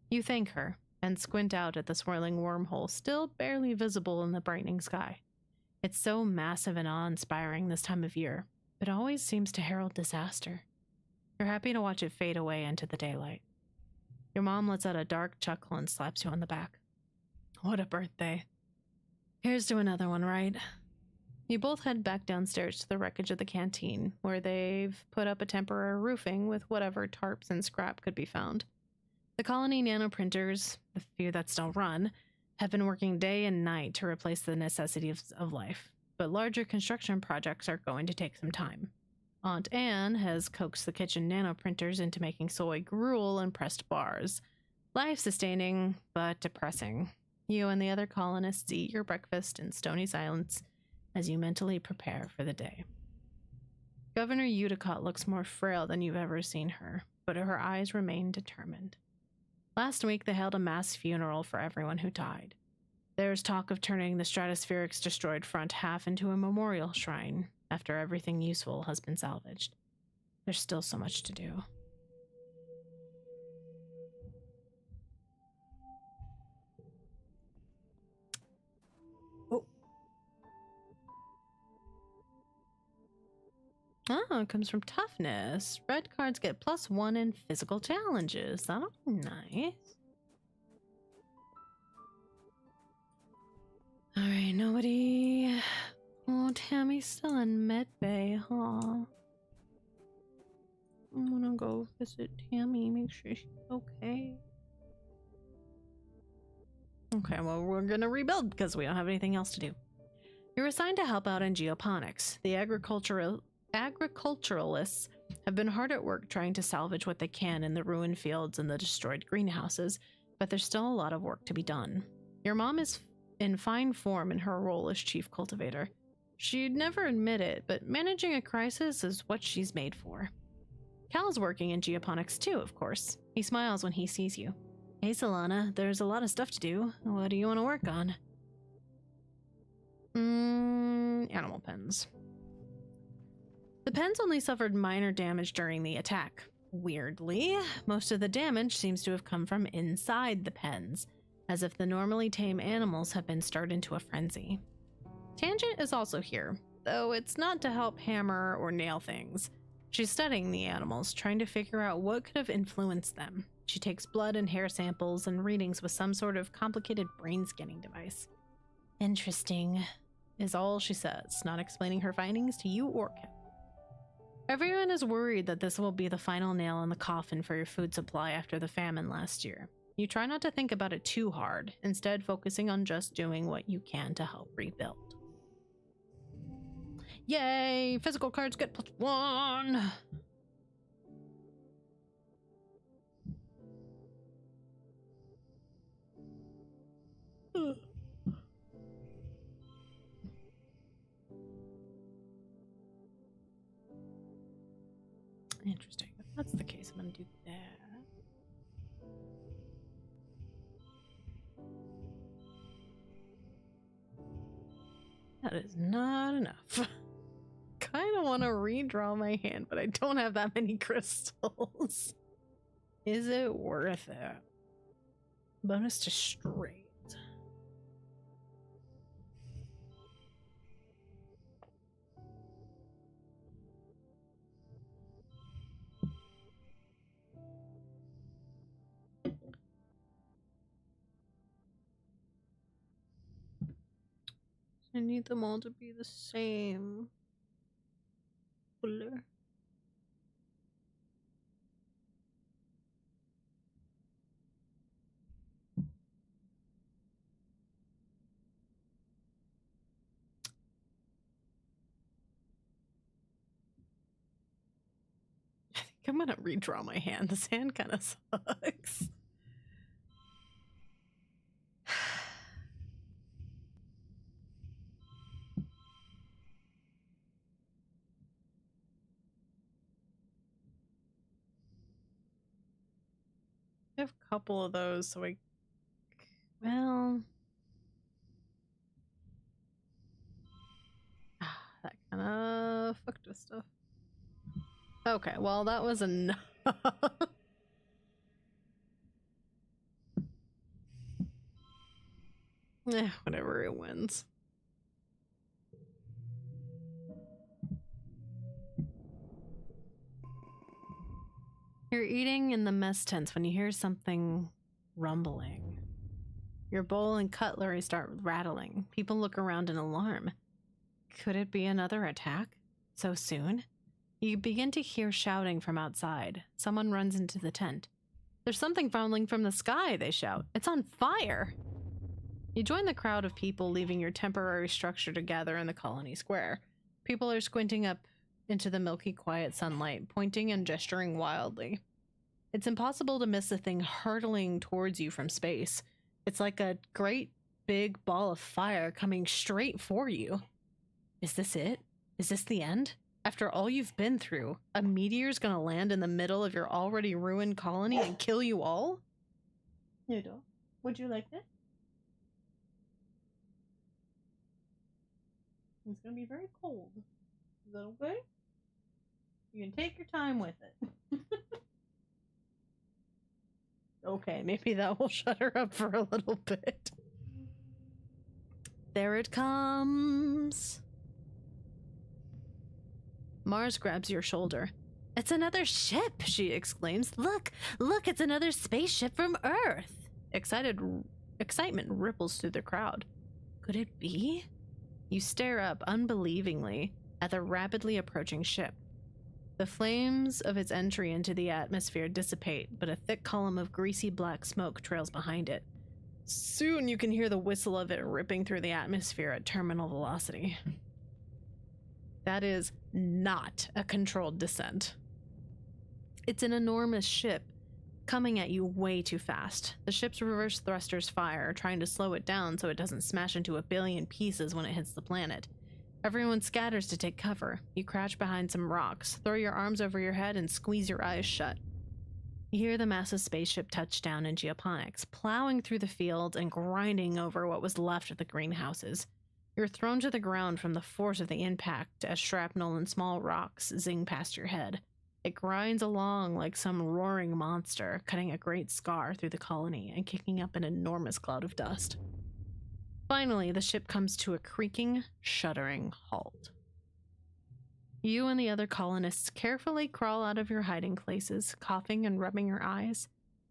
You thank her, and squint out at the swirling wormhole still barely visible in the brightening sky. It's so massive and awe-inspiring this time of year, but always seems to herald disaster. You're happy to watch it fade away into the daylight. Your mom lets out a dark chuckle and slaps you on the back. What a birthday. Here's to another one, right? You both head back downstairs to the wreckage of the canteen, where they've put up a temporary roofing with whatever tarps and scrap could be found. The colony nanoprinters, the few that still run, have been working day and night to replace the necessities of life, but larger construction projects are going to take some time. Aunt Anne has coaxed the kitchen nanoprinters into making soy gruel and pressed bars. Life-sustaining, but depressing. You and the other colonists eat your breakfast in stony silence as you mentally prepare for the day. Governor Udicott looks more frail than you've ever seen her, but her eyes remain determined. Last week, they held a mass funeral for everyone who died. There's talk of turning the Stratospheric's destroyed front half into a memorial shrine after everything useful has been salvaged. There's still so much to do. Oh, it comes from toughness. Red cards get +1 in physical challenges. That'll be nice. Alright, nobody... Oh, Tammy's still in medbay, huh? I'm gonna go visit Tammy, make sure she's okay. Okay, well, we're gonna rebuild because we don't have anything else to do. You're assigned to help out in geoponics. The agriculturalists have been hard at work trying to salvage what they can in the ruined fields and the destroyed greenhouses, but there's still a lot of work to be done. Your mom is in fine form in her role as chief cultivator. She'd never admit it, but managing a crisis is what she's made for. Cal's working in geoponics too, of course. He smiles when he sees you. Hey, Solana, there's a lot of stuff to do. What do you want to work on? Animal pens. The pens only suffered minor damage during the attack. Weirdly, most of the damage seems to have come from inside the pens, as if the normally tame animals have been stirred into a frenzy. Tangent is also here, though it's not to help hammer or nail things. She's studying the animals, trying to figure out what could have influenced them. She takes blood and hair samples and readings with some sort of complicated brain scanning device. Interesting, is all she says, not explaining her findings to you or Cal. Everyone is worried that this will be the final nail in the coffin for your food supply after the famine last year. You try not to think about it too hard, instead focusing on just doing what you can to help rebuild. Yay! Physical cards get +1! Interesting. If that's the case, I'm gonna do that. That is not enough. Kind of want to redraw my hand, but I don't have that many crystals. Is it worth it? Bonus to straight. I need them all to be the same color. I think I'm gonna redraw my hand. This hand kind of sucks. I have a couple of those, so well, that kind of fucked with stuff. Okay, well, that was enough. Whatever, it wins. You're eating in the mess tents when you hear something rumbling. Your bowl and cutlery start rattling. People look around in alarm. Could it be another attack? So soon? You begin to hear shouting from outside. Someone runs into the tent. There's something falling from the sky, they shout. It's on fire! You join the crowd of people leaving your temporary structure to gather in the colony square. People are squinting up into the milky quiet sunlight, pointing and gesturing wildly. It's impossible to miss the thing hurtling towards you from space. It's like a great big ball of fire coming straight for you. Is this it? Is this the end? After all you've been through, a meteor's gonna land in the middle of your already ruined colony and kill you all? Noodle, would you like this? It's gonna be very cold. Is that okay? You can take your time with it. Okay, maybe that will shut her up for a little bit. There it comes. Mars grabs your shoulder. It's another ship, she exclaims. Look, it's another spaceship from Earth. Excitement ripples through the crowd. Could it be? You stare up unbelievingly at the rapidly approaching ship. The flames of its entry into the atmosphere dissipate, but a thick column of greasy black smoke trails behind it. Soon you can hear the whistle of it ripping through the atmosphere at terminal velocity. That is not a controlled descent. It's an enormous ship coming at you way too fast. The ship's reverse thrusters fire, trying to slow it down so it doesn't smash into a billion pieces when it hits the planet. Everyone scatters to take cover. You crouch behind some rocks, throw your arms over your head, and squeeze your eyes shut. You hear the massive spaceship touch down in geoponics, plowing through the fields and grinding over what was left of the greenhouses. You're thrown to the ground from the force of the impact as shrapnel and small rocks zing past your head. It grinds along like some roaring monster, cutting a great scar through the colony and kicking up an enormous cloud of dust. Finally, the ship comes to a creaking, shuddering halt. You and the other colonists carefully crawl out of your hiding places, coughing and rubbing your eyes.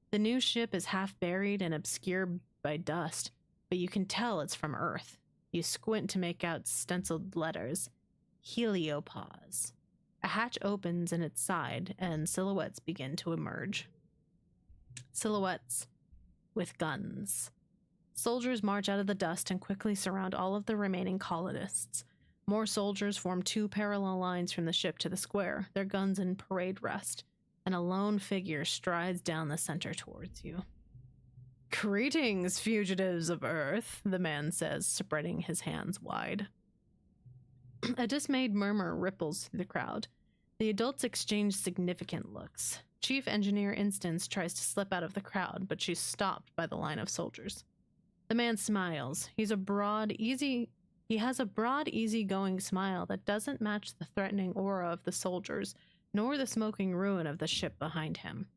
The new ship is half buried and obscured by dust, but you can tell it's from Earth. You squint to make out stenciled letters. Heliopause. A hatch opens in its side, and silhouettes begin to emerge. Silhouettes with guns. Soldiers march out of the dust and quickly surround all of the remaining colonists. More soldiers form two parallel lines from the ship to the square, their guns in parade rest, and a lone figure strides down the center towards you. Greetings, fugitives of Earth, the man says, spreading his hands wide. A dismayed murmur ripples through the crowd. The adults exchange significant looks. Chief Engineer Instance tries to slip out of the crowd, but she's stopped by the line of soldiers. The man smiles. He has a broad, easygoing smile that doesn't match the threatening aura of the soldiers, nor the smoking ruin of the ship behind him.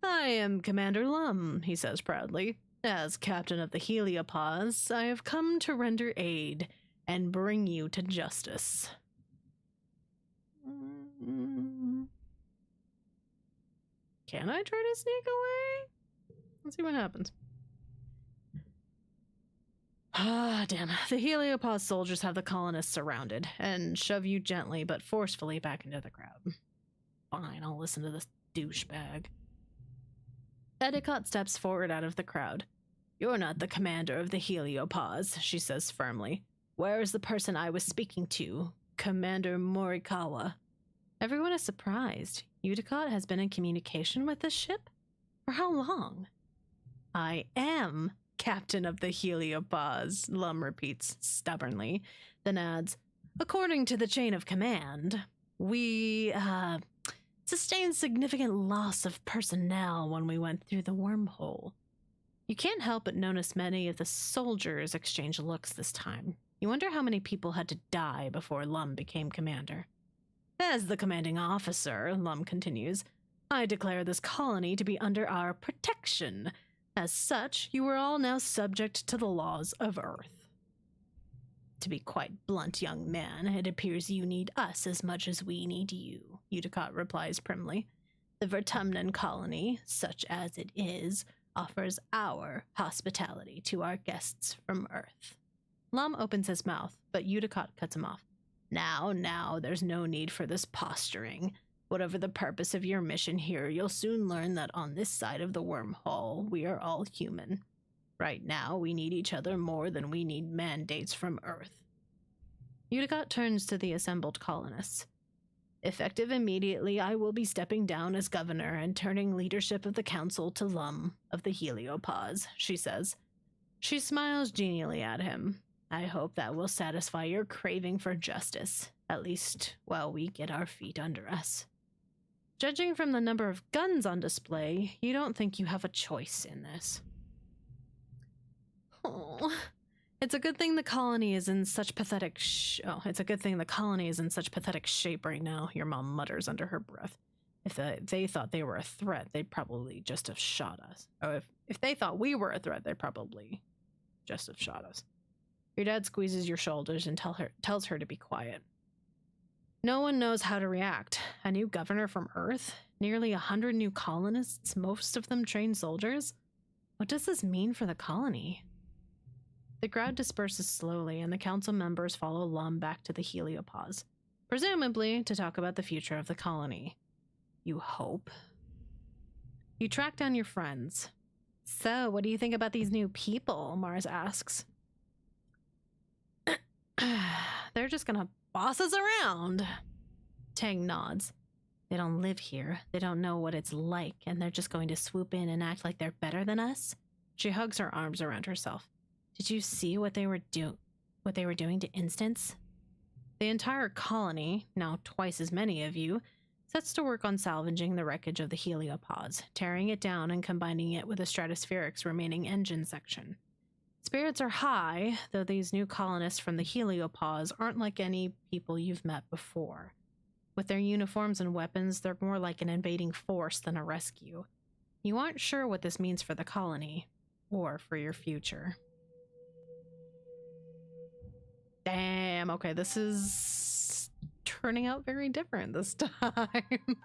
I am Commander Lum, he says proudly. As captain of the Heliopause, I have come to render aid and bring you to justice. Can I try to sneak away? Let's see what happens. Ah, damn. The Heliopause soldiers have the colonists surrounded and shove you gently but forcefully back into the crowd. Fine, I'll listen to this douchebag. Edicott steps forward out of the crowd. You're not the commander of the Heliopause, she says firmly. Where is the person I was speaking to? Commander Morikawa. Everyone is surprised. Edicott has been in communication with this ship? For how long? I am captain of the Heliopause, Lum repeats stubbornly, then adds, according to the chain of command, we, sustained significant loss of personnel when we went through the wormhole. You can't help but notice many of the soldiers exchange looks this time. You wonder how many people had to die before Lum became commander. As the commanding officer, Lum continues, I declare this colony to be under our protection. As such, you are all now subject to the laws of Earth. To be quite blunt, young man, it appears you need us as much as we need you, Edicott replies primly. The Vertumnan colony, such as it is, offers our hospitality to our guests from Earth. Lum opens his mouth, but Edicott cuts him off. Now, there's no need for this posturing. Whatever the purpose of your mission here, you'll soon learn that on this side of the wormhole, we are all human. Right now, we need each other more than we need mandates from Earth. Edicott turns to the assembled colonists. Effective immediately, I will be stepping down as governor and turning leadership of the council to Lum of the Heliopause, she says. She smiles genially at him. I hope that will satisfy your craving for justice, at least while we get our feet under us. Judging from the number of guns on display, you don't think you have a choice in this. Oh, it's a good thing the colony is in such pathetic it's a good thing the colony is in such pathetic shape right now, your mom mutters under her breath. If they thought they were a threat, they'd probably just have shot us. Oh, if they thought we were a threat, they'd probably just have shot us. Your dad squeezes your shoulders and tells her to be quiet. No one knows how to react. A new governor from Earth? Nearly 100 new colonists, most of them trained soldiers? What does this mean for the colony? The crowd disperses slowly, and the council members follow Lum back to the heliopause, presumably to talk about the future of the colony. You hope. You track down your friends. So, what do you think about these new people? Mars asks. They're just gonna boss us around. Tang nods. They don't live here. They don't know what it's like, and they're just going to swoop in and act like they're better than us? She hugs her arms around herself. Did you see what they were doing to Instance? The entire colony, now twice as many of you, sets to work on salvaging the wreckage of the heliopause, tearing it down and combining it with the Stratospherics' remaining engine section. Spirits are high, though these new colonists from the heliopause aren't like any people you've met before. With their uniforms and weapons, they're more like an invading force than a rescue. You aren't sure what this means for the colony, or for your future. Damn, okay, this is turning out very different this time.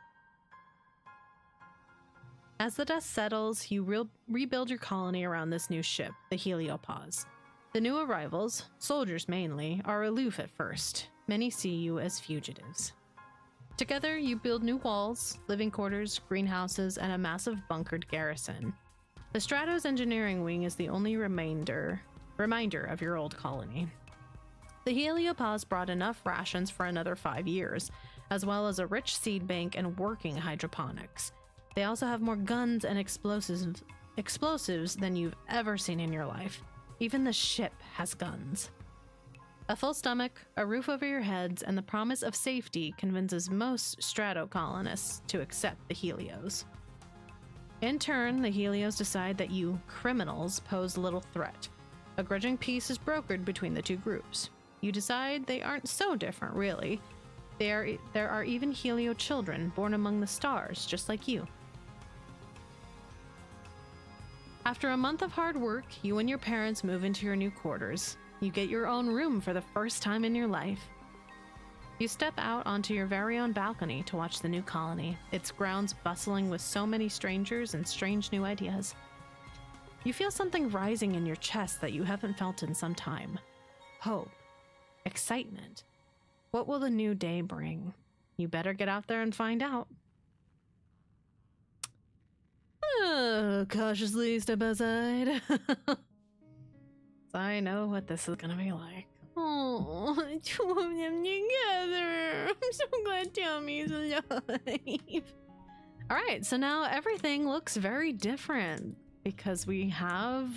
As the dust settles, you rebuild your colony around this new ship, the heliopause. The new arrivals, soldiers mainly, are aloof at first. Many see you as fugitives. Together, you build new walls, living quarters, greenhouses, and a massive bunkered garrison. The Stratos engineering wing is the only reminder of your old colony. The heliopause brought enough rations for another 5 years, as well as a rich seed bank and working hydroponics. They also have more guns and explosives than you've ever seen in your life. Even the ship has guns. A full stomach, a roof over your heads, and the promise of safety convinces most Strato colonists to accept the Helios. In turn, the Helios decide that you criminals pose little threat. A grudging peace is brokered between the two groups. You decide they aren't so different, really. There are even Helio children born among the stars, just like you. After a month of hard work, you and your parents move into your new quarters. You get your own room for the first time in your life. You step out onto your very own balcony to watch the new colony, its grounds bustling with so many strangers and strange new ideas. You feel something rising in your chest that you haven't felt in some time. Hope. Excitement. What will the new day bring? You better get out there and find out. Cautiously step outside. I know what this is gonna be like. Oh, two of them together. I'm so glad Tommy's alive. Alright, so now everything looks very different because we have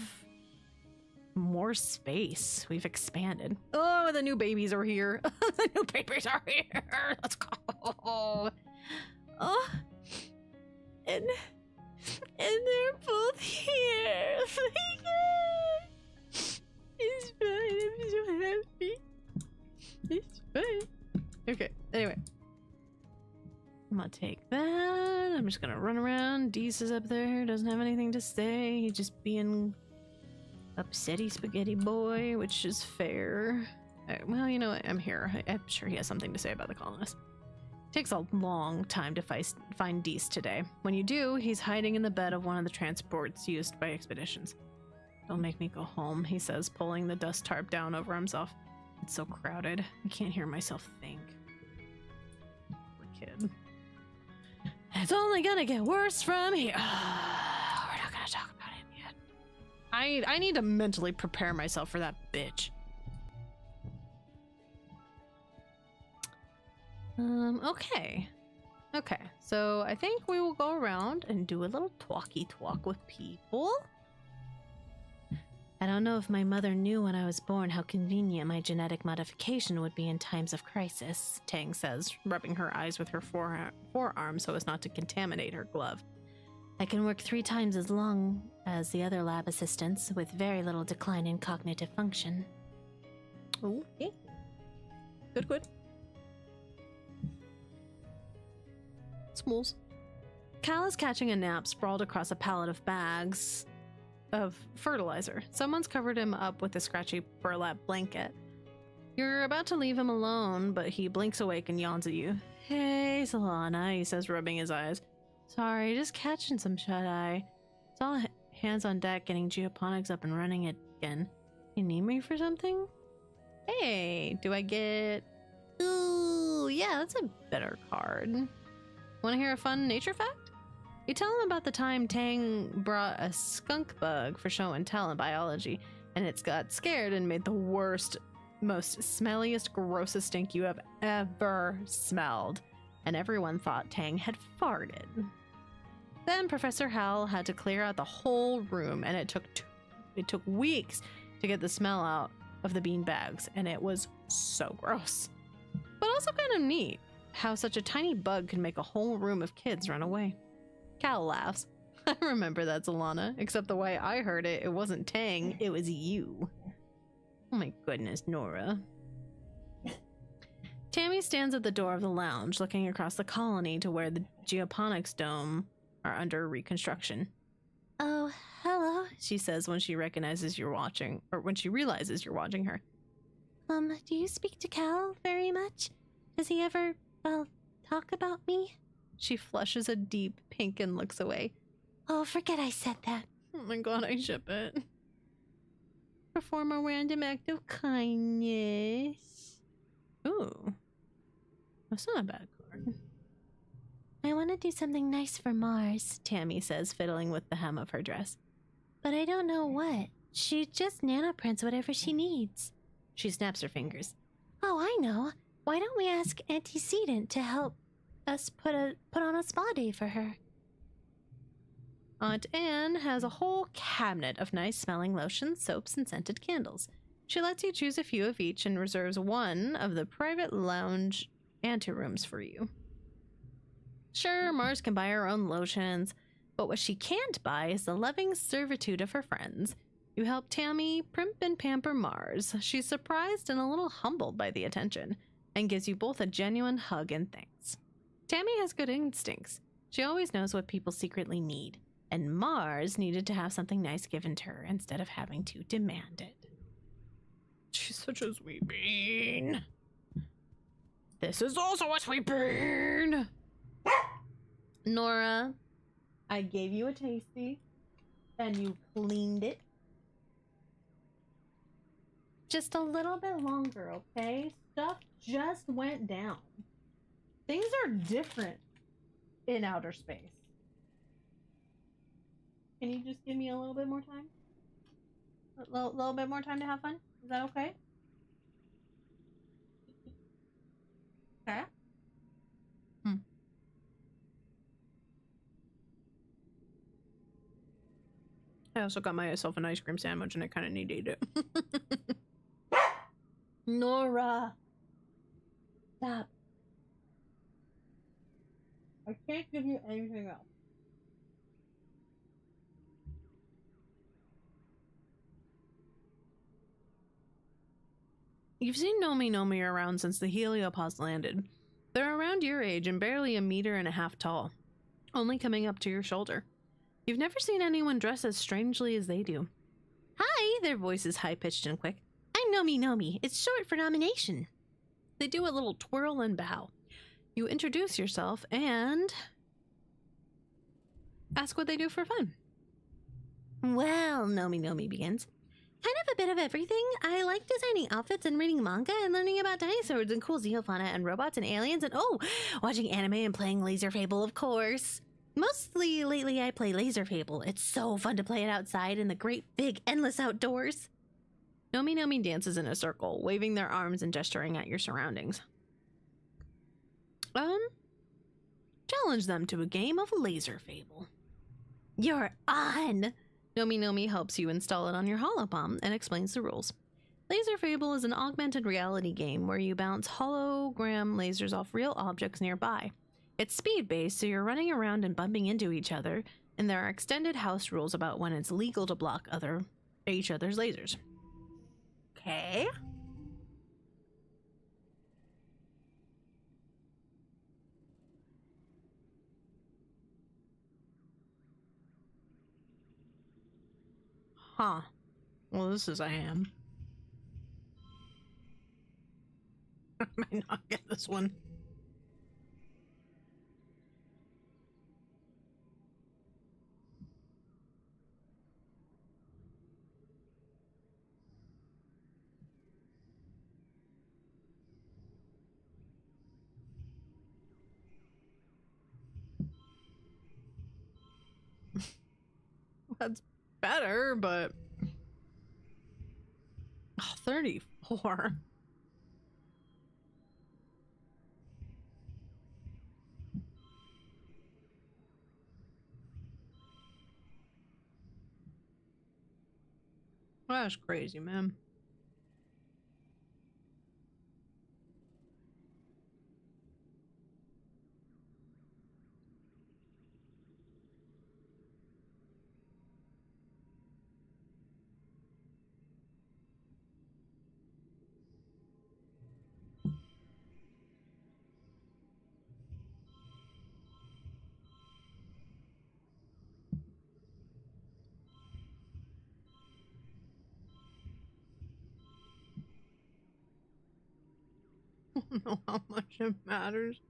more space. We've expanded. Oh, the new babies are here. The new babies are here. Let's go. Oh, and they're both here. Oh my God. It's fine. I'm so happy. It's fine. Okay, anyway. I'm gonna take that. I'm just gonna run around. Deese is up there. Doesn't have anything to say. He's just being upsetty spaghetti boy, which is fair. Well, you know what? I'm here. I'm sure he has something to say about the colonists. Takes a long time to find Deese today. When you do, he's hiding in the bed of one of the transports used by expeditions. Don't make me go home, he says, pulling the dust tarp down over himself. It's so crowded. I can't hear myself think. Poor kid. It's only gonna get worse from here. We're not gonna talk about him yet. I need to mentally prepare myself for that bitch. Okay, so I think we will go around and do a little talky talk with people. I don't know if my mother knew when I was born how convenient my genetic modification would be in times of crisis, Tang says, rubbing her eyes with her forearm so as not to contaminate her glove. I can work 3 times as long as the other lab assistants with very little decline in cognitive function. Okay. Good. Smalls. Cal is catching a nap sprawled across a pallet of bags of fertilizer. Someone's covered him up with a scratchy burlap blanket. You're about to leave him alone, but he blinks awake and yawns at you. Hey, Solana, he says, rubbing his eyes. Sorry, just catching some shut-eye. It's all hands on deck getting geoponics up and running again. You need me for something? Hey, do I get... Ooh, yeah, that's a better card. Want to hear a fun nature fact? You tell him about the time Tang brought a skunk bug for show and tell in biology, and it's got scared and made the worst, most smelliest, grossest stink you have ever smelled. And everyone thought Tang had farted. Then Professor Hal had to clear out the whole room, and it took weeks to get the smell out of the bean bags, and it was so gross. But also kind of neat how such a tiny bug could make a whole room of kids run away. Cal laughs. I remember that, Solana, except the way I heard it, it wasn't Tang, it was you. Oh my goodness, Nora. Tammy stands at the door of the lounge, looking across the colony to where the geoponics dome are under reconstruction. Oh, hello, she says when she recognizes you're watching, or when she realizes you're watching her. Do you speak to Cal very much? Does he ever, talk about me? She flushes a deep pink and looks away. Oh, forget I said that. Oh my god, I ship it. Perform a random act of kindness. Ooh. That's not a bad card. I want to do something nice for Mars, Tammy says, fiddling with the hem of her dress. But I don't know what. She just nanoprints whatever she needs. She snaps her fingers. Oh, I know. Why don't we ask Antecedent to help us put on a spa day for her? Aunt Anne has a whole cabinet of nice-smelling lotions, soaps, and scented candles. She lets you choose a few of each and reserves one of the private lounge anterooms for you. Sure, Mars can buy her own lotions, but what she can't buy is the loving servitude of her friends. You help Tammy primp and pamper Mars. She's surprised and a little humbled by the attention, and gives you both a genuine hug and thanks. Tammy has good instincts. She always knows what people secretly need, and Mars needed to have something nice given to her instead of having to demand it. She's such a sweet bean. This is also a sweet bean. Nora, I gave you a tasty, and you cleaned it. Just a little bit longer, okay? Stuff just went down. Things are different in outer space. Can you just give me a little bit more time? A little bit more time to have fun? Is that okay? Okay. I also got myself an ice cream sandwich and I kind of need to eat it. Nora! Stop. I can't give you anything else. You've seen Nomi around since the heliopause landed. They're around your age and barely 1.5 meters tall, only coming up to your shoulder. You've never seen anyone dress as strangely as they do. Hi, their voice is high-pitched and quick. I'm Nomi. It's short for nomination. They do a little twirl and bow. You introduce yourself and ask what they do for fun. Well, Nomi begins. Kind of a bit of everything. I like designing outfits and reading manga and learning about dinosaurs and cool zeofauna and robots and aliens and watching anime and playing Laser Fable, of course. Mostly lately I play Laser Fable. It's so fun to play it outside in the great big endless outdoors. Nomi dances in a circle, waving their arms and gesturing at your surroundings. Challenge them to a game of Laser Fable. You're on! Nomi helps you install it on your holopalm and explains the rules. Laser Fable is an augmented reality game where you bounce hologram lasers off real objects nearby. It's speed-based, so you're running around and bumping into each other, and there are extended house rules about when it's legal to block each other's lasers. Okay. Huh. Well, this is a ham. I might not get this one. That's better, but... Oh, 34. That's crazy, man. I don't know how much it matters.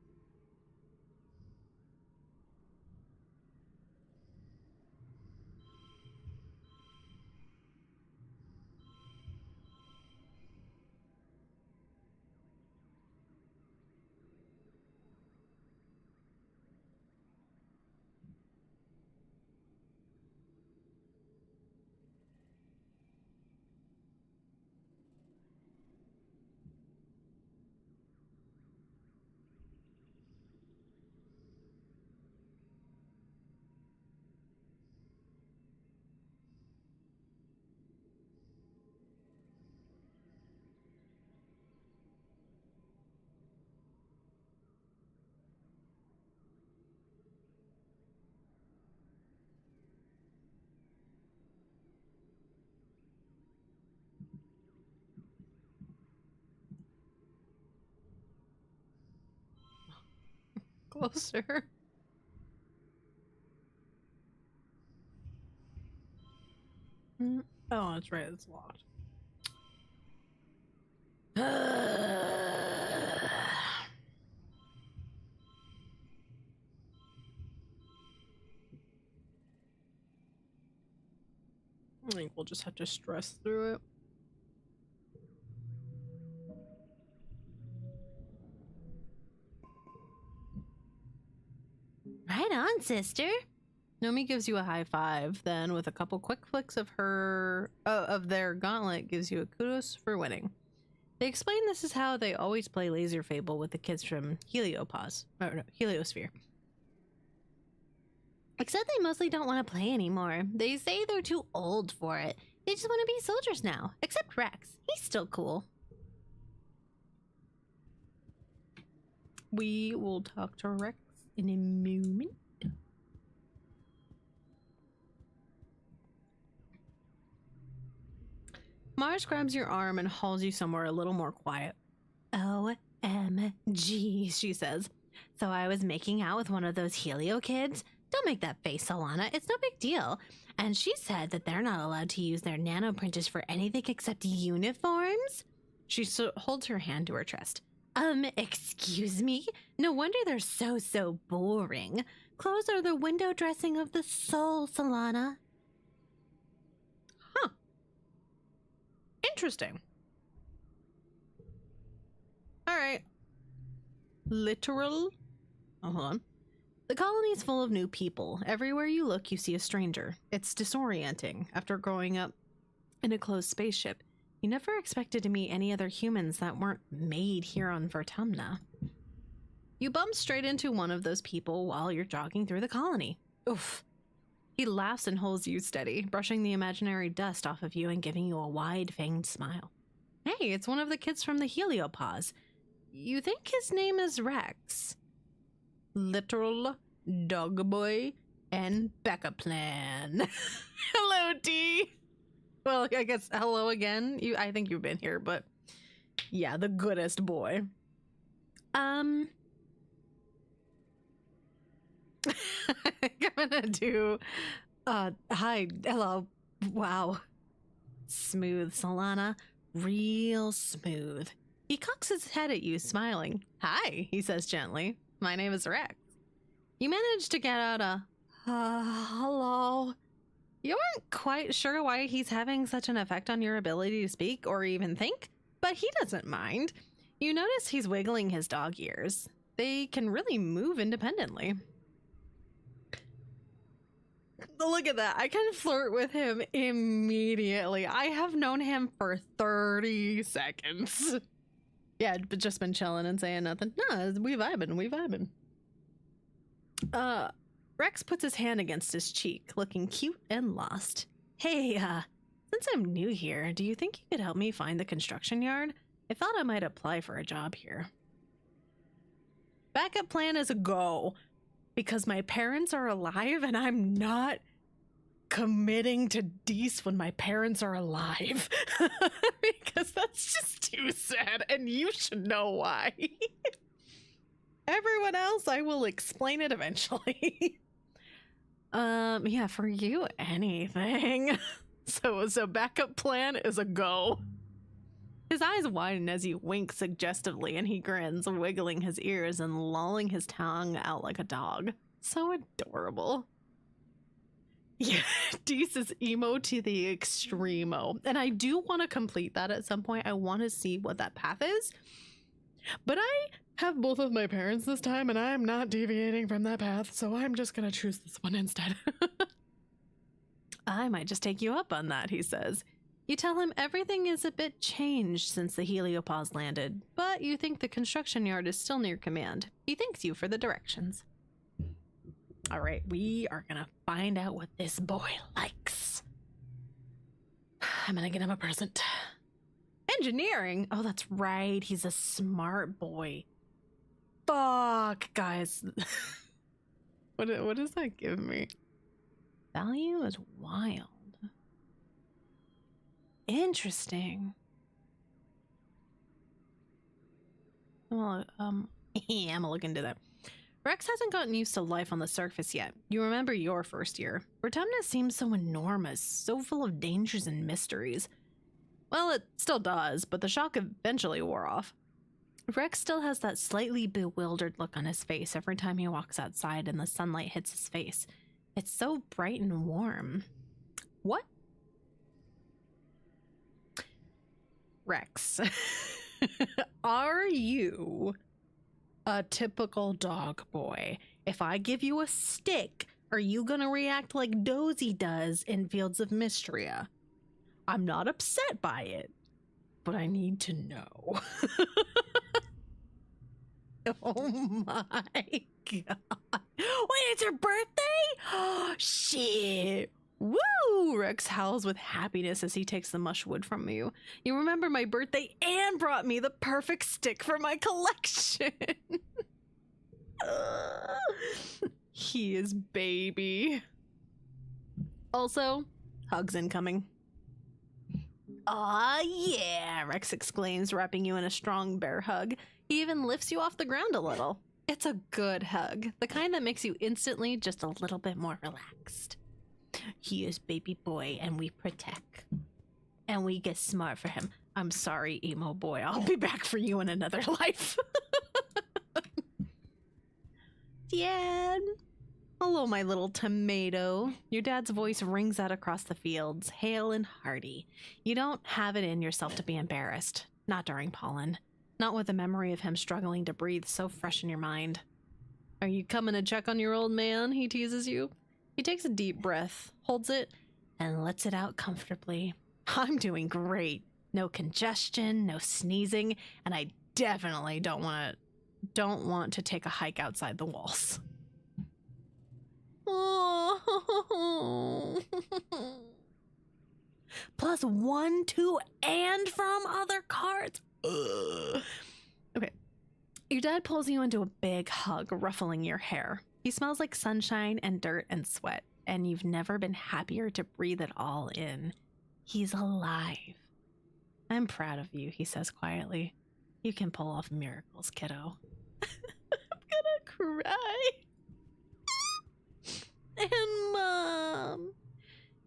Closer. Oh, that's right. It's locked. I think we'll just have to stress through it. Right on, sister. Nomi gives you a high five, then with a couple quick flicks of their gauntlet gives you a kudos for winning. They explain this is how they always play Laser Fable with the kids from Heliosphere. Except they mostly don't want to play anymore. They say they're too old for it. They just want to be soldiers now. Except Rex. He's still cool. We will talk to Rex in a moment. Mars grabs your arm and hauls you somewhere a little more quiet. OMG, she says. So I was making out with one of those Helio kids? Don't make that face, Solana. It's no big deal. And she said that they're not allowed to use their nanoprinters for anything except uniforms? She holds her hand to her chest. Excuse me? No wonder they're so boring. Clothes are the window dressing of the soul, Solana. Huh. Interesting. Alright. Literal? Oh, hold on. The colony's full of new people. Everywhere you look, you see a stranger. It's disorienting. After growing up in a closed spaceship, you never expected to meet any other humans that weren't made here on Vertumna. You bump straight into one of those people while you're jogging through the colony. Oof. He laughs and holds you steady, brushing the imaginary dust off of you and giving you a wide-fanged smile. Hey, it's one of the kids from the Heliopause. You think his name is Rex? Literal dog boy and backup plan. Hello, D. Well, I guess hello again. I think you've been here, but yeah, the goodest boy. I'm gonna do hi, hello, wow. Smooth, Solana, real smooth. He cocks his head at you, smiling. Hi, he says gently. My name is Rex. You managed to get out a hello. You aren't quite sure why he's having such an effect on your ability to speak or even think, but he doesn't mind. You notice he's wiggling his dog ears. They can really move independently. Look at that. I can flirt with him immediately. I have known him for 30 seconds. Yeah, but just been chilling and saying nothing. No, we vibing. Rex puts his hand against his cheek, looking cute and lost. Hey, since I'm new here, do you think you could help me find the construction yard? I thought I might apply for a job here. Backup plan is a go, because my parents are alive and I'm not committing to Dees when my parents are alive. Because that's just too sad, and you should know why. Everyone else, I will explain it eventually. Yeah, for you, anything. So backup plan is a go. His eyes widen as you wink suggestively, and he grins, wiggling his ears and lolling his tongue out like a dog. So adorable. Yeah, Dees is emo to the extremo. And I do want to complete that at some point. I want to see what that path is. But I have both of my parents this time, and I am not deviating from that path, so I'm just going to choose this one instead. I might just take you up on that, he says. You tell him everything is a bit changed since the Heliopause landed, but you think the construction yard is still near command. He thanks you for the directions. All right, we are gonna find out what this boy likes. I'm gonna get him a present. Engineering? Oh, that's right. He's a smart boy. Fuck, guys. What does that give me? Value is wild. Interesting. Well, yeah, I'm gonna look into that. Rex hasn't gotten used to life on the surface yet. You remember your first year. Rotumnus seems so enormous, so full of dangers and mysteries. Well, it still does, but the shock eventually wore off. Rex still has that slightly bewildered look on his face every time he walks outside and the sunlight hits his face. It's so bright and warm. What? Rex, are you a typical dog boy? If I give you a stick, are you gonna react like Dozy does in Fields of Mystria? I'm not upset by it, but I need to know. Oh my god. Wait, it's your birthday? Oh, shit. Woo! Rex howls with happiness as he takes the mush wood from you. You remember my birthday and brought me the perfect stick for my collection. He is baby. Also, hugs incoming. Aw, yeah, Rex exclaims, wrapping you in a strong bear hug. He even lifts you off the ground a little. It's a good hug, the kind that makes you instantly just a little bit more relaxed. He is baby boy, and we protect. And we get smart for him. I'm sorry, emo boy. I'll be back for you in another life. Dad. Hello, my little tomato. Your dad's voice rings out across the fields, hale and hearty. You don't have it in yourself to be embarrassed. Not during pollen. Not with the memory of him struggling to breathe so fresh in your mind. Are you coming to check on your old man? He teases you. He takes a deep breath, holds it, and lets it out comfortably. I'm doing great. No congestion, no sneezing, and I definitely don't want to take a hike outside the walls. Oh. Plus 1, 2, and from other cards. Ugh. Okay. Your dad pulls you into a big hug, ruffling your hair. He smells like sunshine and dirt and sweat, and you've never been happier to breathe it all in. He's alive. I'm proud of you, he says quietly. You can pull off miracles, kiddo. I'm gonna cry. And Mom.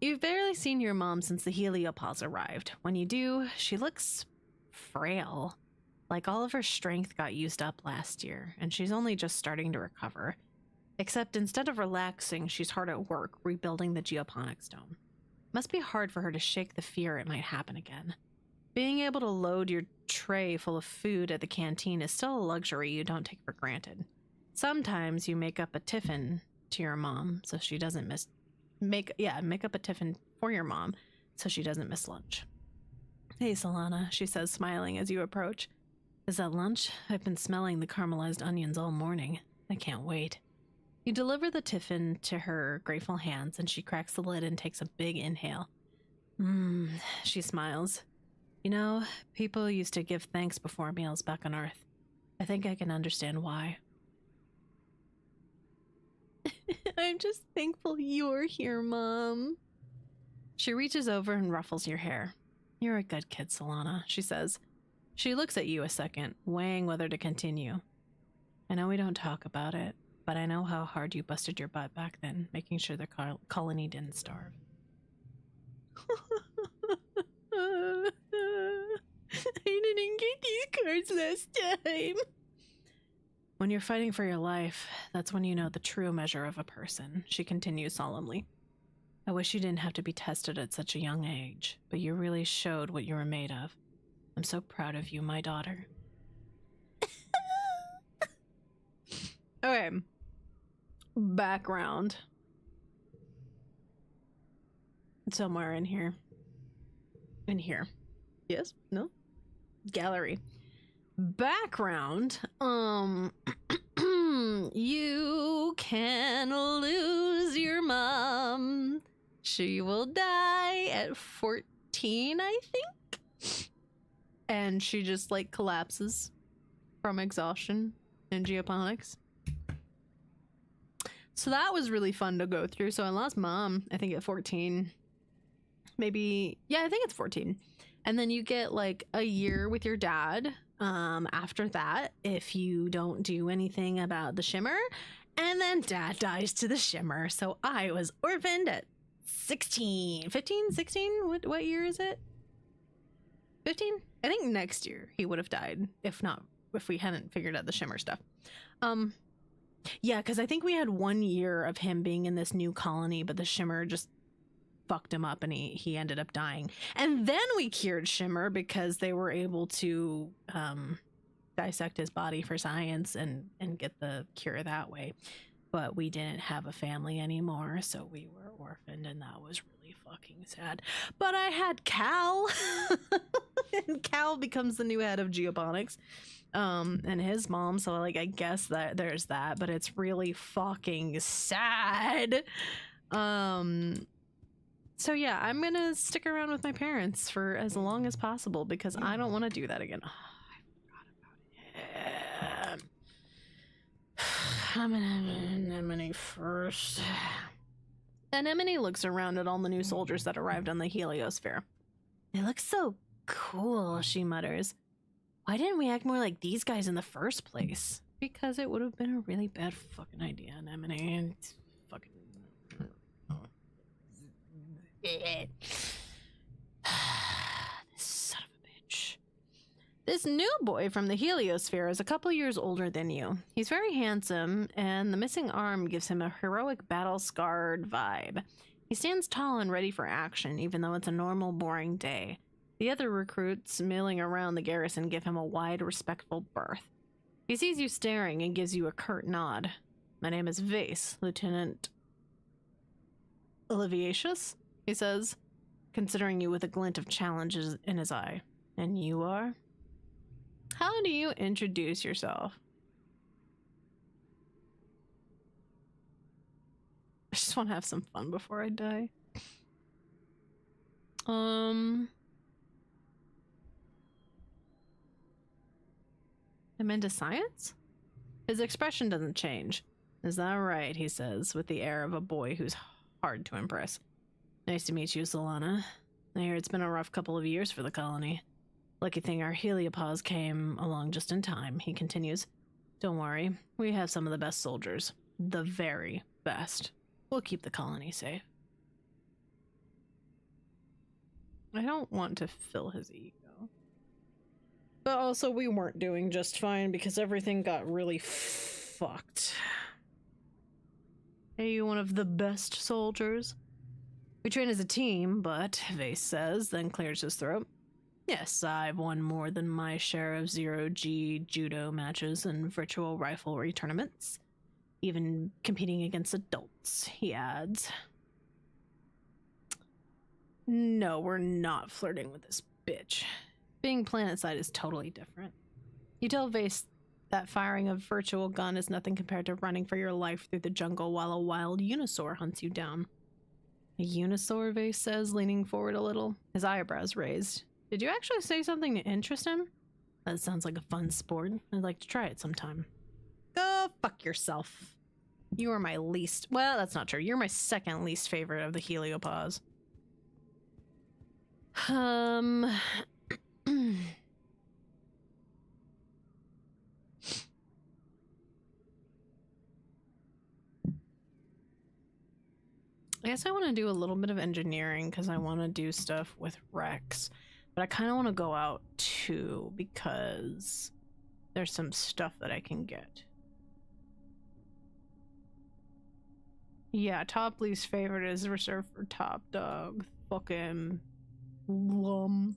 You've barely seen your mom since the heliopause arrived. When you do, she looks frail. Like all of her strength got used up last year, and she's only just starting to recover. Except instead of relaxing, she's hard at work rebuilding the geoponics dome. Must be hard for her to shake the fear it might happen again. Being able to load your tray full of food at the canteen is still a luxury you don't take for granted. Sometimes you make up a tiffin to your mom so she doesn't miss make up a tiffin for your mom so she doesn't miss lunch. Hey Solana, she says, smiling as you approach. Is that lunch? I've been smelling the caramelized onions all morning. I can't wait. You deliver the tiffin to her grateful hands and she cracks the lid and takes a big inhale. She smiles. You know, people used to give thanks before meals back on Earth. I think I can understand why. I'm just thankful you're here, Mom. She reaches over and ruffles your hair. You're a good kid, Solana, she says. She looks at you a second, weighing whether to continue. I know we don't talk about it, but I know how hard you busted your butt back then, making sure the colony didn't starve. I didn't get these cards last time. When you're fighting for your life, that's when you know the true measure of a person, she continues solemnly. I wish you didn't have to be tested at such a young age, but you really showed what you were made of. I'm so proud of you, my daughter. Okay. Background. Somewhere in here. In here. Yes? No? Gallery. Background. You can lose your mom. She will die at 14, I think. And she just like collapses from exhaustion in geoponics. So that was really fun to go through. So I lost Mom, I think at 14. Maybe, yeah, I think it's 14. And then you get like a year with your dad after that if you don't do anything about the shimmer. And then Dad dies to the shimmer. So I was orphaned at 16, 15, 16? What year is it? 15? I think next year he would have died if we hadn't figured out the shimmer stuff. Yeah, because I think we had 1 year of him being in this new colony, but the shimmer just fucked him up and he ended up dying. And then we cured Shimmer because they were able to dissect his body for science and get the cure that way. But we didn't have a family anymore, so we were orphaned, and that was really fucking sad. But I had Cal, and Cal becomes the new head of geoponics, and his mom. So like, I guess that there's that, but it's really fucking sad. So yeah, I'm gonna stick around with my parents for as long as possible because I don't want to do that again. Oh, I forgot about him. I'm gonna have an anemone first. Anemone looks around at all the new soldiers that arrived on the heliosphere. They look so cool, she mutters. Why didn't we act more like these guys in the first place? Because it would have been a really bad fucking idea, Anemone. It's fucking... This son of a bitch. This new boy from the heliosphere is a couple years older than you. He's very handsome, and the missing arm gives him a heroic, battle-scarred vibe. He stands tall and ready for action, even though it's a normal, boring day. The other recruits milling around the garrison give him a wide, respectful berth. He sees you staring and gives you a curt nod. My name is Vase, Lieutenant Oliviatius, he says, considering you with a glint of challenge in his eye. And you are? How do you introduce yourself? just want to have some fun before I die. I'm into science? His expression doesn't change. Is that right? He says, with the air of a boy who's hard to impress. Nice to meet you, Solana. I hear it's been a rough couple of years for the colony. Lucky thing our heliopause came along just in time, he continues. Don't worry, we have some of the best soldiers. The very best. We'll keep the colony safe. I don't want to fill his ego. But also, we weren't doing just fine because everything got really fucked. Are you one of the best soldiers? We train as a team, but, Vase says, then clears his throat. Yes, I've won more than my share of zero-G judo matches and virtual riflery tournaments. Even competing against adults, he adds. No, we're not flirting with this bitch. Being planetside is totally different. You tell Vase that firing a virtual gun is nothing compared to running for your life through the jungle while a wild unisaur hunts you down. A unisaur, Vase says, leaning forward a little, his eyebrows raised. Did you actually say something to interest him? That sounds like a fun sport. I'd like to try it sometime. Go fuck yourself. You are my least... Well, that's not true. You're my second least favorite of the heliopause. I guess I want to do a little bit of engineering because I want to do stuff with Rex. But I kind of want to go out too because there's some stuff that I can get. Yeah, top least favorite is reserved for top dog. Fucking lum.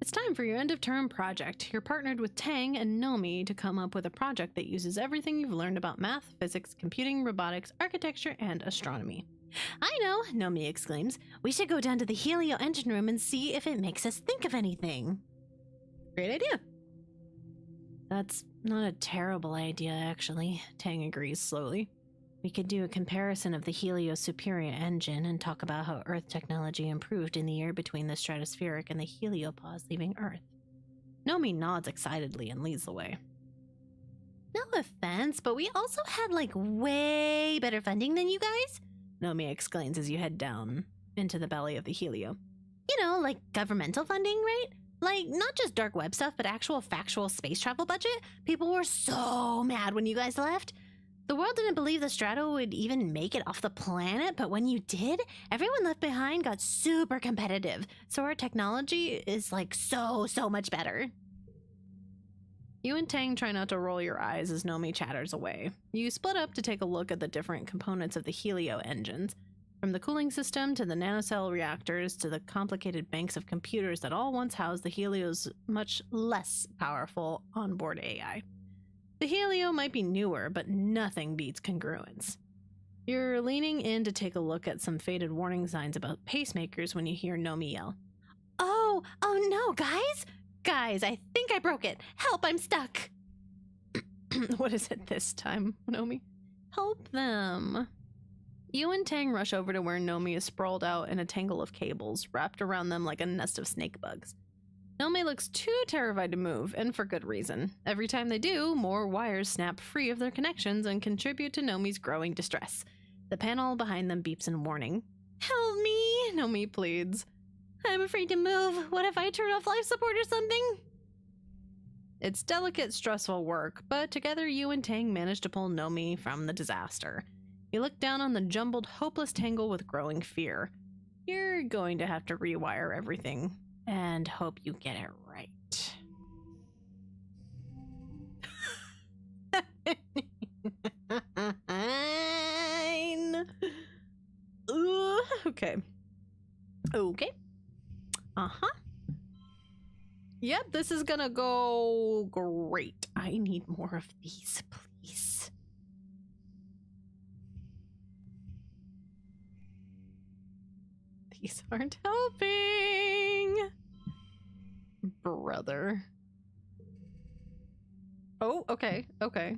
It's time for your end-of-term project. You're partnered with Tang and Nomi to come up with a project that uses everything you've learned about math, physics, computing, robotics, architecture, and astronomy. I know, Nomi exclaims. We should go down to the Helio engine room and see if it makes us think of anything. Great idea. That's not a terrible idea, actually, Tang agrees slowly. We could do a comparison of the Helio's superior engine and talk about how Earth technology improved in the year between the stratospheric and the heliopause leaving Earth. Nomi nods excitedly and leads the way. No offense, but we also had, like, way better funding than you guys, Nomi exclaims as you head down into the belly of the Helio. You know, like governmental funding, right? Like, not just dark web stuff, but actual factual space travel budget. People were so mad when you guys left. The world didn't believe the Strato would even make it off the planet, but when you did, everyone left behind got super competitive. So our technology is like so much better. You and Tang try not to roll your eyes as Nomi chatters away. You split up to take a look at the different components of the Helio engines, from the cooling system to the nanocell reactors to the complicated banks of computers that all once housed the Helio's much less powerful onboard AI. The Helio might be newer, but nothing beats congruence. You're leaning in to take a look at some faded warning signs about pacemakers when you hear Nomi yell. Oh no, guys! Guys, I think I broke it! Help, I'm stuck! What is it this time, Nomi? Help them. You and Tang rush over to where Nomi is sprawled out in a tangle of cables, wrapped around them like a nest of snake bugs. Nomi looks too terrified to move, and for good reason. Every time they do, more wires snap free of their connections and contribute to Nomi's growing distress. The panel behind them beeps in warning. Help me, Nomi pleads. I'm afraid to move. What if I turn off life support or something? It's delicate, stressful work, but together you and Tang manage to pull Nomi from the disaster. You look down on the jumbled, hopeless tangle with growing fear. You're going to have to rewire everything. And hope you get it right. Okay. Okay. Uh-huh. Yep, this is gonna go great. I need more of these, please. These aren't helping. Brother. Oh, okay, okay.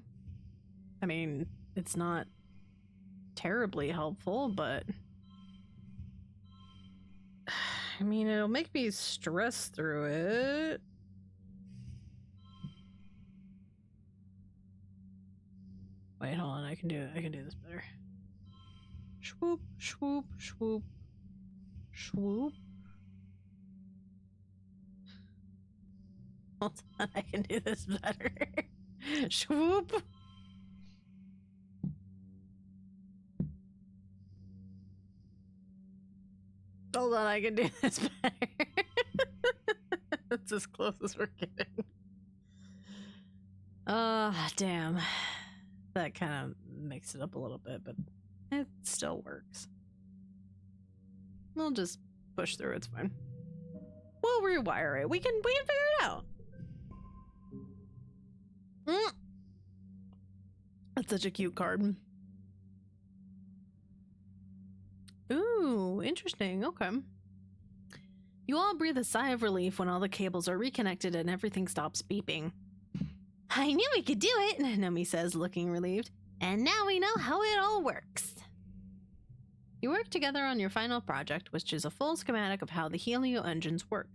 I mean, it's not terribly helpful, but I mean, it'll make me stress through it. Wait, hold on. I can do this better. Swoop, swoop, swoop, swoop. Hold on, I can do this better. Swoop. Hold on, I can do this better. That's as close as we're getting. Damn. That kind of makes it up a little bit, but it still works. We'll just push through, it's fine. We'll rewire it. We can figure it out. That's such a cute card. Ooh, interesting. Okay. You all breathe a sigh of relief when all the cables are reconnected and everything stops beeping. I knew we could do it, Nomi says, looking relieved. And now we know how it all works. You work together on your final project, which is a full schematic of how the Helio engines work.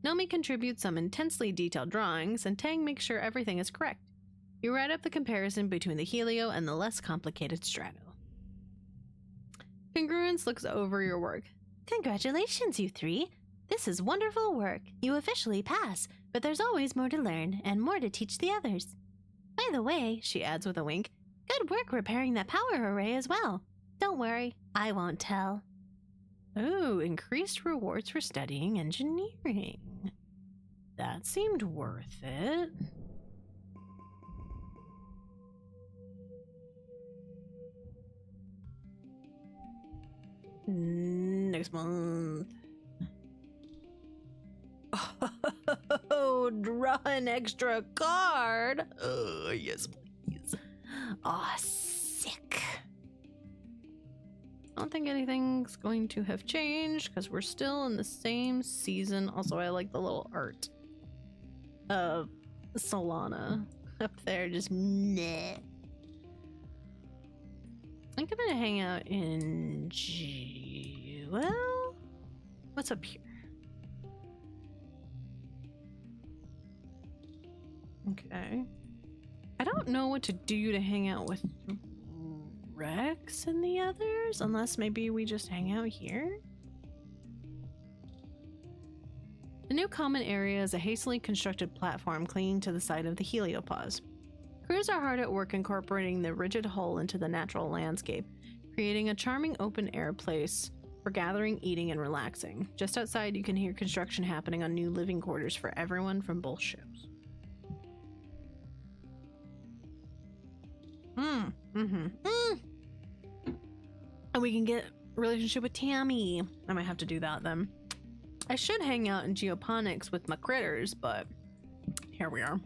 Nomi contributes some intensely detailed drawings, and Tang makes sure everything is correct. You write up the comparison between the Helio and the less complicated Strato. Congruence looks over your work. Congratulations, you three. This is wonderful work. You officially pass, but there's always more to learn and more to teach the others. By the way, she adds with a wink, good work repairing that power array as well. Don't worry, I won't tell. Ooh, increased rewards for studying engineering. That seemed worth it. Next month. Oh, draw an extra card. Yes, please. Aw, sick. I don't think anything's going to have changed because we're still in the same season. Also, I like the little art of Solana up there. Just meh. I think I'm gonna hang out in well, what's up here? Okay. I don't know what to do to hang out with Rex and the others, unless maybe we just hang out here. The new common area is a hastily constructed platform clinging to the side of the heliopause. Crews are hard at work incorporating the rigid hull into the natural landscape, creating a charming open-air place for gathering, eating, and relaxing. Just outside, you can hear construction happening on new living quarters for everyone from both ships. And we can get a relationship with Tammy. I might have to do that then. I should hang out in geoponics with my critters, but here we are.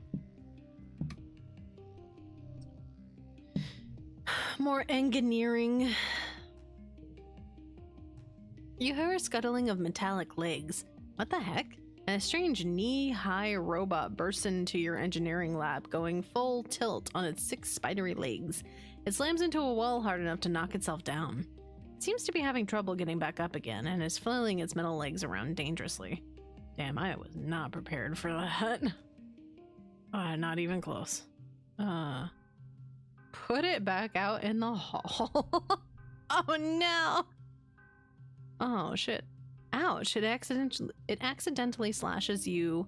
More engineering. You hear a scuttling of metallic legs. What the heck? And a strange knee-high robot bursts into your engineering lab, going full tilt on its 6 spidery legs. It slams into a wall hard enough to knock itself down. It seems to be having trouble getting back up again, and is flailing its metal legs around dangerously. Damn, I was not prepared for that. Not even close. Put it back out in the hall. Oh no! Oh shit. Ouch, it accidentally slashes you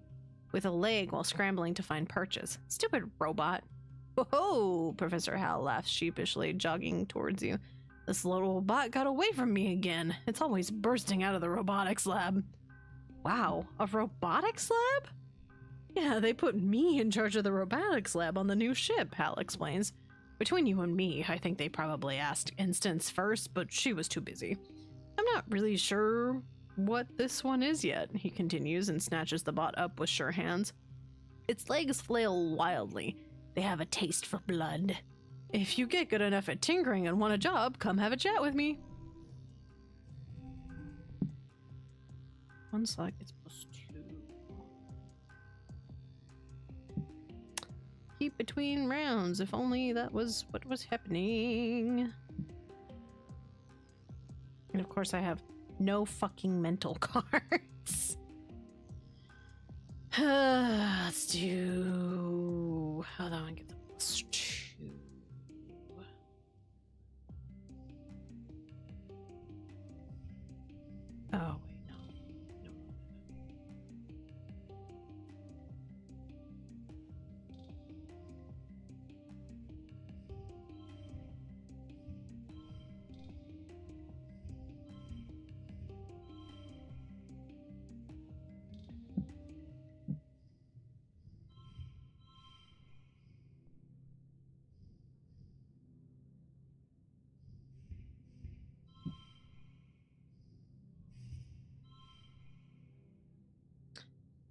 with a leg while scrambling to find purchase. Stupid robot. Whoa! Professor Hal laughs sheepishly, jogging towards you. This little bot got away from me again. It's always bursting out of the robotics lab. Wow, a robotics lab? Yeah, they put me in charge of the robotics lab on the new ship, Hal explains. Between you and me, I think they probably asked Instance first, but she was too busy. I'm not really sure what this one is yet, he continues and snatches the bot up with sure hands. Its legs flail wildly. They have a taste for blood. If you get good enough at tinkering and want a job, come have a chat with me. 1 sec, it's +2. Keep between rounds, if only that was what was happening. of course I have no fucking mental cards. Let's do... Hold on, get the +2. Oh, wait, no. No.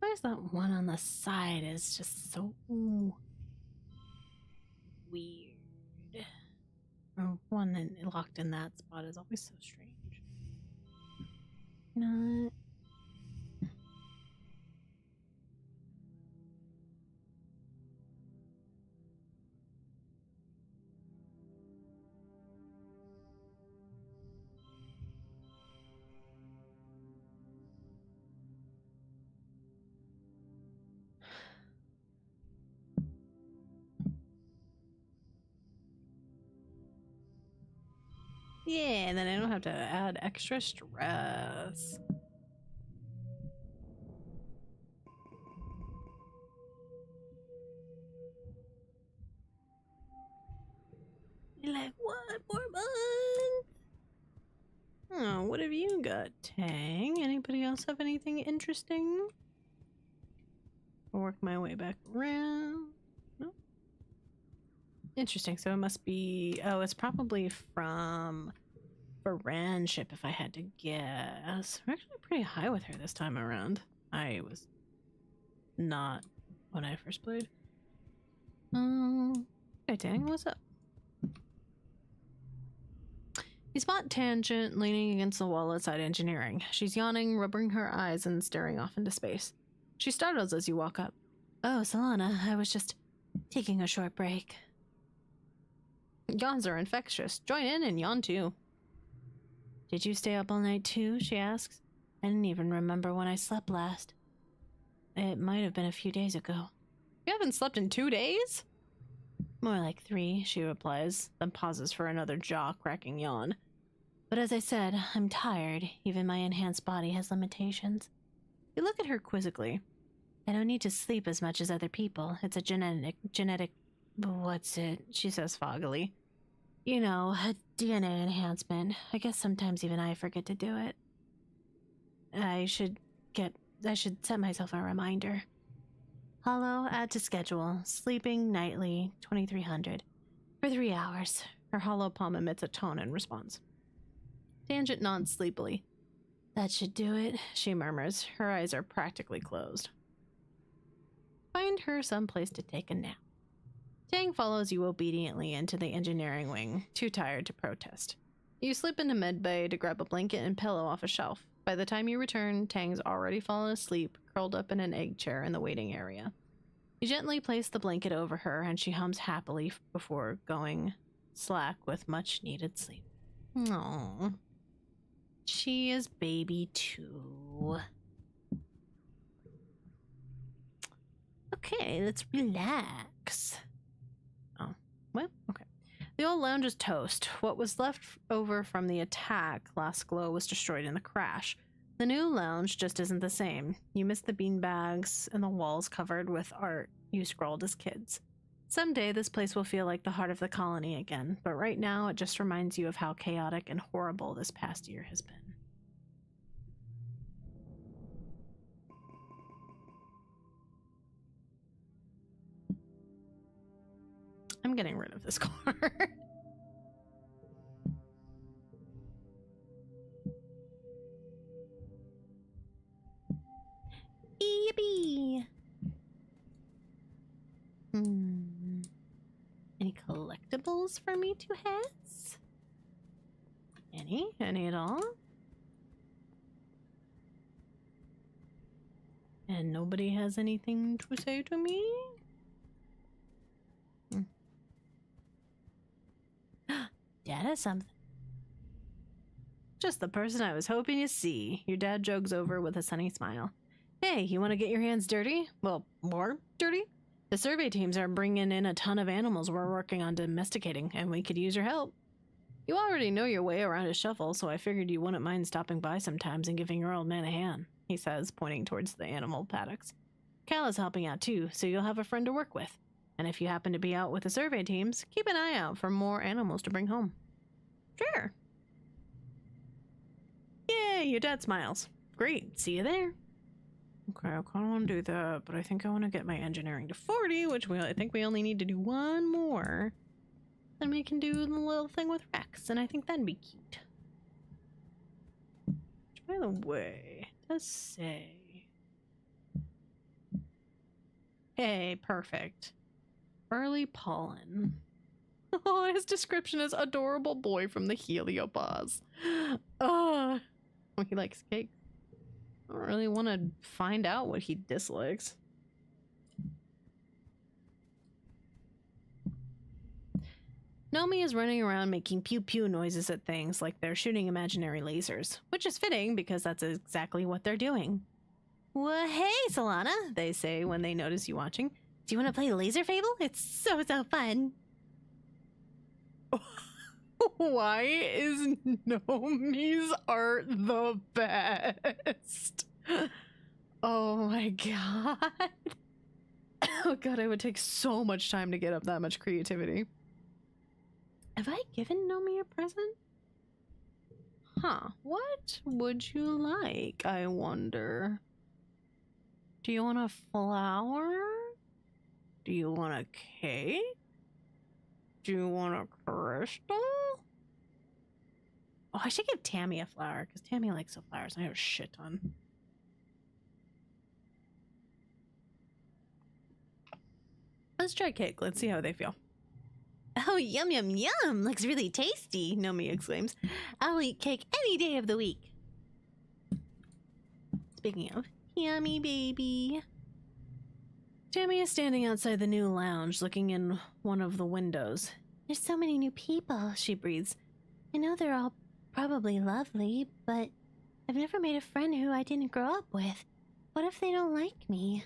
Why is that one on the side is just so weird? Or one locked in that spot is always so strange. Not. Yeah, and then I don't have to add extra stress. You're like, what? More month? Oh, what have you got, Tang? Anybody else have anything interesting? I'll work my way back around. No? Interesting, so it must be... Oh, it's probably from Baran ship, if I had to guess. We're actually pretty high with her this time around. I was not when I first played. Hey, Tang, what's up? You spot Tangent leaning against the wall outside engineering. She's yawning, rubbing her eyes, and staring off into space. She startles as you walk up. Oh, Solana, I was just taking a short break. Yawns are infectious. Join in and yawn too. Did you stay up all night too? She asks. I didn't even remember when I slept last. It might have been a few days ago. You haven't slept in 2 days? More like 3, she replies, then pauses for another jaw-cracking yawn. But as I said, I'm tired. Even my enhanced body has limitations. You look at her quizzically. I don't need to sleep as much as other people. It's a genetic... What's it? She says foggily. You know, a DNA enhancement. I guess sometimes even I forget to do it. I should set myself a reminder. Hollow, add to schedule. Sleeping nightly, 2300. For 3 hours. Her hollow palm emits a tone in response. Tangent nods sleepily. That should do it, she murmurs. Her eyes are practically closed. Find her someplace to take a nap. Tang follows you obediently into the engineering wing, too tired to protest. You slip into medbay to grab a blanket and pillow off a shelf. By the time you return, Tang's already fallen asleep, curled up in an egg chair in the waiting area. You gently place the blanket over her, and she hums happily before going slack with much-needed sleep. Aww. She is baby too. Okay, let's relax. Oh, well, okay. The old lounge is toast. What was left over from the attack last glow was destroyed in the crash. The new lounge just isn't the same. You miss the beanbags and the walls covered with art you scrolled as kids. Someday this place will feel like the heart of the colony again, but right now it just reminds you of how chaotic and horrible this past year has been. I'm getting rid of this card. Yippee! Any collectibles for me to have? Any? Any at all? And nobody has anything to say to me? That is something. Just the person I was hoping to see. Your dad jogs over with a sunny smile. Hey, you want to get your hands dirty? Well, more dirty? The survey teams are bringing in a ton of animals we're working on domesticating, and we could use your help. You already know your way around a shuffle, so I figured you wouldn't mind stopping by sometimes and giving your old man a hand, he says, pointing towards the animal paddocks. Cal is helping out too, so you'll have a friend to work with. And if you happen to be out with the survey teams, keep an eye out for more animals to bring home. Sure. Yay, your dad smiles. Great, see you there. Okay, I kind of want to do that, but I think I want to get my engineering to 40, which I think we only need to do one more. Then we can do the little thing with Rex, and I think that'd be cute. Which, by the way, it does say... Hey, perfect. Early pollen. Oh, his description is adorable boy from the heliopause. Oh, he likes cake. I don't really want to find out what he dislikes. Nomi is running around making pew-pew noises at things like they're shooting imaginary lasers, which is fitting because that's exactly what they're doing. Well, hey, Solana, they say when they notice you watching. Do you want to play Laser Fable? It's so fun. Why is Nomi's art the best? Oh my god. Oh god, I would take so much time to get up that much creativity. Have I given Nomi a present? Huh, what would you like, I wonder? Do you want a flower? Do you want a cake? Do you want a crystal? Oh, I should give Tammy a flower, because Tammy likes the flowers. I have a shit ton. Let's try cake. Let's see how they feel. Oh, yum, yum, yum. Looks really tasty, Nomi exclaims. I'll eat cake any day of the week. Speaking of, yummy baby. Tammy is standing outside the new lounge, looking in one of the windows. There's so many new people, she breathes. I know they're all probably lovely, but I've never made a friend who I didn't grow up with. What if they don't like me?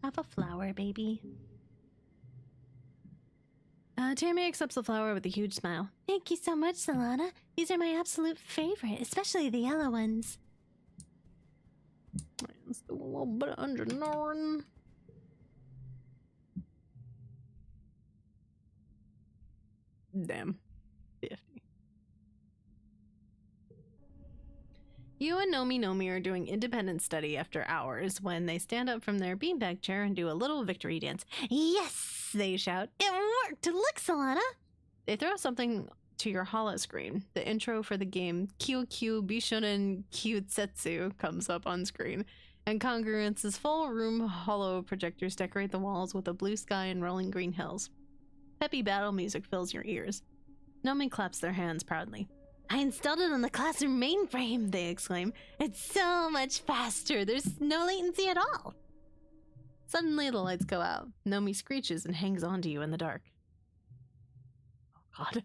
Have a flower, baby. Tammy accepts the flower with a huge smile. Thank you so much, Solana. These are my absolute favorite, especially the yellow ones. Let's do a little bit of engineering. Damn. 50. You and Nomi are doing independent study after hours when they stand up from their beanbag chair and do a little victory dance. Yes! They shout. It worked! Look, Solana! They throw something to your holo screen. The intro for the game Kyokyu Bishonen Kyutsetsu comes up on screen, and Congruence's full room holo projectors decorate the walls with a blue sky and rolling green hills. Peppy battle music fills your ears. Nomi claps their hands proudly. I installed it on the classroom mainframe, they exclaim. It's so much faster. There's no latency at all. Suddenly the lights go out. Nomi screeches and hangs onto you in the dark. Oh god.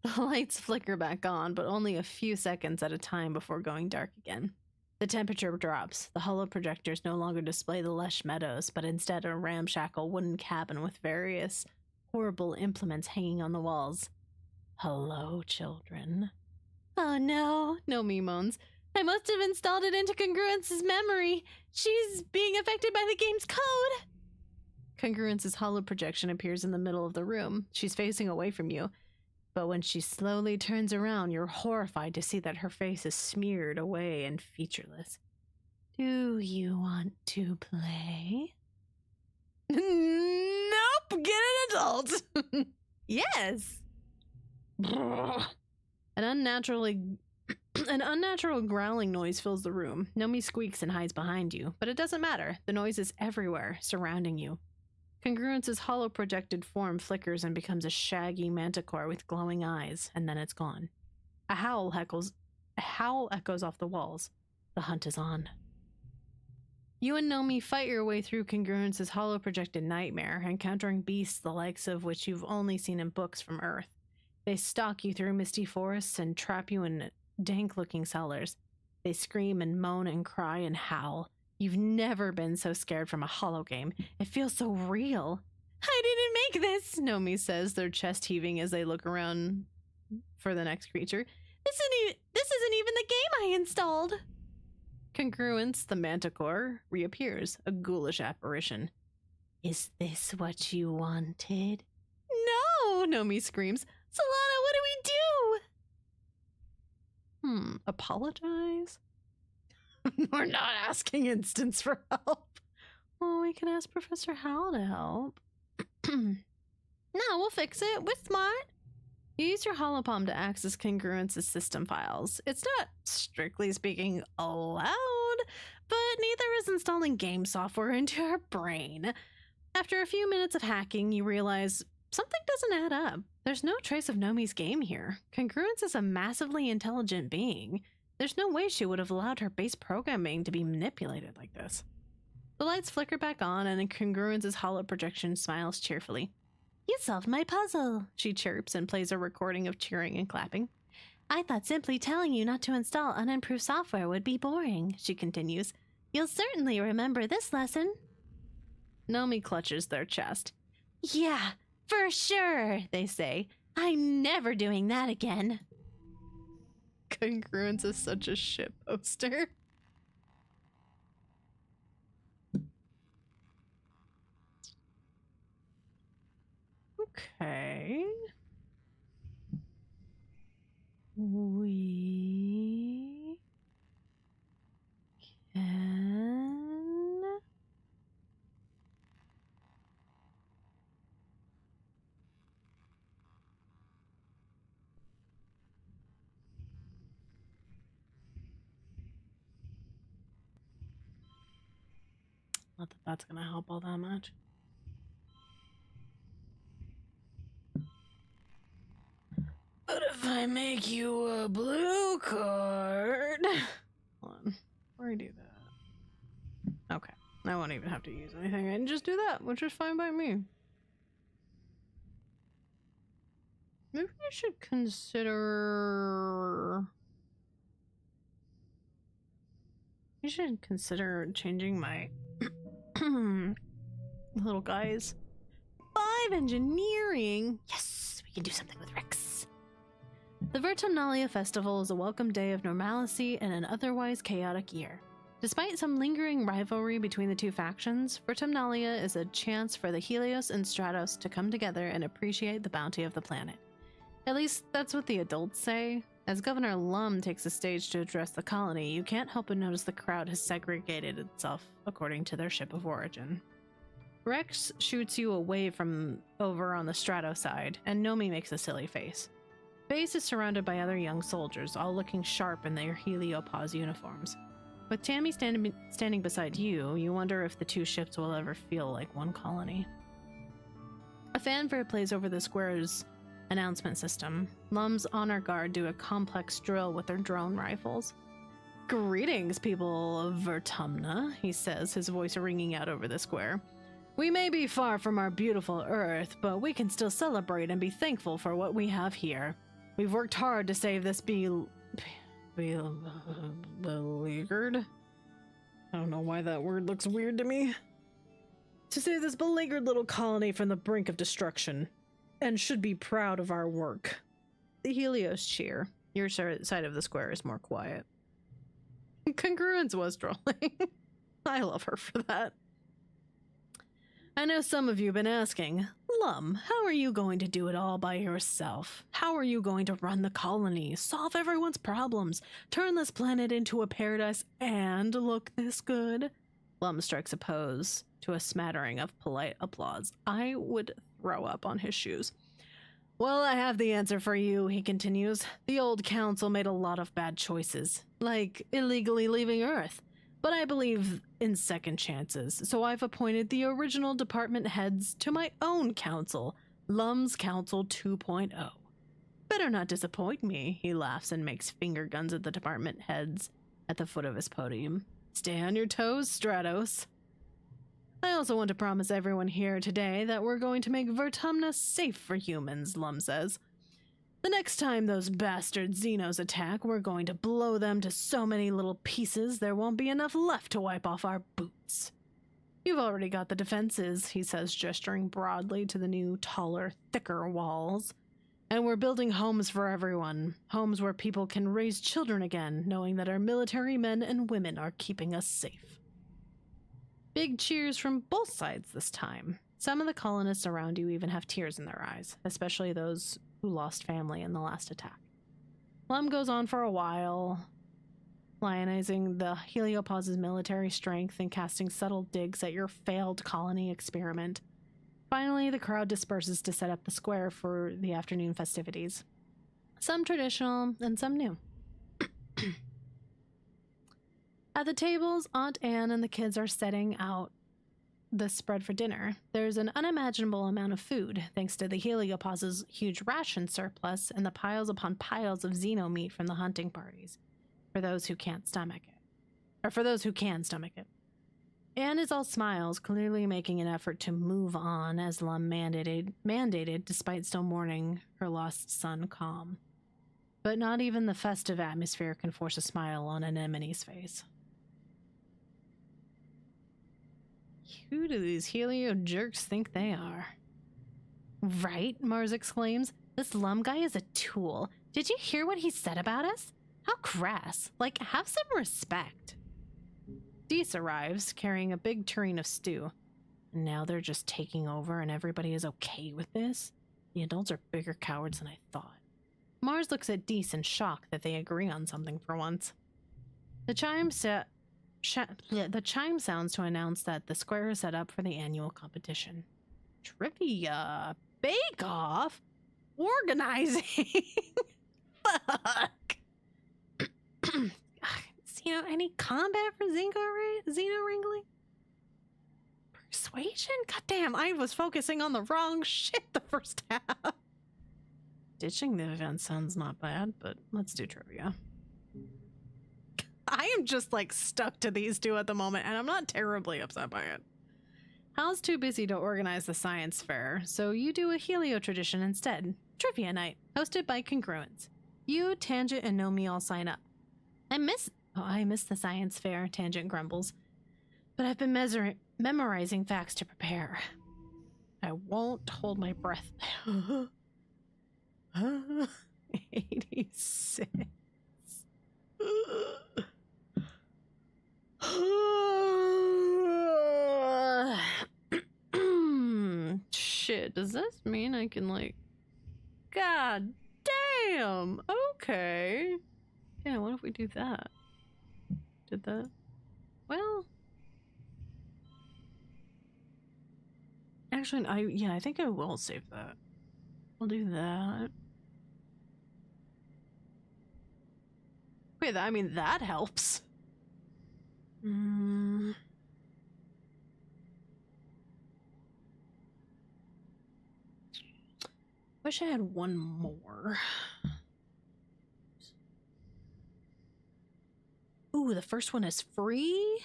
The lights flicker back on, but only a few seconds at a time before going dark again. The temperature drops. The holo projectors no longer display the lush meadows, but instead a ramshackle wooden cabin with various horrible implements hanging on the walls. Hello, children. Oh no, Nomi moans. I must have installed it into Congruence's memory. She's being affected by the game's code. Congruence's holo projection appears in the middle of the room. She's facing away from you. But when she slowly turns around, you're horrified to see that her face is smeared away and featureless. Do you want to play? Nope, get an adult. Yes. An unnatural growling noise fills the room. Nomi squeaks and hides behind you, but it doesn't matter. The noise is everywhere, surrounding you. Congruence's holo projected form flickers and becomes a shaggy manticore with glowing eyes, and then it's gone. A howl echoes off the walls. The hunt is on. You and Nomi fight your way through Congruence's holo projected nightmare, encountering beasts the likes of which you've only seen in books from Earth. They stalk you through misty forests and trap you in dank-looking cellars. They scream and moan and cry and howl. You've never been so scared from a hollow game. It feels so real. I didn't make this, Nomi says, their chest heaving as they look around for the next creature. This isn't even the game I installed. Congruence, the manticore, reappears, a ghoulish apparition. Is this what you wanted? No, Nomi screams. Solana, what do we do? Apologize? We're not asking Instance for help. Well, we can ask Professor Howell to help. No, we'll fix it. We're smart. You use your holopalm to access Congruence's system files. It's not, strictly speaking, allowed, but neither is installing game software into your brain. After a few minutes of hacking, you realize something doesn't add up. There's no trace of Nomi's game here. Congruence is a massively intelligent being. There's no way she would have allowed her base programming to be manipulated like this. The lights flicker back on, and Congruence's hollow projection smiles cheerfully. You solved my puzzle, she chirps and plays a recording of cheering and clapping. I thought simply telling you not to install unimproved software would be boring, she continues. You'll certainly remember this lesson. Nomi clutches their chest. Yeah, for sure, they say. I'm never doing that again. Congruence is such a shit poster. Okay. We can... Not that that's gonna help all that much. But if I make you a blue card... Hold on. Where do I do that? Okay. I won't even have to use anything. I can just do that, which is fine by me. Maybe I should consider... I should consider changing my little guys. 5 engineering! Yes! We can do something with Rex. The Vertumnalia Festival is a welcome day of normalcy in an otherwise chaotic year. Despite some lingering rivalry between the two factions, Vertumnalia is a chance for the Helios and Stratos to come together and appreciate the bounty of the planet. At least that's what the adults say. As Governor Lum takes the stage to address the colony, you can't help but notice the crowd has segregated itself according to their ship of origin. Rex shoots you away from over on the Strato side, and Nomi makes a silly face. Base is surrounded by other young soldiers, all looking sharp in their Heliopause uniforms. With Tammy standing beside you, you wonder if the two ships will ever feel like one colony. A fanfare plays over the square's announcement system. Lum's honor guard do a complex drill with their drone rifles. Greetings, people of Vertumna, he says, his voice ringing out over the square. We may be far from our beautiful Earth, but we can still celebrate and be thankful for what we have here. We've worked hard to save this beleaguered? I don't know why that word looks weird to me. To save this beleaguered little colony from the brink of destruction, and should be proud of our work. The Helios cheer. Your side of the square is more quiet. Congruence was trolling. I love her for that. I know some of you have been asking, Lum, how are you going to do it all by yourself? How are you going to run the colony, solve everyone's problems, turn this planet into a paradise, and look this good? Lum strikes a pose to a smattering of polite applause. I would throw up on his shoes. Well, I have the answer for you, he continues. The old council made a lot of bad choices, like illegally leaving Earth. But I believe in second chances, so I've appointed the original department heads to my own council, Lum's Council 2.0. Better not disappoint me, he laughs and makes finger guns at the department heads at the foot of his podium. Stay on your toes, Stratos. I also want to promise everyone here today that we're going to make Vertumna safe for humans, Lum says. The next time those bastard Xenos attack, we're going to blow them to so many little pieces there won't be enough left to wipe off our boots. You've already got the defenses, he says, gesturing broadly to the new, taller, thicker walls. And we're building homes for everyone. Homes where people can raise children again, knowing that our military men and women are keeping us safe. Big cheers from both sides this time. Some of the colonists around you even have tears in their eyes, especially those who lost family in the last attack. Lum goes on for a while, lionizing the Heliopause's military strength and casting subtle digs at your failed colony experiment. Finally, the crowd disperses to set up the square for the afternoon festivities. Some traditional and some new. At the tables, Aunt Anne and the kids are setting out the spread for dinner. There's an unimaginable amount of food, thanks to the Heliopause's huge ration surplus and the piles upon piles of xeno meat from the hunting parties, for those who can't stomach it. Or for those who can stomach it. Anne is all smiles, clearly making an effort to move on as Lum mandated despite still mourning her lost son Calm. But not even the festive atmosphere can force a smile on Anemone's face. Who do these Helio jerks think they are? Right, Mars exclaims. This Lum guy is a tool. Did you hear what he said about us? How crass. Like, have some respect. Deese arrives, carrying a big tureen of stew. And now they're just taking over and everybody is okay with this? The adults are bigger cowards than I thought. Mars looks at Deese in shock that they agree on something for once. The chime sounds to announce that the square is set up for the annual competition. Trivia, bake-off, organizing. Fuck. Any combat for Xeno wrangling? Persuasion? Goddamn, I was focusing on the wrong shit the first half. Ditching the event sounds not bad, but let's do trivia. I am just like stuck to these two at the moment, and I'm not terribly upset by it. Hal's too busy to organize the science fair, so you do a Helio tradition instead. Trivia night, hosted by Congruence. You, Tangent, and Nomi all sign up. I miss the science fair, Tangent grumbles. But I've been memorizing facts to prepare. I won't hold my breath. 86. Shit, does this mean I can, like... God damn! Okay. Yeah, what if we do that? Did that? Well... Actually, I think I will save that. I'll do that. Wait, that helps. Wish I had one more. Ooh, the first one is free?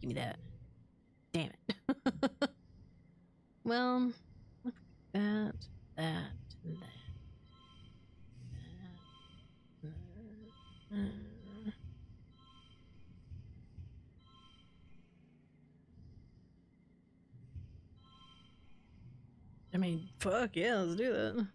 Give me that. Damn it. Well, that, and that. Fuck yeah, let's do that.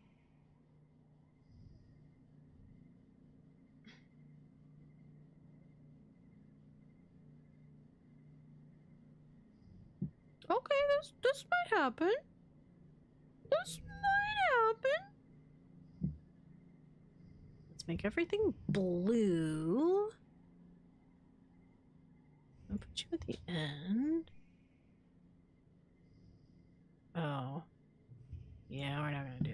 Okay, this might happen. This might happen. Let's make everything blue. I'll put you at the end. Oh. Yeah, we're not gonna do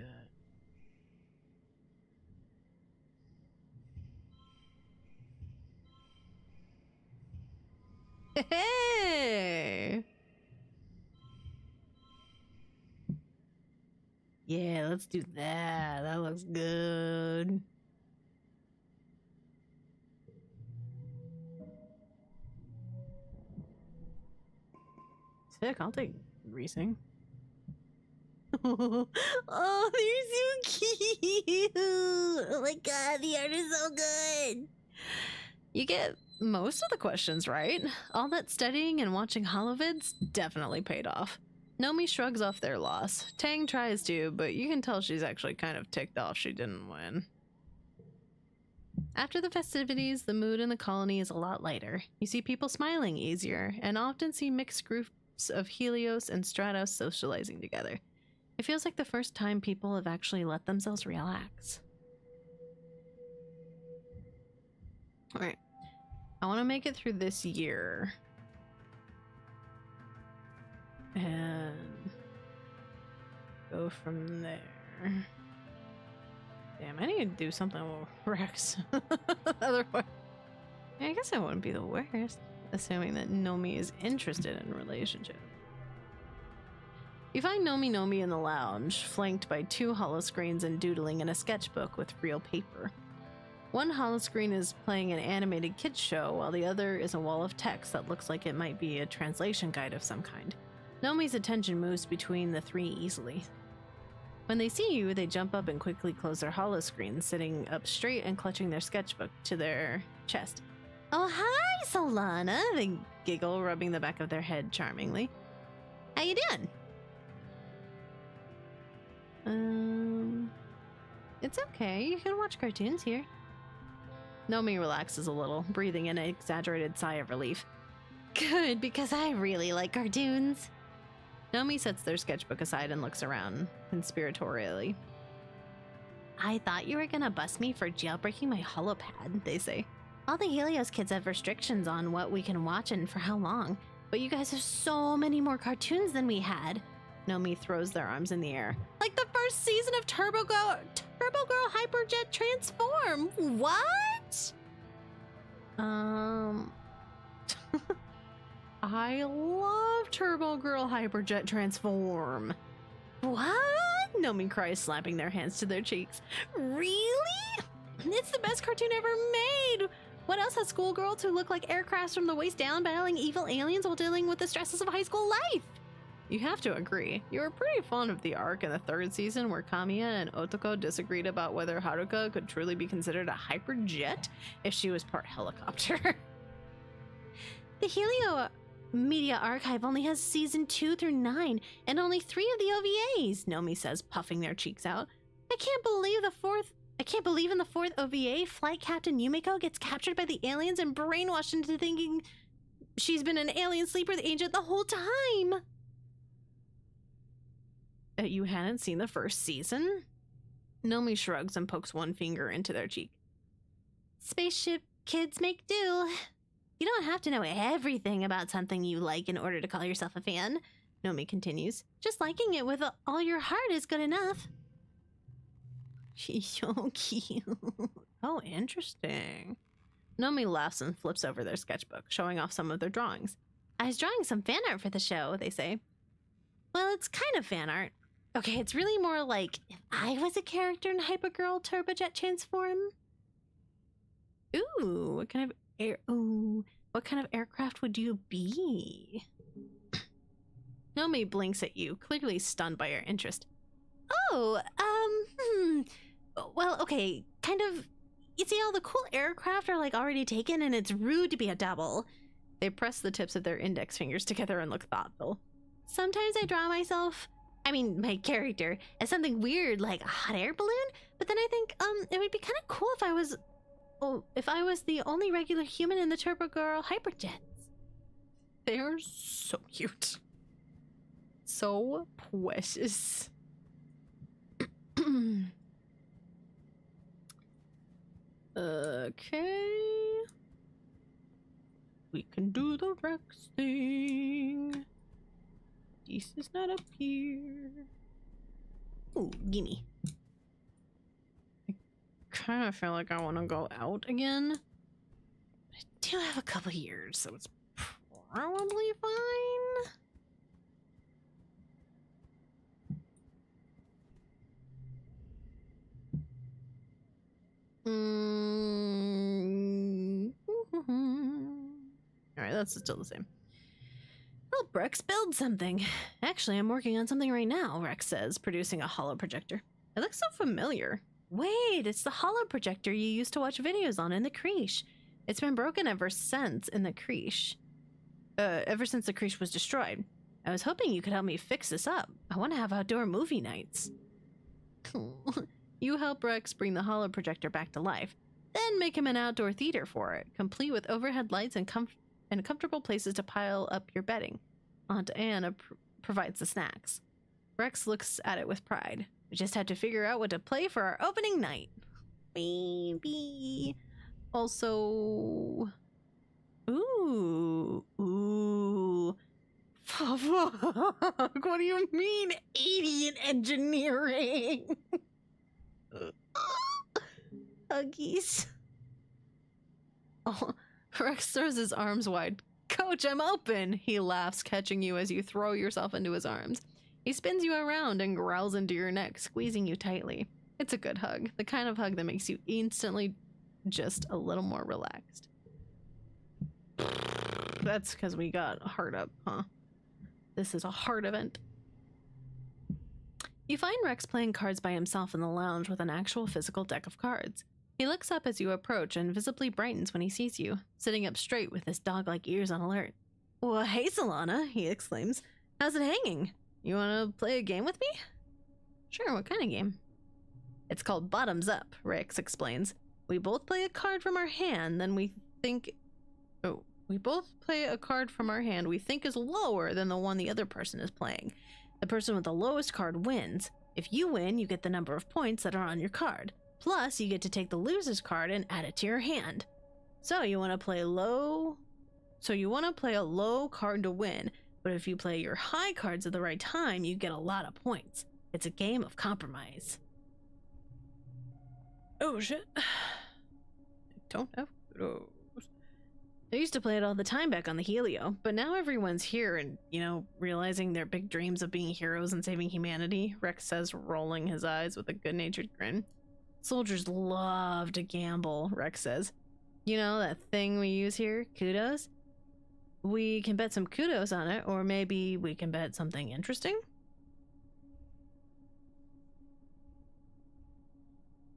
that. Hey! Yeah, let's do that. That looks good. Sick, I'll take Reesing. Oh, they're so cute. Oh my god, the art is so good. You get most of the questions right. All that studying and watching holovids definitely paid off. Nomi shrugs off their loss. Tang tries to, but you can tell she's actually kind of ticked off she didn't win. After the festivities, the mood in the colony is a lot lighter. You see people smiling easier, and often see mixed groups of Helios and Stratos socializing together. It feels like the first time people have actually let themselves relax. Alright. I want to make it through this year. And go from there. Damn, I need to do something with Rex. Otherwise, I guess I wouldn't be the worst, assuming that Nomi is interested in a relationship. You find Nomi in the lounge, flanked by 2 holoscreens and doodling in a sketchbook with real paper. One holoscreen is playing an animated kids show, while the other is a wall of text that looks like it might be a translation guide of some kind. Nomi's attention moves between the 3 easily. When they see you, they jump up and quickly close their holoscreens, sitting up straight and clutching their sketchbook to their chest. Oh, hi, Solana! They giggle, rubbing the back of their head charmingly. How you doing? It's okay. You can watch cartoons here. Nomi relaxes a little, breathing an exaggerated sigh of relief. Good, because I really like cartoons. Nomi sets their sketchbook aside and looks around, conspiratorially. I thought you were gonna bust me for jailbreaking my holopad, they say. All the Helios kids have restrictions on what we can watch and for how long, but you guys have so many more cartoons than we had. Nomi throws their arms in the air. Like the first season of Turbo Girl Hyperjet Transform! What? I love Turbo Girl Hyperjet Transform. What? Nomi cries, slapping their hands to their cheeks. Really? It's the best cartoon ever made! What else has schoolgirls who look like aircrafts from the waist down battling evil aliens while dealing with the stresses of high school life? You have to agree, you were pretty fond of the arc in the 3rd season where Kamiya and Otoko disagreed about whether Haruka could truly be considered a hyperjet if she was part helicopter. The Helio Media Archive only has season 2 through 9 and only 3 of the OVAs, Nomi says, puffing their cheeks out. I can't believe in the 4th OVA, Flight Captain Yumiko gets captured by the aliens and brainwashed into thinking she's been an alien sleeper agent the whole time. You hadn't seen the 1st season? Nomi shrugs and pokes one finger into their cheek. Spaceship kids make do. You don't have to know everything about something you like in order to call yourself a fan, Nomi continues. Just liking it with all your heart is good enough. She's so cute. Oh, interesting. Nomi laughs and flips over their sketchbook, showing off some of their drawings. I was drawing some fan art for the show, they say. Well, it's kind of fan art. Okay, it's really more like if I was a character in Hypergirl Turbojet Transform. Ooh, what kind of aircraft would you be? Nomi blinks at you, clearly stunned by your interest. Oh, well, okay, kind of. You see, all the cool aircraft are like already taken, and it's rude to be a double. They press the tips of their index fingers together and look thoughtful. Sometimes I draw my character, as something weird like a hot air balloon, but then I think, it would be kind of cool if I was the only regular human in the Turbo Girl Hyperjets. They are so cute. So precious. Okay. We can do the Rex thing. This is not up here. Ooh, gimme. I kind of feel like I want to go out again. But I do have a couple years, so it's probably fine. Alright, that's still the same. help Rex build something. Actually, I'm working on something right now, Rex says, producing a holo projector. It looks so familiar. Wait, it's the holo projector you used to watch videos on in the creche. It's been broken ever since the creche was destroyed. I was hoping you could help me fix this up. I want to have outdoor movie nights. You help Rex bring the holo projector back to life, then make him an outdoor theater for it, complete with overhead lights and comfortable places to pile up your bedding. Aunt Anna provides the snacks. Rex looks at it with pride. We just had to figure out what to play for our opening night. Baby. Also... Ooh. Fuck, what do you mean, 80 in engineering? Huggies. Oh, Rex throws his arms wide. Coach, I'm open! He laughs, catching you as you throw yourself into his arms. He spins you around and growls into your neck, squeezing you tightly. It's a good hug, the kind of hug that makes you instantly just a little more relaxed. That's because we got heart up, huh? This is a heart event. You find Rex playing cards by himself in the lounge with an actual physical deck of cards. He looks up as you approach and visibly brightens when he sees you, sitting up straight with his dog-like ears on alert. Well, hey, Solana, he exclaims. How's it hanging? You want to play a game with me? Sure, what kind of game? It's called Bottoms Up, Rex explains. We both play a card from our hand, then we think... Oh, we both play a card from our hand we think is lower than the one the other person is playing. The person with the lowest card wins. If you win, you get the number of points that are on your card. Plus, you get to take the loser's card and add it to your hand. So you want to play low... So you want to play a low card to win, but if you play your high cards at the right time, you get a lot of points. It's a game of compromise. Oh shit. I don't have kudos. I used to play it all the time back on the Helio, but now everyone's here and, you know, realizing their big dreams of being heroes and saving humanity, Rex says, rolling his eyes with a good-natured grin. Soldiers love to gamble, Rex says. You know, that thing we use here, kudos? We can bet some kudos on it, or maybe we can bet something interesting?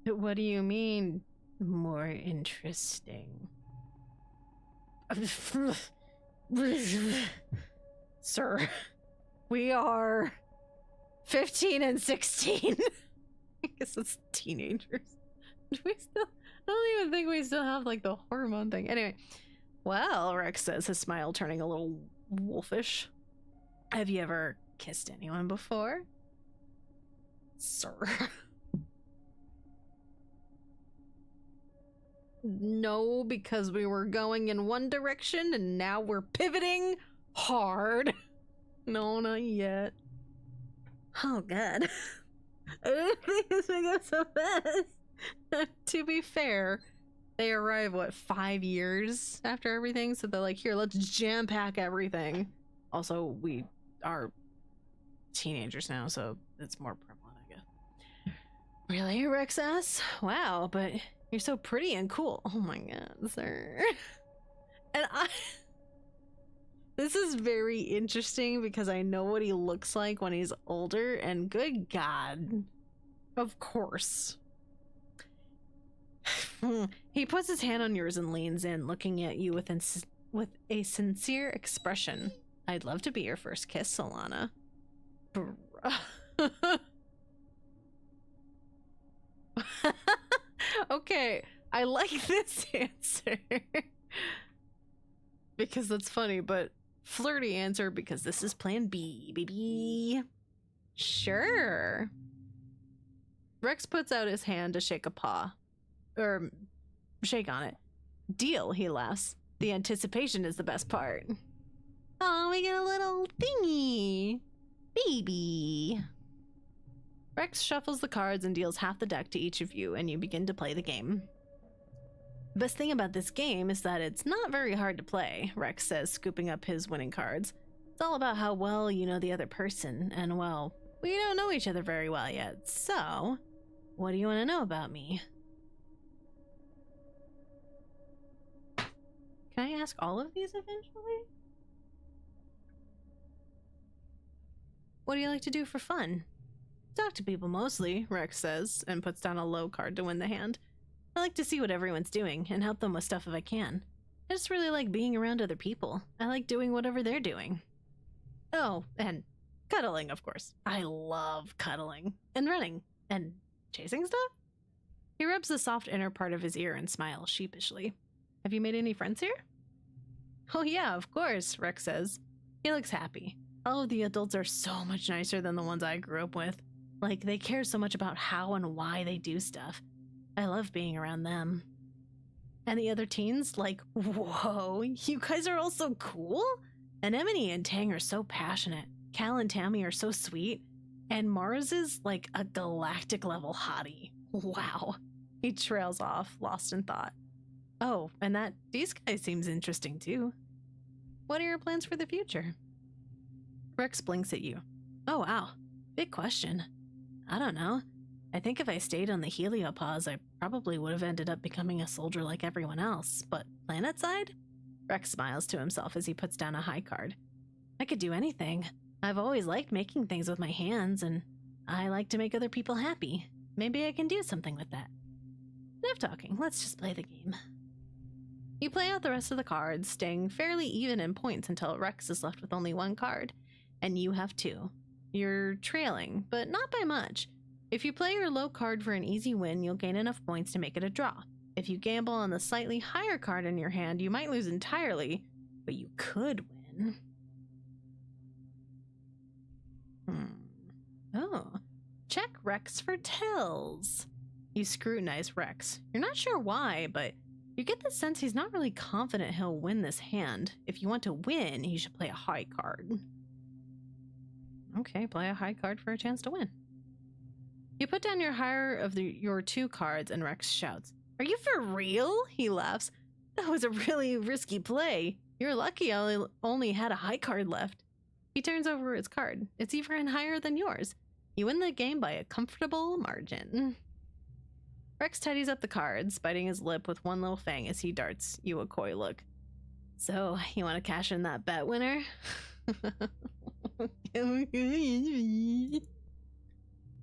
What do you mean, more interesting? Sir, we are 15 and 16. I guess it's teenagers. Do we still? I don't even think we still have like the hormone thing. Anyway, well, Rex says, his smile turning a little wolfish. Have you ever kissed anyone before? Sir. No, because we were going in one direction and now we're pivoting hard. No, not yet. Oh, God. I didn't think this would go so fast. To be fair, they arrive, what, 5 years after everything? So they're like, here, let's jam pack everything. Also, we are teenagers now, so it's more prevalent, I guess. Really, Rex asks? Wow, but you're so pretty and cool. Oh my God, sir. And this is very interesting because I know what he looks like when he's older, and good God, of course. He puts his hand on yours and leans in, looking at you with a sincere expression. I'd love to be your first kiss, Solana. Okay, I like this answer. Because that's funny, but flirty answer because this is plan B, baby. Sure. Rex puts out his hand to shake a paw. Or shake on it. Deal, he laughs. The anticipation is the best part. Oh, we get a little thingy. Baby. Rex shuffles the cards and deals half the deck to each of you, and you begin to play the game. The best thing about this game is that it's not very hard to play, Rex says, scooping up his winning cards. It's all about how well you know the other person, and well, we don't know each other very well yet, so what do you want to know about me? Can I ask all of these eventually? What do you like to do for fun? Talk to people mostly, Rex says, and puts down a low card to win the hand. I like to see what everyone's doing and help them with stuff if I can. I just really like being around other people. I like doing whatever they're doing. Oh, and cuddling, of course. I love cuddling. And running. And chasing stuff? He rubs the soft inner part of his ear and smiles sheepishly. Have you made any friends here? Oh yeah, of course, Rex says. He looks happy. All of the adults are so much nicer than the ones I grew up with. Like, they care so much about how and why they do stuff. I love being around them. And the other teens, like, whoa, you guys are all so cool? Anemone and Tang are so passionate. Cal and Tammy are so sweet. And Mars is like a galactic level hottie. Wow. He trails off, lost in thought. Oh, and that these guy seems interesting too. What are your plans for the future? Rex blinks at you. Oh wow, big question. I don't know. I think if I stayed on the heliopause, I probably would have ended up becoming a soldier like everyone else, but planet side? Rex smiles to himself as he puts down a high card. I could do anything. I've always liked making things with my hands, and I like to make other people happy. Maybe I can do something with that. Enough talking, let's just play the game. You play out the rest of the cards, staying fairly even in points until Rex is left with only one card, and you have two. You're trailing, but not by much. If you play your low card for an easy win, you'll gain enough points to make it a draw. If you gamble on the slightly higher card in your hand, you might lose entirely, but you could win. Oh, check Rex for tells. You scrutinize Rex. You're not sure why, but you get the sense he's not really confident he'll win this hand. If you want to win, you should play a high card. Okay, play a high card for a chance to win. You put down your higher of your two cards, and Rex shouts, "Are you for real?" He laughs. That was a really risky play. You're lucky I only had a high card left. He turns over his card. It's even higher than yours. You win the game by a comfortable margin. Rex tidies up the cards, biting his lip with one little fang as he darts you a coy look. So, you want to cash in that bet, winner?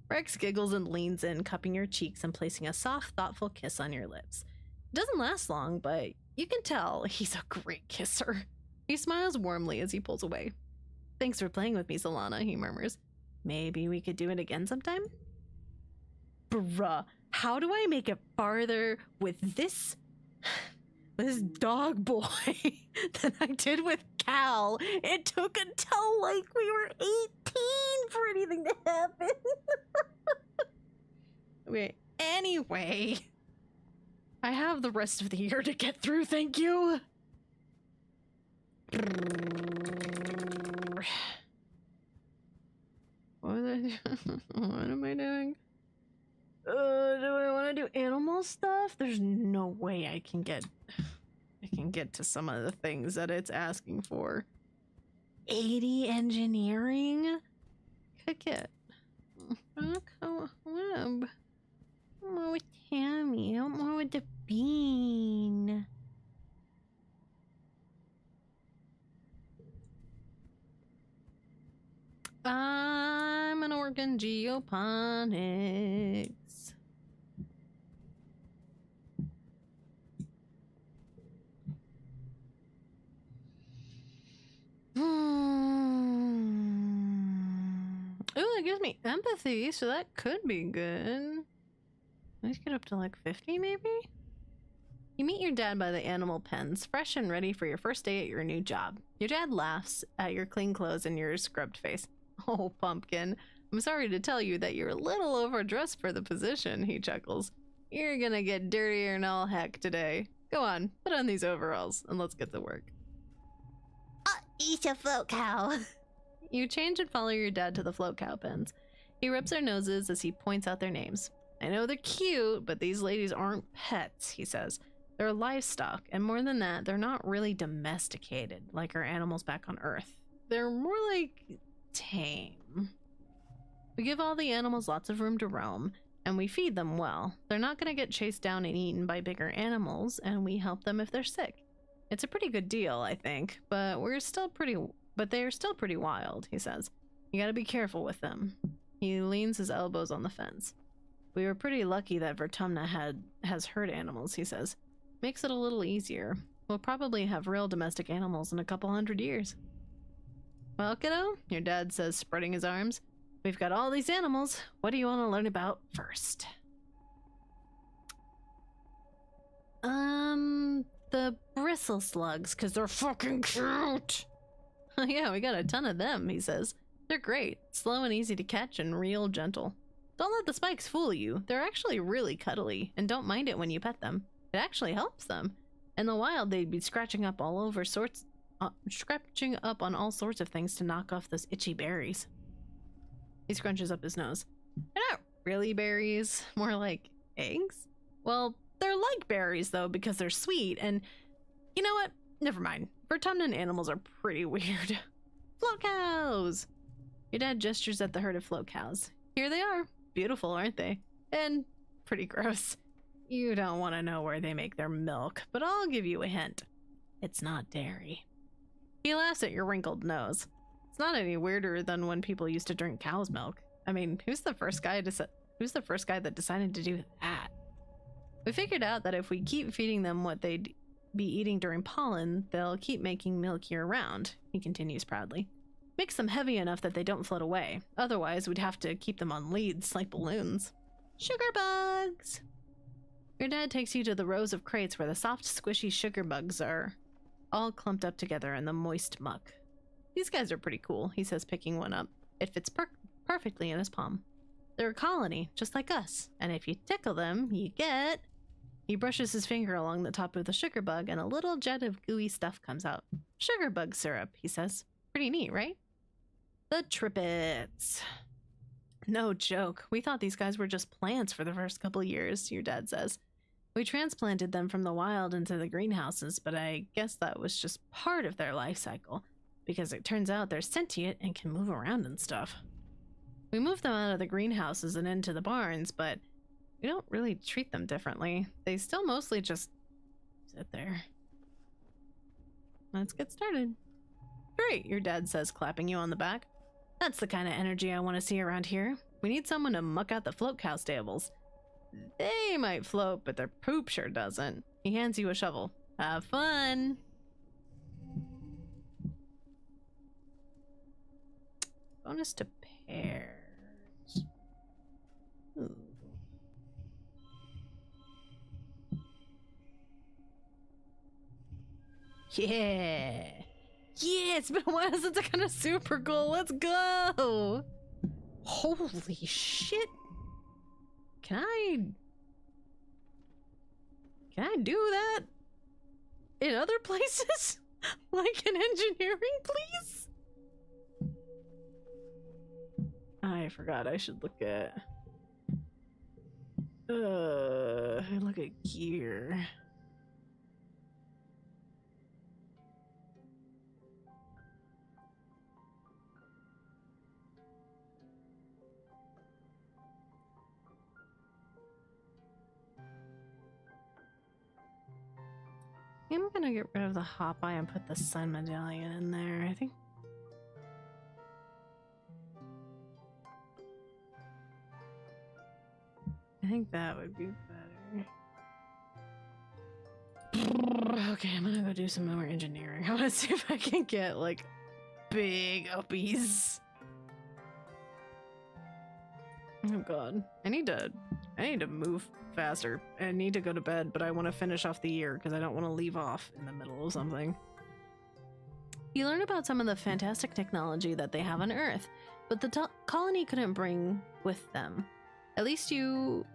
Rex giggles and leans in, cupping your cheeks and placing a soft, thoughtful kiss on your lips. It doesn't last long, but you can tell he's a great kisser. He smiles warmly as he pulls away. Thanks for playing with me, Solana, he murmurs. Maybe we could do it again sometime? Bruh, how do I make it farther with this dog boy than I did with Cal? It took until like we were 18 for anything to happen. Okay, anyway, I have the rest of the year to get through, thank you. What am I doing? Do I want to do animal stuff? There's no way I can get to some of the things that it's asking for. 80 engineering? Cook it. Web. More with Tammy. I want more with the bean. I'm gonna work in geoponics. Ooh, it gives me empathy, so that could be good. Let's get up to like 50 maybe? You meet your dad by the animal pens, fresh and ready for your first day at your new job. Your dad laughs at your clean clothes and your scrubbed face. Oh, Pumpkin, I'm sorry to tell you that you're a little overdressed for the position, he chuckles. You're gonna get dirtier than all heck today. Go on, put on these overalls and let's get to work. Eat a float cow. You change and follow your dad to the float cow pens. He rubs their noses as he points out their names. I know they're cute, but these ladies aren't pets, he says. They're livestock, and more than that, they're not really domesticated like our animals back on Earth. They're more like tame. We give all the animals lots of room to roam, and we feed them well. They're not going to get chased down and eaten by bigger animals, and we help them if they're sick. It's a pretty good deal, I think, but they're still pretty wild, he says. You gotta be careful with them. He leans his elbows on the fence. We were pretty lucky that Vertumna has herd animals, he says. Makes it a little easier. We'll probably have real domestic animals in a couple 100 years. Well, kiddo, your dad says, spreading his arms. We've got all these animals. What do you want to learn about first? The bristle slugs, because they're fucking cute. Yeah, we got a ton of them, he says. They're great, slow and easy to catch and real gentle. Don't let the spikes fool you. They're actually really cuddly, and don't mind it when you pet them. It actually helps them. In the wild, they'd be scratching up on all sorts of things to knock off those itchy berries. He scrunches up his nose. They're not really berries, more like eggs. Well, they're like berries, though, because they're sweet, and you know what? Never mind. Vertumnan animals are pretty weird. Float cows! Your dad gestures at the herd of float cows. Here they are. Beautiful, aren't they? And pretty gross. You don't want to know where they make their milk, but I'll give you a hint. It's not dairy. He laughs at your wrinkled nose. It's not any weirder than when people used to drink cow's milk. I mean, who's the first guy that decided to do that? We figured out that if we keep feeding them what they'd be eating during pollen, they'll keep making milk year-round, he continues proudly. Makes them heavy enough that they don't float away. Otherwise, we'd have to keep them on leads like balloons. Sugar bugs! Your dad takes you to the rows of crates where the soft, squishy sugar bugs are all clumped up together in the moist muck. These guys are pretty cool, he says, picking one up. It fits perfectly in his palm. They're a colony, just like us, and if you tickle them, you get... He brushes his finger along the top of the sugar bug, and a little jet of gooey stuff comes out. Sugar bug syrup, he says. Pretty neat, right? The trippets. No joke. We thought these guys were just plants for the first couple years, your dad says. We transplanted them from the wild into the greenhouses, but I guess that was just part of their life cycle, because it turns out they're sentient and can move around and stuff. We moved them out of the greenhouses and into the barns, but we don't really treat them differently. They still mostly just sit there. Let's get started. Great, your dad says, clapping you on the back. That's the kind of energy I want to see around here. We need someone to muck out the float cow stables. They might float, but their poop sure doesn't. He hands you a shovel. Have fun! Bonus to pairs. Ooh. Yeah! Yeah, it's been a while since I got a super goal. Let's go! Holy shit! Can I do that in other places? Like in engineering, please? I forgot I should look at gear. I'm gonna get rid of the hop eye and put the sun medallion in there. I think that would be better. Okay, I'm gonna go do some more engineering. I wanna see if I can get like big uppies. Oh god. I need to move faster. I need to go to bed, but I want to finish off the year because I don't want to leave off in the middle of something. You learn about some of the fantastic technology that they have on Earth, but the colony couldn't bring with them. At least you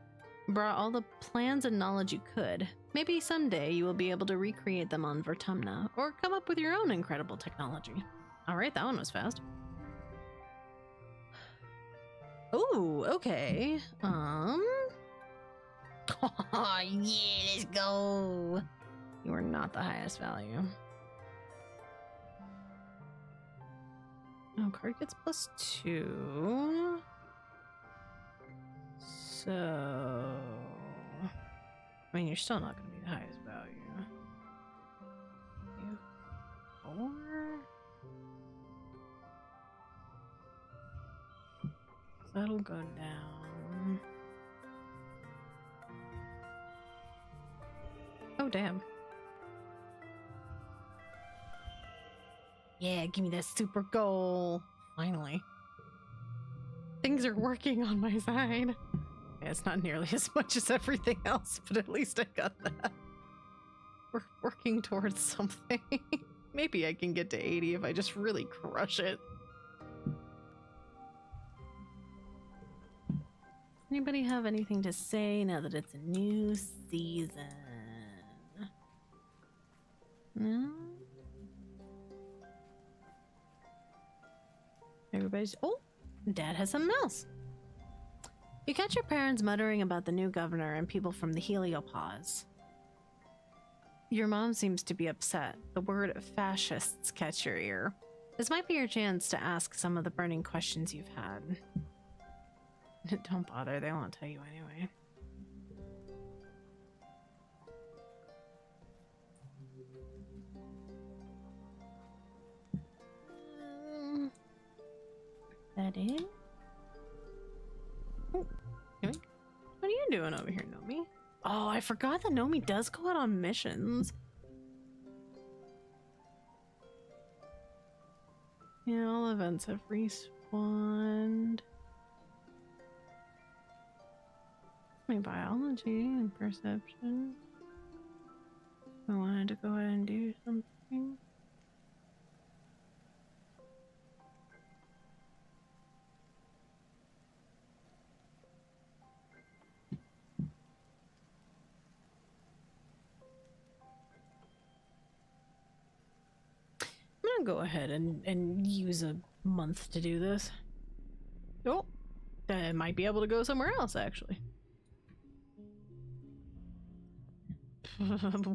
brought all the plans and knowledge you could. Maybe someday you will be able to recreate them on Vertumna, or come up with your own incredible technology. Alright, that one was fast. Oh, okay. Oh, yeah, let's go. You are not the highest value. Oh, card gets +2. So... I mean, you're still not going to be the highest value. You 4? that'll go down. Oh, damn. Yeah, give me that super goal. Finally. Things are working on my side. Yeah, it's not nearly as much as everything else, but at least I got that. We're working towards something. Maybe I can get to 80 if I just really crush it. Anybody have anything to say now that it's a new season? No? Everybody's... Oh! Dad has something else. You catch your parents muttering about the new governor and people from the Heliopause. Your mom seems to be upset. The word fascists catch your ear. This might be your chance to ask some of the burning questions you've had. Don't bother, they won't tell you anyway. That is? Oh, Nomi? What are you doing over here, Nomi? Oh, I forgot that Nomi does go out on missions. Yeah, all events have respawned. My biology and perception. I wanted to go ahead and do something. I'm gonna go ahead and use a month to do this. Oh, I might be able to go somewhere else, actually.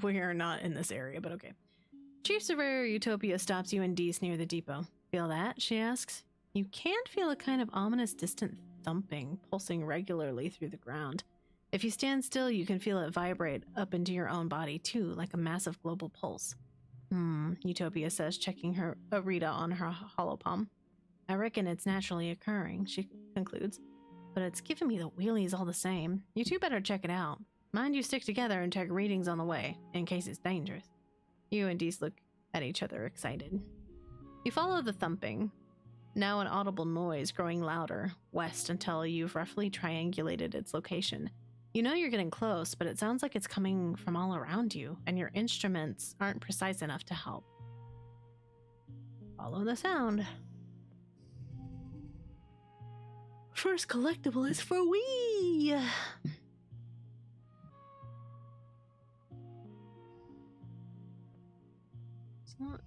We are not in this area, but okay. Chief Surveyor Utopia stops you in Dees near the depot. Feel that? She asks. You can feel a kind of ominous distant thumping, pulsing regularly through the ground. If you stand still, you can feel it vibrate up into your own body too, like a massive global pulse. Utopia says, checking her Arita on her holopalm. I reckon it's naturally occurring, she concludes, but it's giving me the wheelies all the same. You two better check it out. Mind you stick together and take readings on the way, in case it's dangerous. You and Dees look at each other excited. You follow the thumping, now an audible noise growing louder, west until you've roughly triangulated its location. You know you're getting close, but it sounds like it's coming from all around you, and your instruments aren't precise enough to help. Follow the sound. First collectible is for Wii! It's not...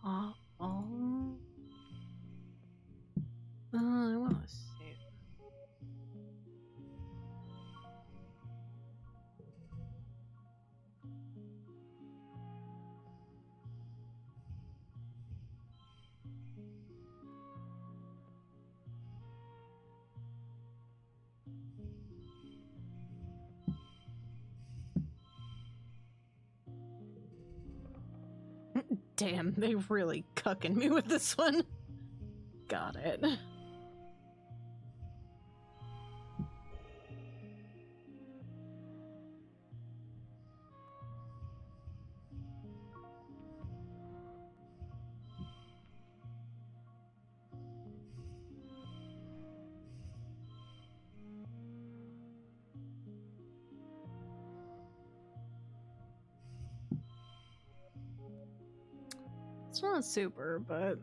I want to save. Damn, they really cucking me with this one. Got it. It's not super, but...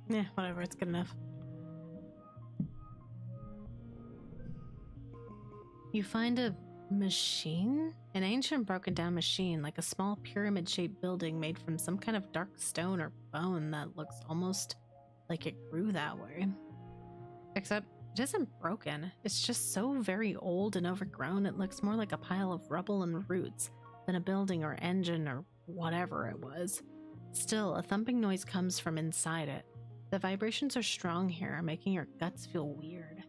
yeah, whatever, it's good enough. You find a machine? An ancient broken down machine, like a small pyramid-shaped building made from some kind of dark stone or bone that looks almost like it grew that way. Except It isn't broken. It's just so very old and overgrown it looks more like a pile of rubble and roots than a building or engine or whatever it was. Still, a thumping noise comes from inside it. The vibrations are strong here, making your guts feel weird.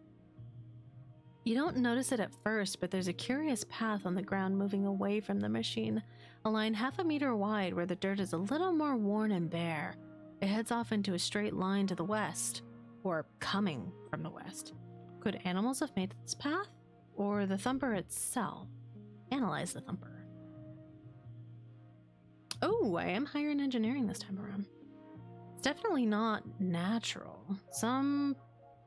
You don't notice it at first, but there's a curious path on the ground moving away from the machine, a line half a meter wide where the dirt is a little more worn and bare. It heads off into a straight line to the west, or coming from the west. Could animals have made this path? Or the thumper itself? Analyze the thumper. Oh, I am higher in engineering this time around. It's definitely not natural.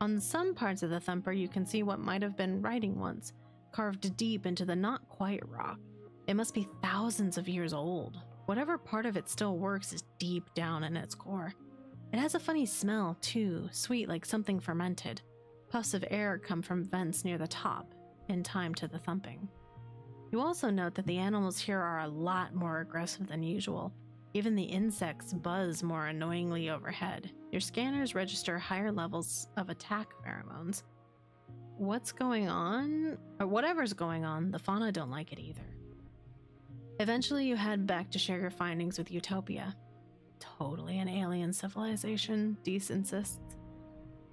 On some parts of the thumper, you can see what might have been writing once, carved deep into the not quite rock. It must be thousands of years old. Whatever part of it still works is deep down in its core. It has a funny smell, too, sweet like something fermented. Puffs of air come from vents near the top, in time to the thumping. You also note that the animals here are a lot more aggressive than usual. Even the insects buzz more annoyingly overhead. Your scanners register higher levels of attack pheromones. What's going on? Or whatever's going on, the fauna don't like it either. Eventually you head back to share your findings with Utopia. Totally an alien civilization, Dees insists.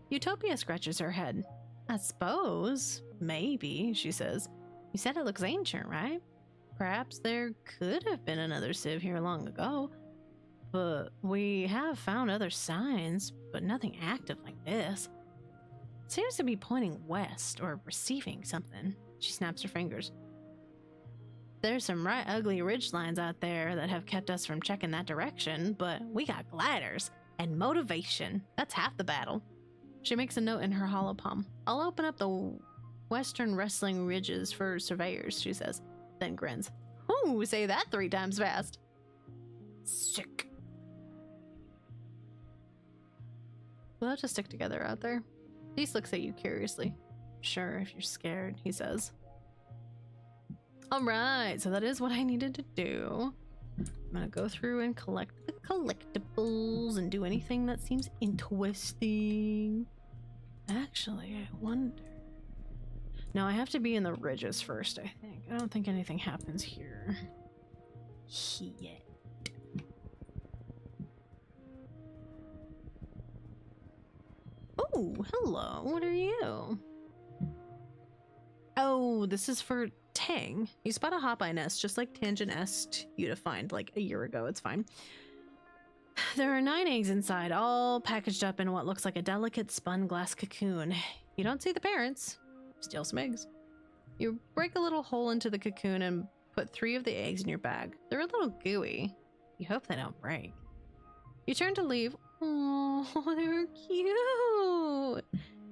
Utopia scratches her head. I suppose, maybe, she says. You said it looks ancient, right? Perhaps there could have been another civ here long ago. But we have found other signs, but nothing active like this. It seems to be pointing west, or receiving something. She snaps her fingers. There's some right ugly ridge lines out there that have kept us from checking that direction, but we got gliders and motivation. That's half the battle. She makes a note in her hollow palm. I'll open up the western wrestling ridges for surveyors, she says, then grins. Ooh, say that 3 times fast. Sick. We'll have to stick together out there. Dees looks at you curiously. Sure, if you're scared, he says. Alright, so that is what I needed to do. I'm gonna go through and collect the collectibles and do anything that seems interesting. Actually, I wonder... No, I have to be in the ridges first, I think. I don't think anything happens here. Yet. Oh, hello. What are you? Oh, this is for Tang. You spot a hop-eye nest, just like Tangent asked you to find like a year ago. It's fine. There are 9 eggs inside, all packaged up in what looks like a delicate spun glass cocoon. You don't see the parents. Steal some eggs. You break a little hole into the cocoon and put 3 of the eggs in your bag. They're a little gooey. You hope they don't break. You turn to leave. Oh, they're cute.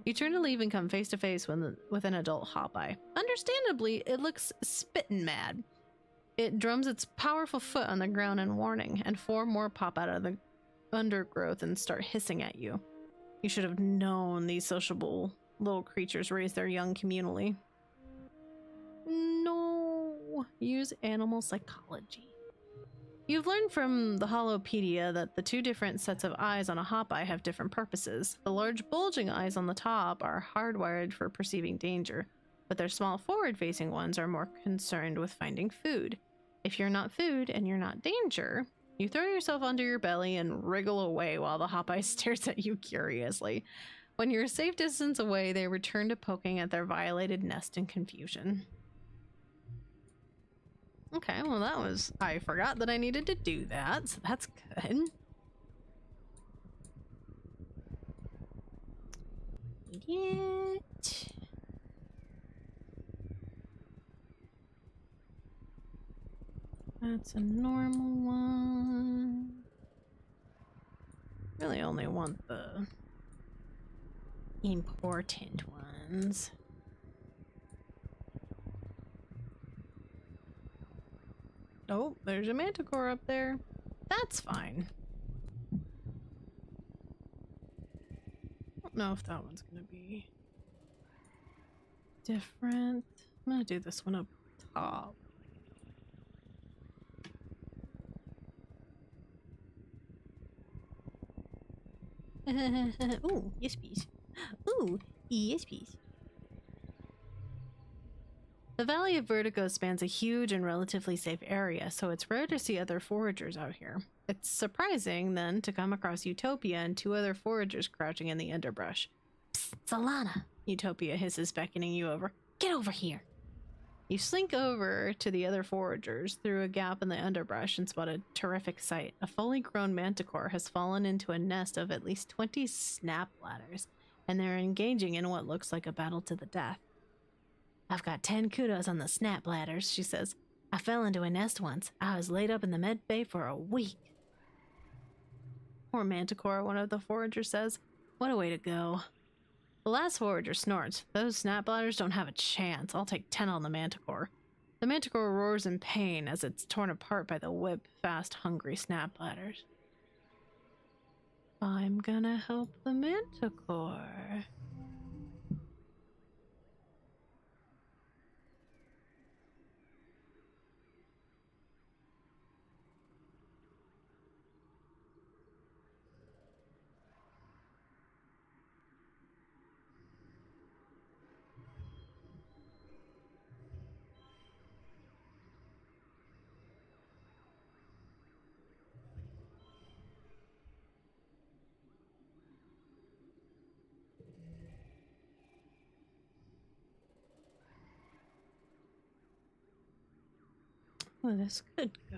You turn to leave and come face to face with an adult hop-eye. Understandably, it looks spittin' mad. It drums its powerful foot on the ground in warning, and 4 more pop out of the undergrowth and start hissing at you. You should have known these sociable little creatures raise their young communally. No. Use animal psychology. You've learned from the Holopedia that the 2 different sets of eyes on a hop-eye have different purposes. The large bulging eyes on the top are hardwired for perceiving danger, but their small forward-facing ones are more concerned with finding food. If you're not food and you're not danger, you throw yourself under your belly and wriggle away while the hop-eye stares at you curiously. When you're a safe distance away, they return to poking at their violated nest in confusion. Okay, well that was... I forgot that I needed to do that, so that's good. Idiot. That's a normal one. Really only want the important ones. Oh, there's a manticore up there. That's fine. I don't know if that one's gonna be different. I'm gonna do this one up top. Ooh, yes please. Ooh, Yes, please. The Valley of Vertigo spans a huge and relatively safe area, so it's rare to see other foragers out here. It's surprising, then, to come across Utopia and two other foragers crouching in the underbrush. Psst, Solana. Utopia hisses, beckoning you over. Get over here. You slink over to the other foragers through a gap in the underbrush and spot a terrific sight. A fully grown manticore has fallen into a nest of at least 20 snap ladders, and they're engaging in what looks like a battle to the death. I've got 10 kudos on the snap ladders, she says. I fell into a nest once. I was laid up in the med bay for a week. Poor manticore, one of the foragers says. What a way to go. The last forager snorts. Those snap ladders don't have a chance. I'll take 10 on the manticore. The manticore roars in pain as it's torn apart by the whip-fast, hungry snap ladders. I'm gonna help the manticore. Well, this could go.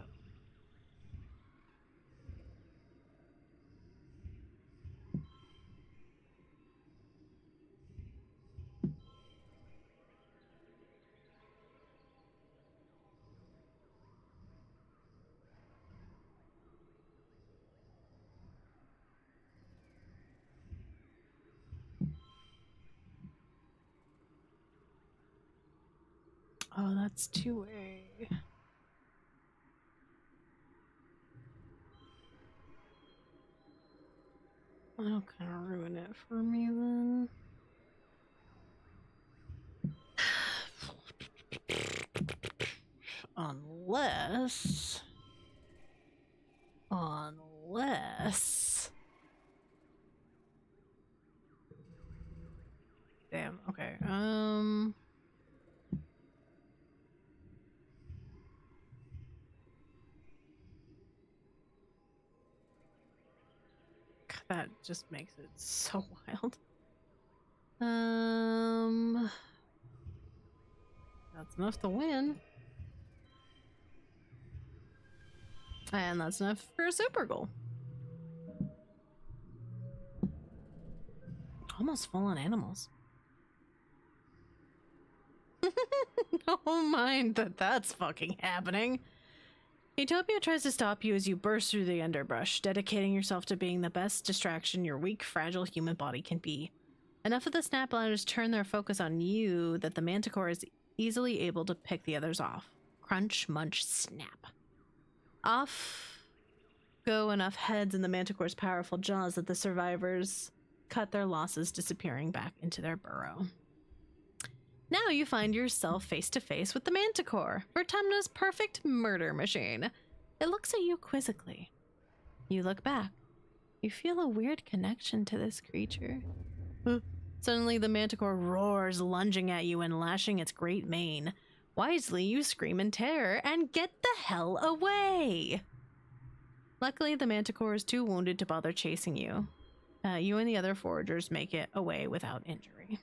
Oh, that's 2A. That'll kind of ruin it for me then. Unless... Damn, okay, that just makes it so wild. That's enough to win. And that's enough for a super goal. Almost full on animals. Don't mind that that's fucking happening. Utopia tries to stop you as you burst through the underbrush, dedicating yourself to being the best distraction your weak, fragile human body can be. Enough of the snap ladders turn their focus on you that the manticore is easily able to pick the others off. Crunch, munch, snap. Off go enough heads in the manticore's powerful jaws that the survivors cut their losses, disappearing back into their burrow. Now you find yourself face to face with the manticore, Vertumna's perfect murder machine. It looks at you quizzically. You look back. You feel a weird connection to this creature. Suddenly the manticore roars, lunging at you and lashing its great mane. Wisely, you scream in terror and get the hell away! Luckily, the manticore is too wounded to bother chasing you. You and the other foragers make it away without injury.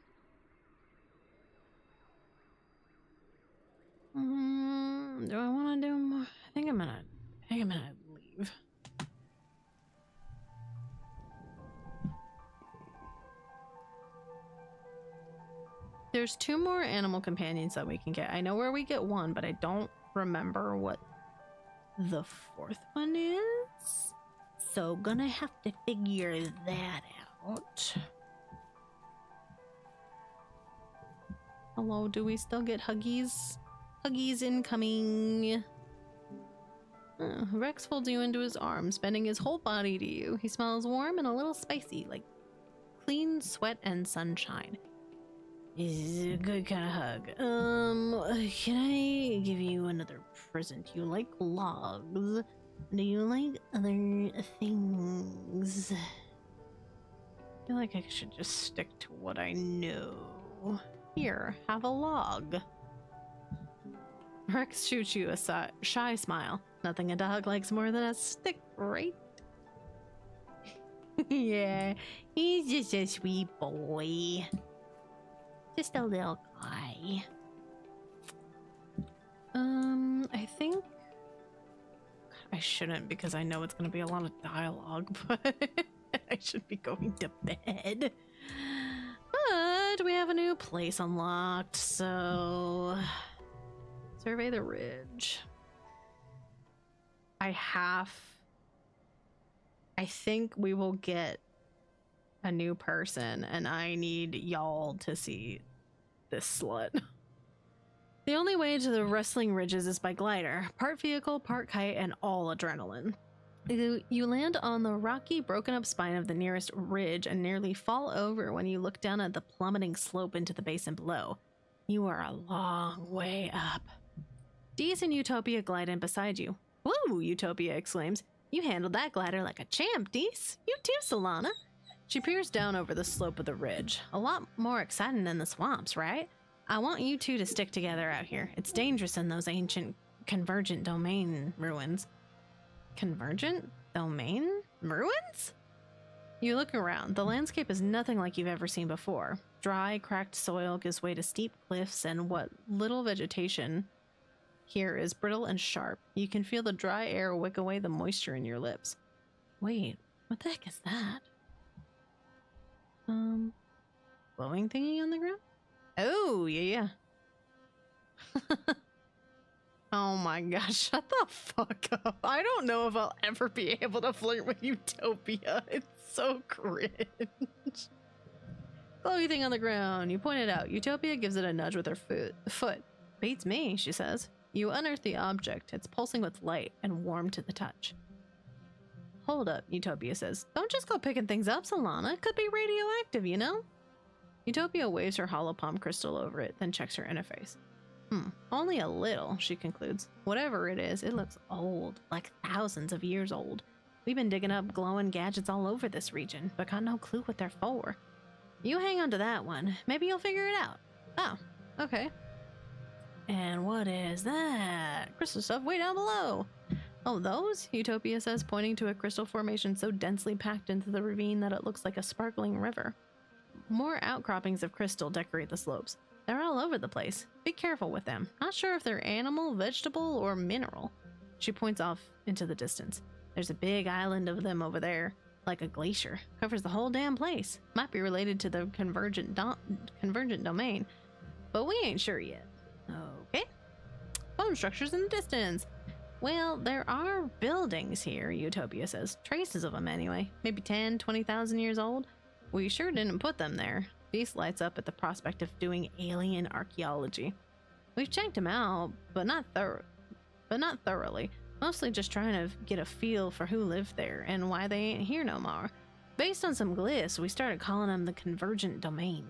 Do I want to do more? I think I'm gonna leave. There's 2 more animal companions that we can get. I know where we get one, but I don't remember what the 4th one is. So gonna have to figure that out. Hello, do we still get huggies? Huggies incoming. Rex folds you into his arms, bending his whole body to you. He smells warm and a little spicy, like clean sweat and sunshine. Is a good kind of hug. Can I give you another present? You like logs? Do you like other things? I feel like I should just stick to what I know. Here, have a log. Rex shoots you a shy smile. Nothing a dog likes more than a stick, right? Yeah, he's just a sweet boy. Just a little guy. I think I shouldn't because I know it's going to be a lot of dialogue, but I should be going to bed. But we have a new place unlocked, so survey the ridge. I think we will get a new person, and I need y'all to see this slut. The only way to the wrestling ridges is by glider, part vehicle, part kite, and all adrenaline. You land on the rocky, broken up spine of the nearest ridge and nearly fall over when you look down at the plummeting slope into the basin below. You are a long way up. Dees and Utopia glide in beside you. Woo! Utopia exclaims. You handled that glider like a champ, Dees. You too, Solana. She peers down over the slope of the ridge. A lot more exciting than the swamps, right? I want you two to stick together out here. It's dangerous in those ancient convergent domain ruins. Convergent domain ruins? You look around. The landscape is nothing like you've ever seen before. Dry, cracked soil gives way to steep cliffs, and what little vegetation here is brittle and sharp. You can feel the dry air wick away the moisture in your lips. Wait, what the heck is that? Glowing thingy on the ground? Oh, yeah. Oh my gosh, shut the fuck up. I don't know if I'll ever be able to flirt with Utopia. It's so cringe. Glowy thing on the ground. You point it out. Utopia gives it a nudge with her foot. Beats me, she says. You unearth the object. It's pulsing with light and warm to the touch. Hold up, Utopia says. Don't just go picking things up, Solana. It could be radioactive, you know? Utopia waves her hollow palm crystal over it, then checks her interface. Only a little, she concludes. Whatever it is, it looks old, like thousands of years old. We've been digging up glowing gadgets all over this region, but got no clue what they're for. You hang on to that one. Maybe you'll figure it out. Oh, okay. And what is that? Crystal stuff way down below. Oh, those? Utopia says, pointing to a crystal formation so densely packed into the ravine that it looks like a sparkling river. More outcroppings of crystal decorate the slopes. They're all over the place. Be careful with them. Not sure if they're animal, vegetable, or mineral. She points off into the distance. There's a big island of them over there, like a glacier. Covers the whole damn place. Might be related to the convergent domain, but we ain't sure yet. Okay. Bone structures in the distance. Well, there are buildings here, Utopia says. Traces of them anyway. Maybe 10, 20,000 years old. We sure didn't put them there. Beast lights up at the prospect of doing alien archaeology. We've checked them out, but not thoroughly. Mostly just trying to get a feel for who lived there and why they ain't here no more. Based on some glyphs, we started calling them the Convergent Domain.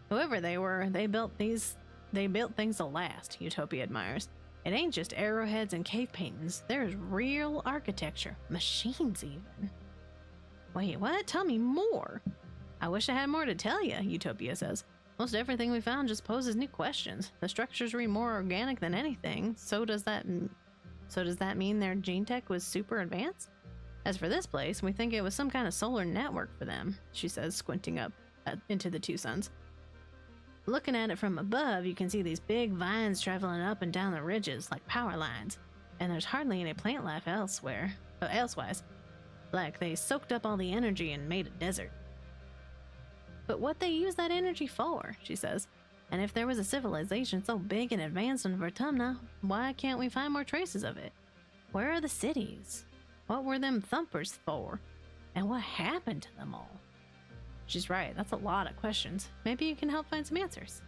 Whoever they were, they built things to last, Utopia admires. It ain't just arrowheads and cave paintings. There's real architecture. Machines even. Wait, what? Tell me more. I wish I had more to tell you, Utopia says. Most everything we found just poses new questions. The structures read more organic than anything. So does that mean their gene tech was super advanced? As for this place, we think it was some kind of solar network for them, she says, squinting up into the two suns. Looking at it from above, you can see these big vines traveling up and down the ridges like power lines. And there's hardly any plant life elsewise. Like they soaked up all the energy and made a desert. But what they use that energy for, she says. And if there was a civilization so big and advanced in Vertumna, why can't we find more traces of it? Where are the cities? What were them thumpers for? And what happened to them all? She's right, that's a lot of questions. Maybe you can help find some answers.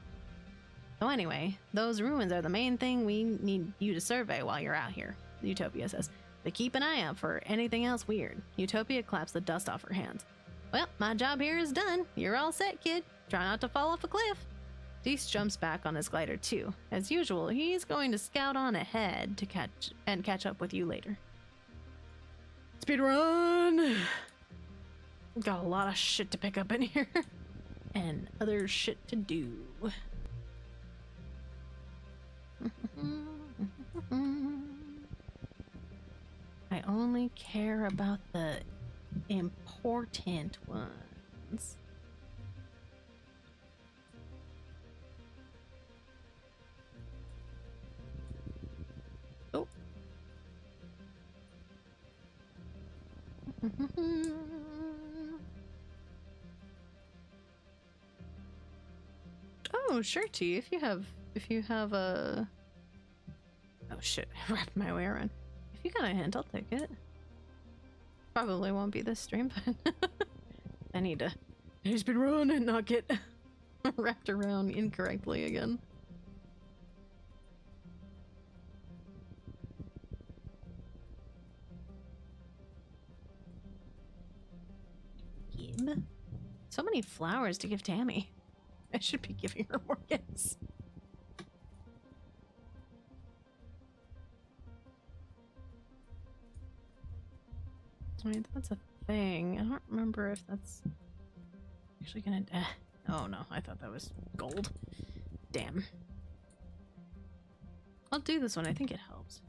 So anyway, those ruins are the main thing we need you to survey while you're out here, Utopia says. But keep an eye out for anything else weird. Utopia claps the dust off her hands. Well, my job here is done. You're all set, kid. Try not to fall off a cliff. Dees jumps back on his glider too. As usual, he's going to scout on ahead to catch up with you later. Speed run! Got a lot of shit to pick up in here. And other shit to do. I only care about the important ones. Oh. Oh, sure, T. If you have a... Oh shit, I wrapped my way around. If you got a hint, I'll take it. Probably won't be this stream, but I need to spin run and not get wrapped around incorrectly again. So many flowers to give Tammy. I should be giving her more gifts. I mean, that's a thing. I don't remember if that's actually gonna... Oh no, I thought that was gold. Damn. I'll do this one. I think it helps.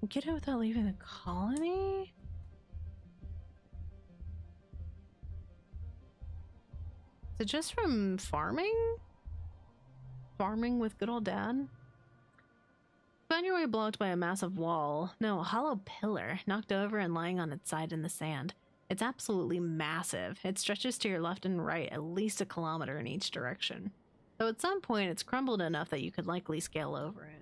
Get it without leaving the colony? Is it just from farming? Farming with good old dad? Find your way blocked by a massive wall. No, a hollow pillar, knocked over and lying on its side in the sand. It's absolutely massive. It stretches to your left and right at least 1 kilometer in each direction. Though at some point it's crumbled enough that you could likely scale over it.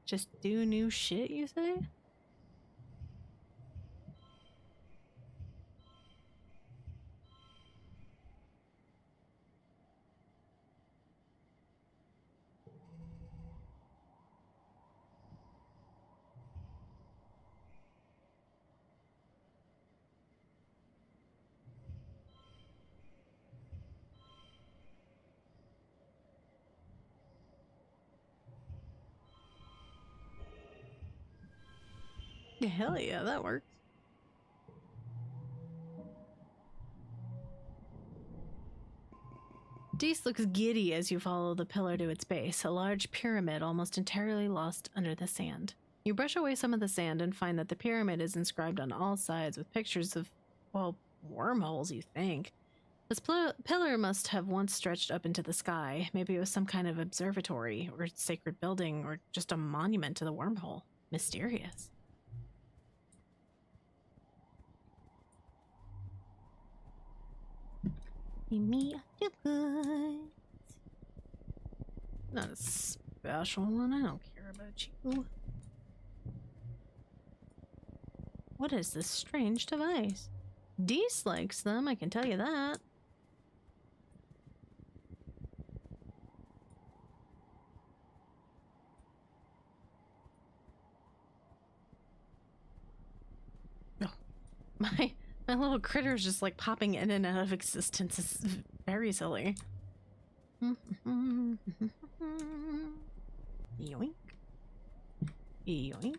Just do new shit, you say? Yeah, hell yeah, that works. Deese looks giddy as you follow the pillar to its base, a large pyramid almost entirely lost under the sand. You brush away some of the sand and find that the pyramid is inscribed on all sides with pictures of, well, wormholes, you think. This pillar must have once stretched up into the sky. Maybe it was some kind of observatory, or sacred building, or just a monument to the wormhole. Mysterious. Me octopus. Not a special one. I don't care about you. What is this strange device? Deese likes them, I can tell you that. Oh, my little critter's just like popping in and out of existence. It's very silly. Yoink. Yoink.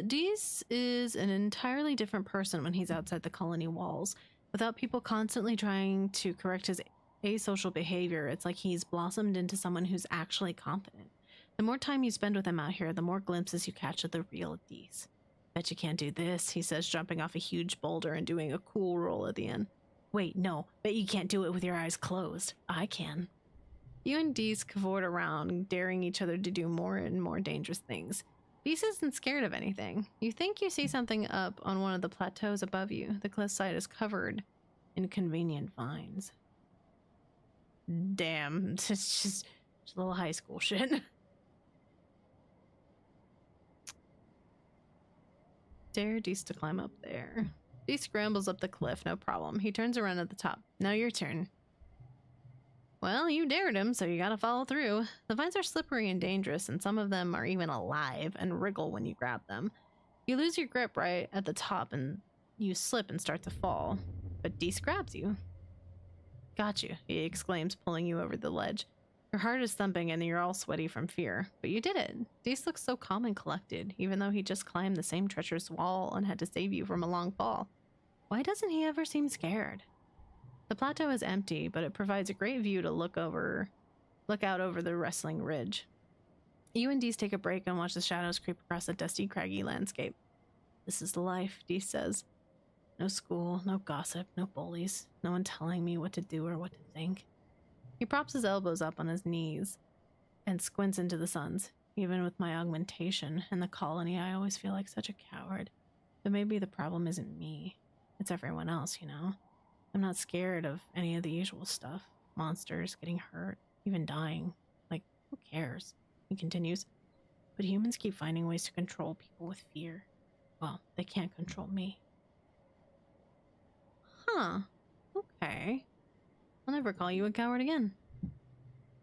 Deese is an entirely different person when he's outside the colony walls. Without people constantly trying to correct his asocial behavior, it's like he's blossomed into someone who's actually competent. The more time you spend with him out here, the more glimpses you catch of the real Deese. Bet you can't do this, he says, jumping off a huge boulder and doing a cool roll at the end. Wait, no, bet you can't do it with your eyes closed. I can. You and Deese cavort around, daring each other to do more and more dangerous things. Deese isn't scared of anything. You think you see something up on one of the plateaus above you. The cliffside is covered in convenient vines. Damn, it's just a little high school shit. Dare Deese to climb up there. Deese scrambles up the cliff, no problem. He turns around at the top. Now your turn. Well, you dared him, so you gotta follow through. The vines are slippery and dangerous, and some of them are even alive and wriggle when you grab them. You lose your grip right at the top and you slip and start to fall. But Dees grabs you. Got you, he exclaims, pulling you over the ledge. Your heart is thumping and you're all sweaty from fear. But you did it. Dees looks so calm and collected, even though he just climbed the same treacherous wall and had to save you from a long fall. Why doesn't he ever seem scared? The plateau is empty, but it provides a great view to look out over the wrestling ridge. You and Dees take a break and watch the shadows creep across the dusty, craggy landscape. This is the life, Dees says. No school, no gossip, no bullies, no one telling me what to do or what to think. He props his elbows up on his knees and squints into the suns. Even with my augmentation and the colony, I always feel like such a coward. But maybe the problem isn't me. It's everyone else, you know? I'm not scared of any of the usual stuff. Monsters, getting hurt, even dying. Like, who cares? He continues. But humans keep finding ways to control people with fear. Well, they can't control me. Huh. Okay. I'll never call you a coward again.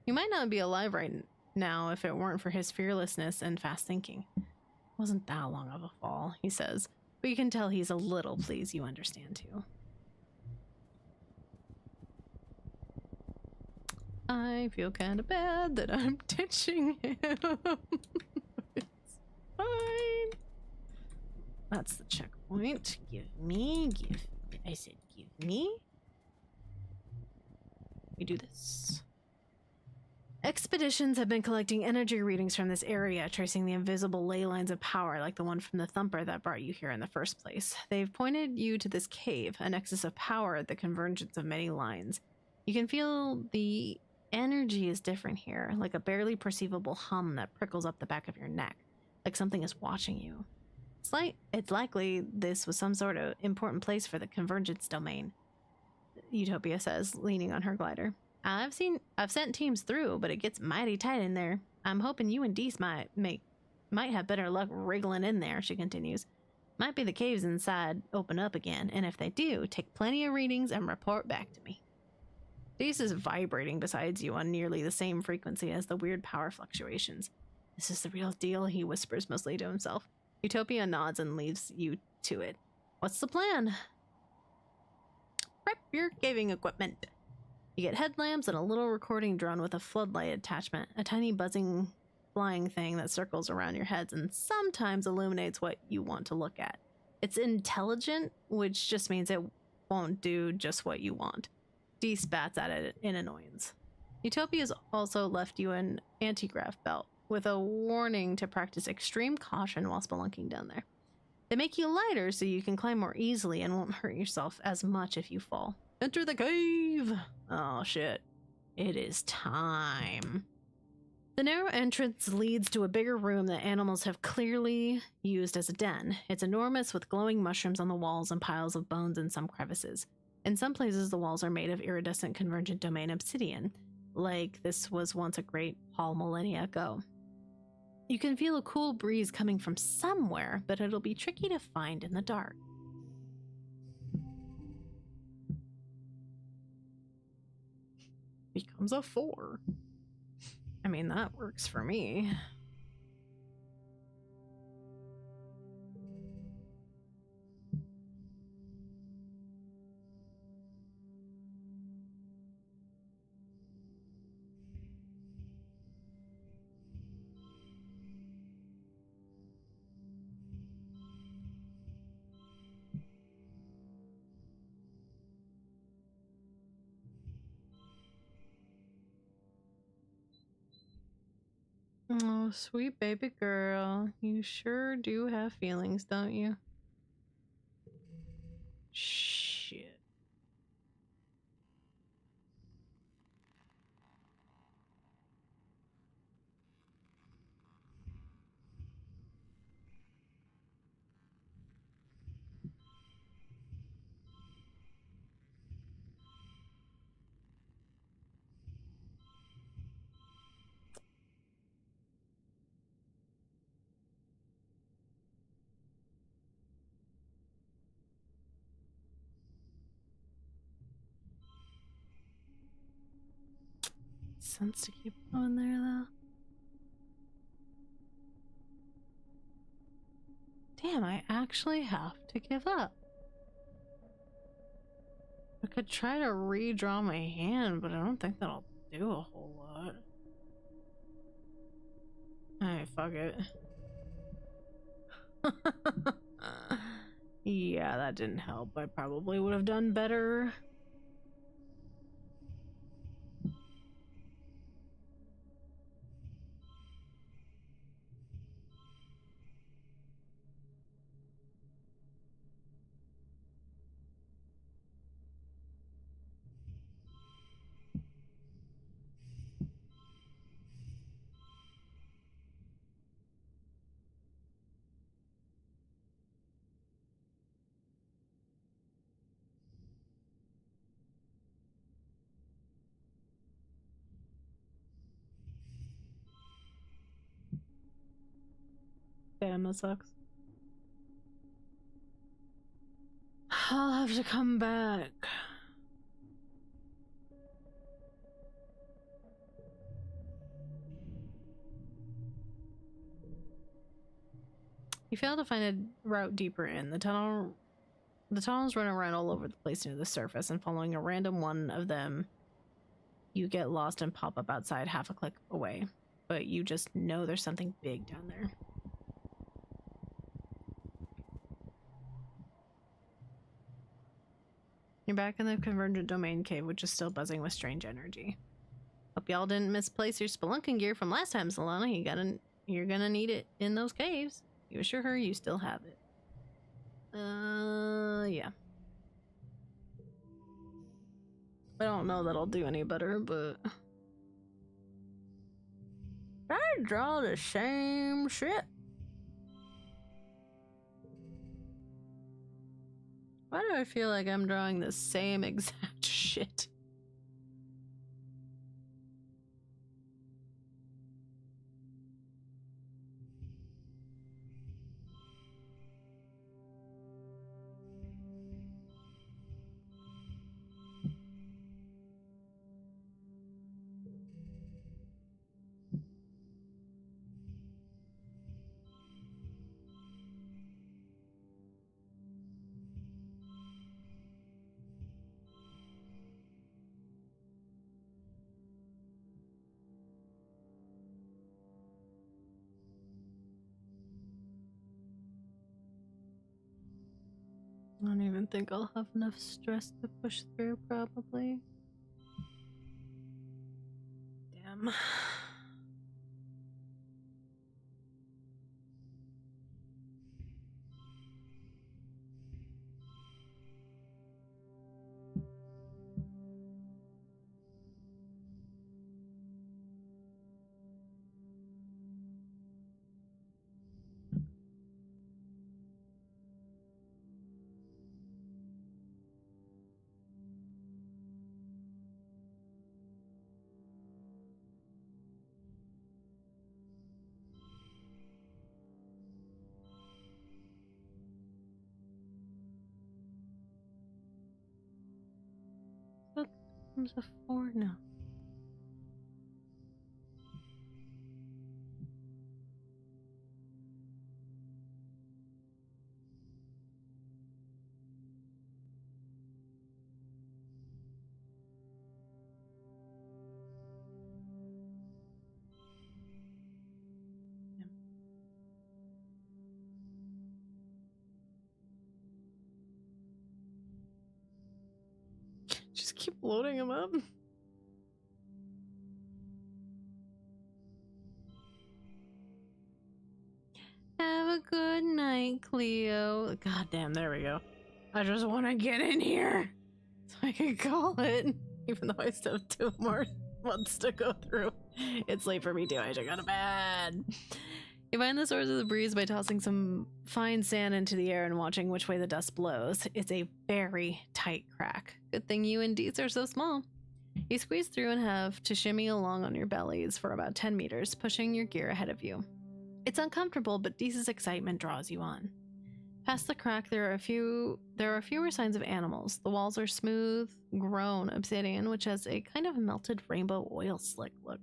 You might not be alive right now if it weren't for his fearlessness and fast thinking. It wasn't that long of a fall, he says. But you can tell he's a little pleased you understand too. I feel kind of bad that I'm ditching him. It's fine. That's the checkpoint. I said give me. We do this. Expeditions have been collecting energy readings from this area, tracing the invisible ley lines of power like the one from the thumper that brought you here in the first place. They've pointed you to this cave, a nexus of power at the convergence of many lines. You can feel the energy is different here, like a barely perceivable hum that prickles up the back of your neck, like something is watching you. It's likely this was some sort of important place for the convergence domain, Utopia says, leaning on her glider. I've sent teams through, but it gets mighty tight in there. I'm hoping you and Dees might have better luck wriggling in there, she continues. Might be the caves inside open up again, and if they do, take plenty of readings and report back to me. Dees is vibrating beside you on nearly the same frequency as the weird power fluctuations. This is the real deal, he whispers mostly to himself. Utopia nods and leaves you to it. What's the plan? Prep your caving equipment. You get headlamps and a little recording drone with a floodlight attachment, a tiny buzzing flying thing that circles around your heads and sometimes illuminates what you want to look at. It's intelligent, which just means it won't do just what you want. Dee spats at it in annoyance. Utopia's also left you an anti-grav belt with a warning to practice extreme caution while spelunking down there. They make you lighter so you can climb more easily and won't hurt yourself as much if you fall. Enter the cave! Oh shit. It is time. The narrow entrance leads to a bigger room that animals have clearly used as a den. It's enormous with glowing mushrooms on the walls and piles of bones in some crevices. In some places, the walls are made of iridescent convergent domain obsidian, like this was once a great Paul millennia ago. You can feel a cool breeze coming from somewhere, but it'll be tricky to find in the dark. Becomes a 4. I mean, that works for me. Oh, sweet baby girl. You sure do have feelings, don't you? Shit. sense to keep going there, though. Damn, I actually have to give up. I could try to redraw my hand, but I don't think that'll do a whole lot. Alright, fuck it. Yeah, that didn't help. I probably would have done better. Damn, that sucks. I'll have to come back. You fail to find a route deeper in. The tunnels run around all over the place near the surface, and following a random one of them, you get lost and pop up outside half a click away. But you just know there's something big down there. You're back in the Convergent Domain cave, which is still buzzing with strange energy. Hope y'all didn't misplace your spelunking gear from last time, Solana. You're gonna need it in those caves. You assure her you still have it. Yeah. I don't know that'll do any better, but... I draw the same shit. Why do I feel like I'm drawing the same exact shit? I don't even think I'll have enough stress to push through, probably. Damn. What comes a 4 now? Just keep loading them up. Have a good night, Cleo. God damn, there we go. I just want to get in here so I can call it, even though I still have 2 more months to go through. It's late for me too. I should go to bed. You find the source of the breeze by tossing some fine sand into the air and watching which way the dust blows. It's a very tight crack. Good thing you and Deets are so small. You squeeze through and have to shimmy along on your bellies for about 10 meters, pushing your gear ahead of you. It's uncomfortable, but Deets' excitement draws you on. Past the crack, there are fewer signs of animals. The walls are smooth, grown obsidian, which has a kind of melted rainbow oil slick look.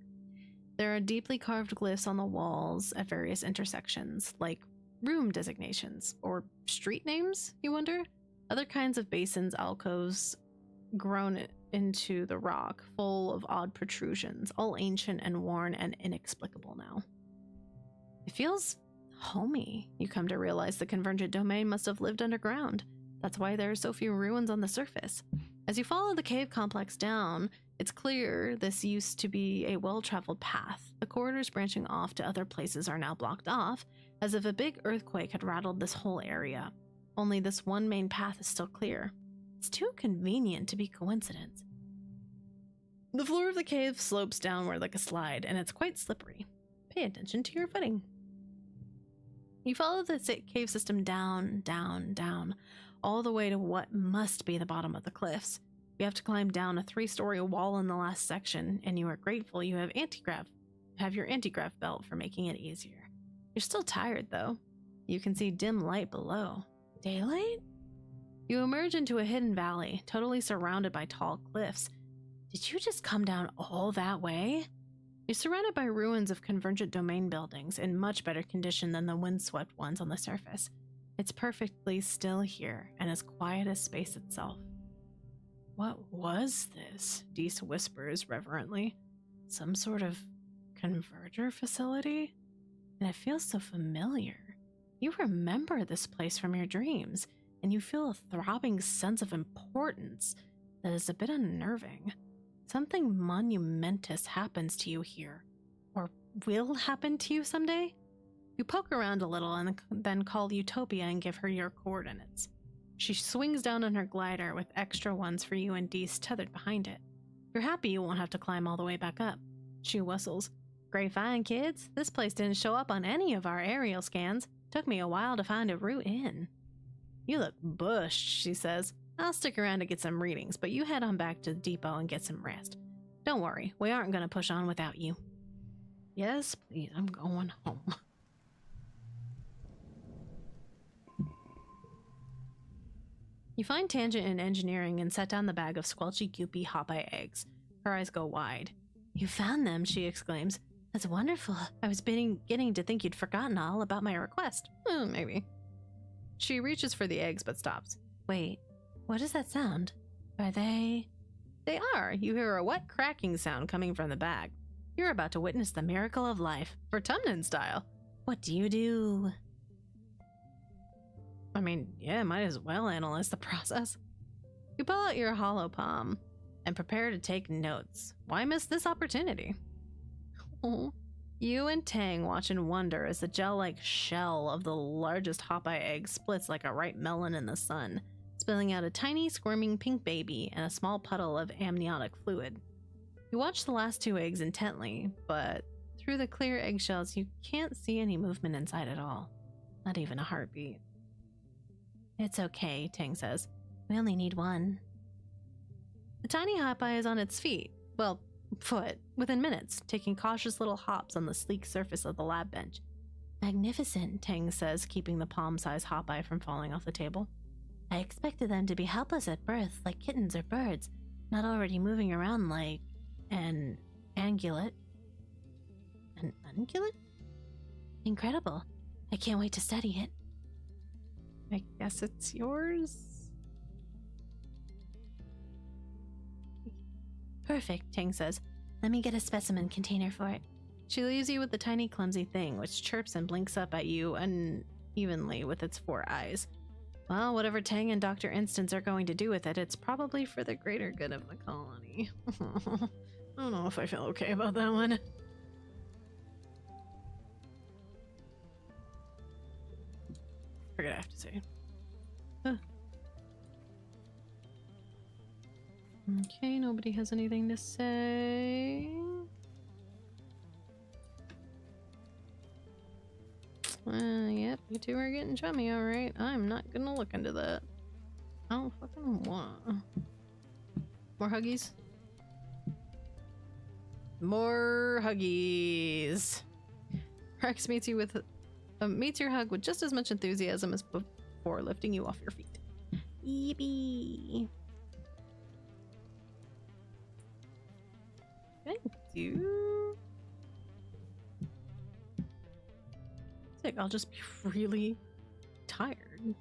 There are deeply carved glyphs on the walls at various intersections, like room designations or street names, you wonder? Other kinds of basins, alcoves grown into the rock, full of odd protrusions, all ancient and worn and inexplicable now. It feels homey. You come to realize the convergent domain must have lived underground. That's why there are so few ruins on the surface. As you follow the cave complex down, it's clear this used to be a well-traveled path. The corridors branching off to other places are now blocked off, as if a big earthquake had rattled this whole area. Only this one main path is still clear. It's too convenient to be coincidence. The floor of the cave slopes downward like a slide, and it's quite slippery. Pay attention to your footing. You follow the cave system down, down, down, all the way to what must be the bottom of the cliffs. You have to climb down a 3-story wall in the last section, and you are grateful you have your anti-grav belt for making it easier. You're still tired, though. You can see dim light below. Daylight? You emerge into a hidden valley, totally surrounded by tall cliffs. Did you just come down all that way? You're surrounded by ruins of convergent domain buildings in much better condition than the windswept ones on the surface. It's perfectly still here and as quiet as space itself. What was this? Deese whispers reverently. Some sort of converger facility? And it feels so familiar. You remember this place from your dreams, and you feel a throbbing sense of importance that is a bit unnerving. Something monumentous happens to you here, or will happen to you someday. You poke around a little and then call Utopia and give her your coordinates. She swings down on her glider with extra ones for you and Deese tethered behind it. You're happy you won't have to climb all the way back up. She whistles. Great find, kids. This place didn't show up on any of our aerial scans. Took me a while to find a route in. You look bushed, she says. I'll stick around to get some readings, but you head on back to the depot and get some rest. Don't worry, we aren't going to push on without you. Yes, please, I'm going home. You find Tangent in engineering and set down the bag of squelchy, goopy hop-eye eggs. Her eyes go wide. You found them, she exclaims. That's wonderful. I was beginning to think you'd forgotten all about my request. Maybe. She reaches for the eggs but stops. Wait, what does that sound? Are they... They are. You hear a wet cracking sound coming from the bag. You're about to witness the miracle of life, for Tumnan style. What do you do? I mean, yeah, might as well analyze the process. You pull out your hollow palm and prepare to take notes. Why miss this opportunity? You and Tang watch in wonder as the gel-like shell of the largest hop-eye egg splits like a ripe melon in the sun, spilling out a tiny, squirming pink baby and a small puddle of amniotic fluid. You watch the last 2 eggs intently, but through the clear eggshells you can't see any movement inside at all. Not even a heartbeat. It's okay, Tang says. We only need 1. The tiny hop-eye is on its feet. Well, foot, within minutes, taking cautious little hops on the sleek surface of the lab bench. Magnificent, Tang says, keeping the palm-sized hop-eye from falling off the table. I expected them to be helpless at birth, like kittens or birds, not already moving around like an ungulate. An ungulate? Incredible. I can't wait to study it. I guess it's yours? Perfect, Tang says. Let me get a specimen container for it. She leaves you with the tiny clumsy thing, which chirps and blinks up at you unevenly with its 4 eyes. Well, whatever Tang and Dr. Instance are going to do with it, it's probably for the greater good of the colony. I don't know if I feel okay about that one. Forget I have to say. Okay, nobody has anything to say. Yep, you two are getting chummy, alright. I'm not gonna look into that. I don't fucking want. More huggies? More huggies! Rex meets you with meets your hug with just as much enthusiasm as before lifting you off your feet. Yippee! Thank you. Sick, I'll just be really tired.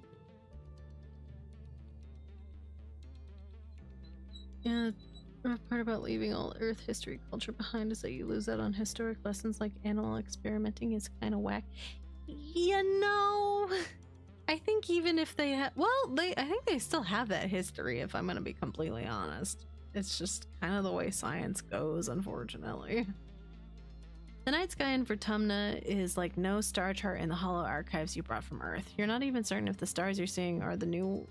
Yeah, the rough part about leaving all Earth history culture behind is that you lose out on historic lessons like animal experimenting is kind of whack. You know, I think even if they had, I think they still have that history, if I'm going to be completely honest. It's just kind of the way science goes, unfortunately. The night sky in Vertumna is like no star chart in the hollow archives you brought from Earth. You're not even certain if the stars you're seeing are the new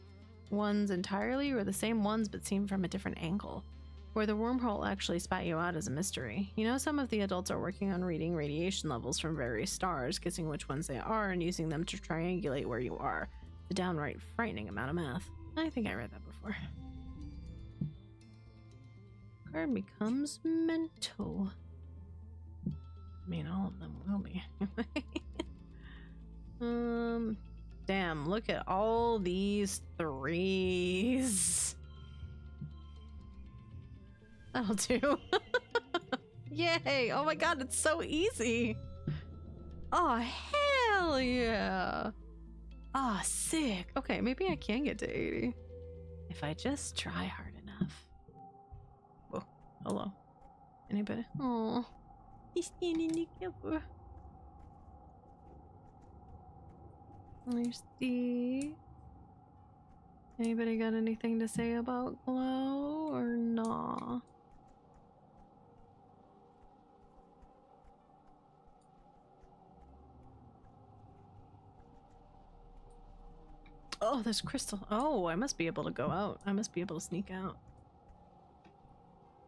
ones entirely or the same ones but seen from a different angle. Where the wormhole actually spat you out is a mystery. You know, some of the adults are working on reading radiation levels from various stars, guessing which ones they are, and using them to triangulate where you are. A downright frightening amount of math. I think I read that before. Card becomes mental. I mean, all of them will be. Damn, look at all these threes. That'll do. Yay! Oh my god, it's so easy! Oh, hell yeah! Ah, oh, sick. Okay, maybe I can get to 80. If I just try hard enough. Whoa, hello. Anybody? Oh, he's standing together. There's the... Anybody got anything to say about glow or nah? Oh, there's crystal. Oh, I must be able to go out. I must be able to sneak out.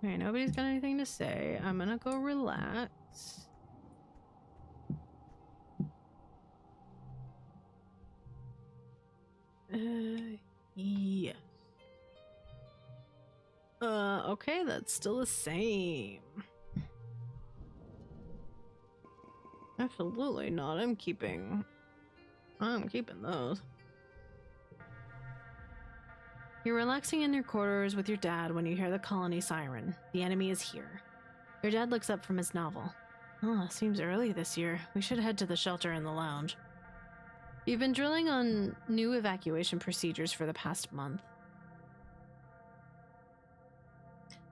Alright, nobody's got anything to say. I'm gonna go relax. Yes. Okay, that's still the same. Absolutely not. I'm keeping those. You're relaxing in your quarters with your dad when you hear the colony siren. The enemy is here. Your dad looks up from his novel. Oh, seems early this year. We should head to the shelter in the lounge. You've been drilling on new evacuation procedures for the past month.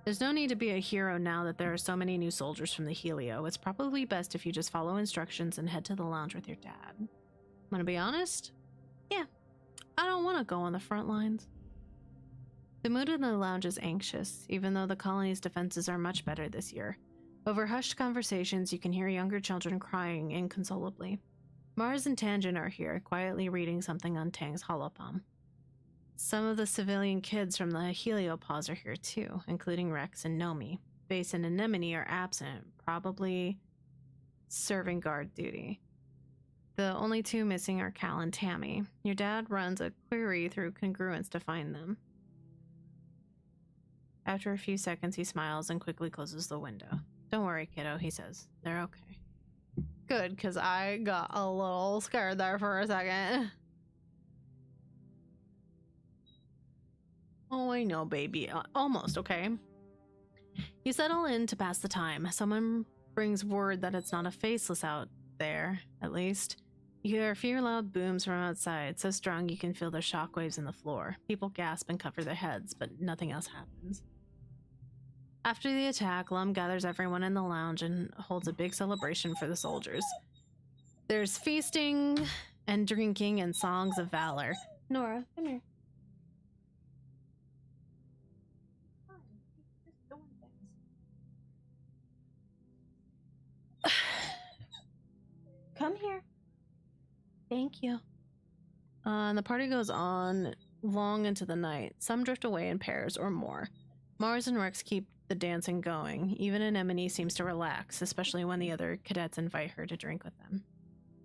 There's no need to be a hero now that there are so many new soldiers from the Helio. It's probably best if you just follow instructions and head to the lounge with your dad. I'm gonna be honest? Yeah, I don't want to go on the front lines. The mood in the lounge is anxious, even though the colony's defenses are much better this year. Over hushed conversations, you can hear younger children crying inconsolably. Mars and Tangent are here, quietly reading something on Tang's holopalm. Some of the civilian kids from the Heliopause are here too, including Rex and Nomi. Base and Anemone are absent, probably serving guard duty. The only two missing are Cal and Tammy. Your dad runs a query through congruence to find them. After a few seconds, he smiles and quickly closes the window. Don't worry, kiddo, he says. They're okay. Good, because I got a little scared there for a second. Oh, I know, baby. Almost, okay? You settle in to pass the time. Someone brings word that it's not a faceless out there, at least. You hear a few loud booms from outside, so strong you can feel the shockwaves in the floor. People gasp and cover their heads, but nothing else happens. After the attack, Lum gathers everyone in the lounge and holds a big celebration for the soldiers. There's feasting and drinking and songs of valor. Nora, come here. Come here. Thank you. And the party goes on long into the night. Some drift away in pairs or more. Mars and Rex keep the dancing going. Even Anemone seems to relax, especially when the other cadets invite her to drink with them.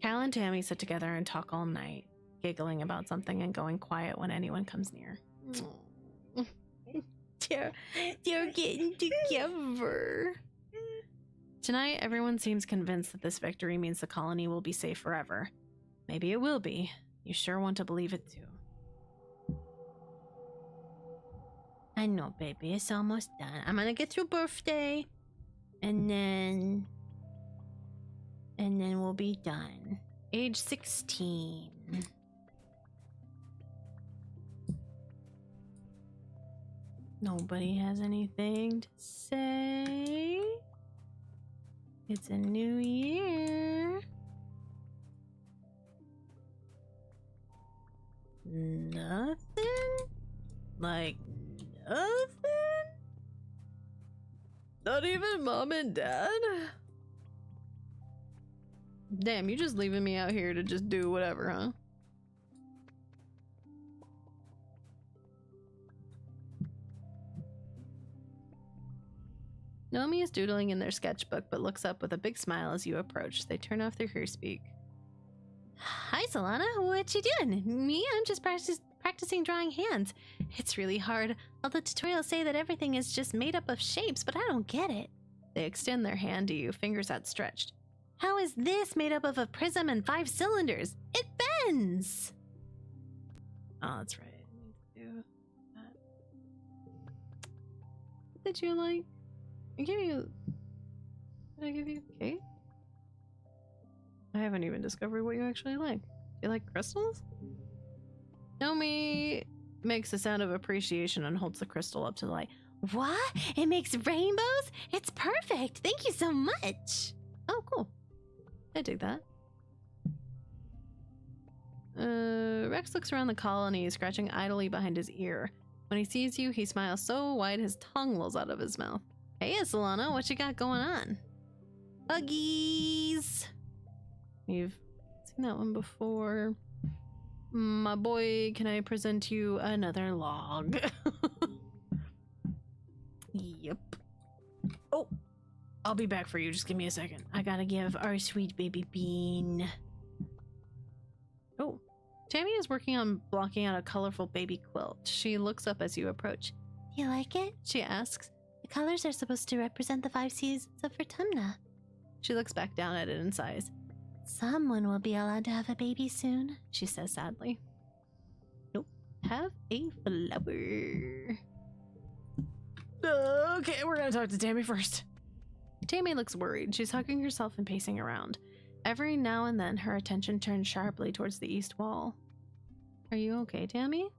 Cal and Tammy sit together and talk all night, giggling about something and going quiet when anyone comes near. They're getting together. Tonight, everyone seems convinced that this victory means the colony will be safe forever. Maybe it will be. You sure want to believe it too. I know, baby. It's almost done. I'm gonna get through birthday. And then we'll be done. Age 16. Nobody has anything to say. It's a new year. Nothing? Like nothing? Not even mom and dad? Damn, you just leaving me out here to just do whatever, huh? Naomi is doodling in their sketchbook, but looks up with a big smile as you approach. They turn off their speak. Hi, Solana. What you doing? Me? I'm just practicing drawing hands. It's really hard. All the tutorials say that everything is just made up of shapes, but I don't get it. They extend their hand to you, fingers outstretched. How is this made up of a prism and 5 cylinders? It bends! Oh, that's right. I need to do that. What did you like? I gave you... Did I give you cake? I haven't even discovered what you actually like. Do you like crystals? Naomi makes a sound of appreciation and holds the crystal up to the light. What? It makes rainbows? It's perfect! Thank you so much! Oh, cool. I dig that. Rex looks around the colony, scratching idly behind his ear. When he sees you, he smiles so wide his tongue rolls out of his mouth. Hey, Solana, what you got going on? Huggies! You've seen that one before. My boy, can I present you another log? Yep. Oh, I'll be back for you. Just give me a second. I gotta give our sweet baby Bean. Oh, Tammy is working on blocking out a colorful baby quilt. She looks up as you approach. Do you like it? She asks. The colors are supposed to represent the 5 seasons of Vertumna. She looks back down at it and sighs. Someone will be allowed to have a baby soon, she says sadly. Nope. Have a flower. Okay, we're gonna talk to Tammy first. Tammy looks worried. She's hugging herself and pacing around. Every now and then, her attention turns sharply towards the east wall. Are you okay, Tammy?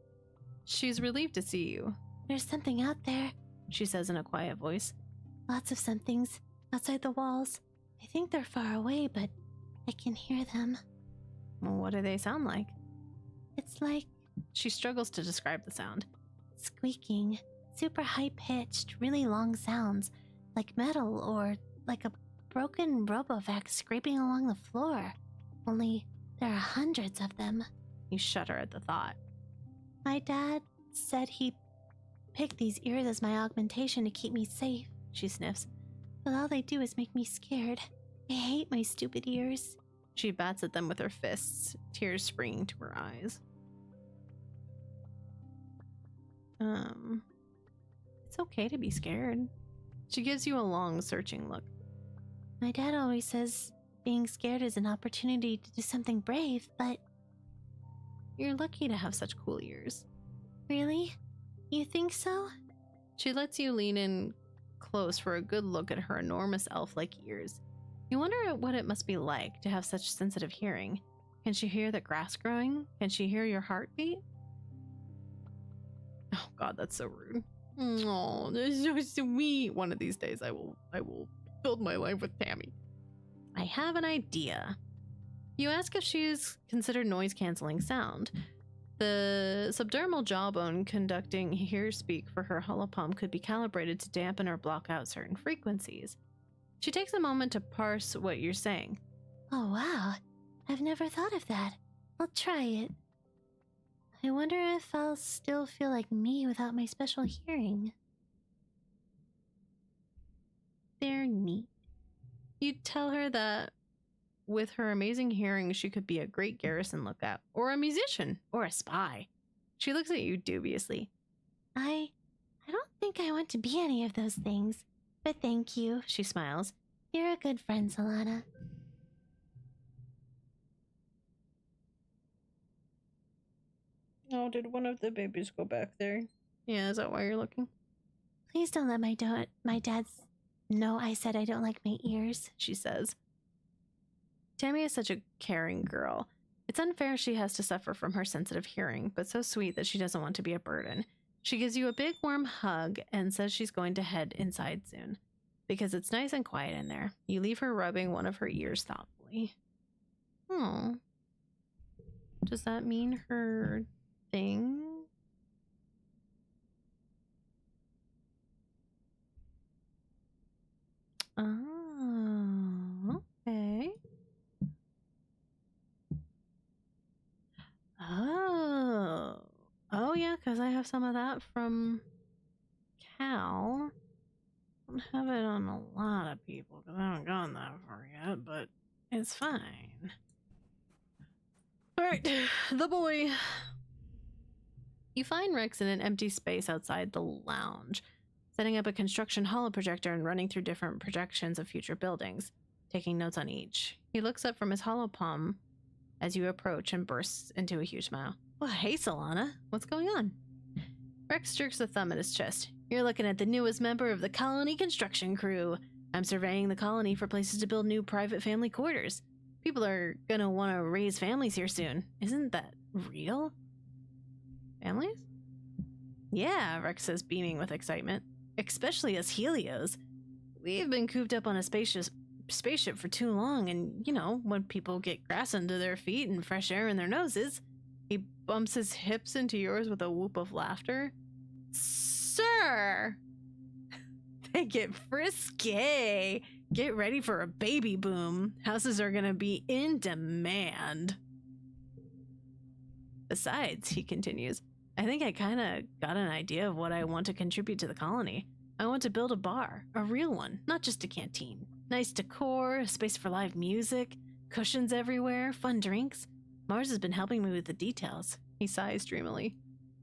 She's relieved to see you. There's something out there, she says in a quiet voice. Lots of somethings outside the walls. I think they're far away, but I can hear them. Well, what do they sound like? It's like... She struggles to describe the sound. Squeaking. Super high-pitched, really long sounds. Like metal or like a broken robovac scraping along the floor. Only there are hundreds of them. You shudder at the thought. My dad said he picked these ears as my augmentation to keep me safe, she sniffs. But all they do is make me scared. I hate my stupid ears. She bats at them with her fists, tears springing to her eyes. It's okay to be scared. She gives you a long, searching look. My dad always says being scared is an opportunity to do something brave, but... You're lucky to have such cool ears. Really? You think so? She lets you lean in close for a good look at her enormous elf-like ears. You wonder what it must be like to have such sensitive hearing. Can she hear the grass growing? Can she hear your heartbeat? Oh god, that's so rude. Oh, that's so sweet. One of these days I will build my life with Tammy. I have an idea. You ask if she's considered noise-canceling sound. The subdermal jawbone conducting hear speak for her holopalm could be calibrated to dampen or block out certain frequencies. She takes a moment to parse what you're saying. Oh wow, I've never thought of that. I'll try it. I wonder if I'll still feel like me without my special hearing. They're neat. You tell her that with her amazing hearing, she could be a great garrison lookout, or a musician, or a spy. She looks at you dubiously. I don't think I want to be any of those things, but thank you, she smiles. You're a good friend, Solana. Oh, did one of the babies go back there? Yeah, is that why you're looking? Please don't let my dad's know I said I don't like my ears, she says. Tammy is such a caring girl. It's unfair she has to suffer from her sensitive hearing, but so sweet that she doesn't want to be a burden. She gives you a big warm hug and says she's going to head inside soon, because it's nice and quiet in there. You leave her rubbing one of her ears thoughtfully. Oh. Does that mean her thing? Oh, okay. Oh. Oh, yeah, because I have some of that from Cal. I don't have it on a lot of people because I haven't gone that far yet, but it's fine. Alright, the boy. You find Rex in an empty space outside the lounge, setting up a construction holo projector and running through different projections of future buildings, taking notes on each. He looks up from his hollow palm as you approach and bursts into a huge smile. Well, hey, Solana. What's going on? Rex jerks a thumb at his chest. You're looking at the newest member of the colony construction crew. I'm surveying the colony for places to build new private family quarters. People are gonna want to raise families here soon. Isn't that real? Families? Yeah, Rex says, beaming with excitement. Especially us Helios. We've been cooped up on a spaceship for too long, and, you know, when people get grass under their feet and fresh air in their noses... He bumps his hips into yours with a whoop of laughter. Sir! They get frisky. Get ready for a baby boom. Houses are gonna be in demand. Besides, he continues, I think I kinda got an idea of what I want to contribute to the colony. I want to build a bar. A real one, not just a canteen. Nice decor, a space for live music, cushions everywhere, fun drinks. Mars has been helping me with the details. He sighs dreamily.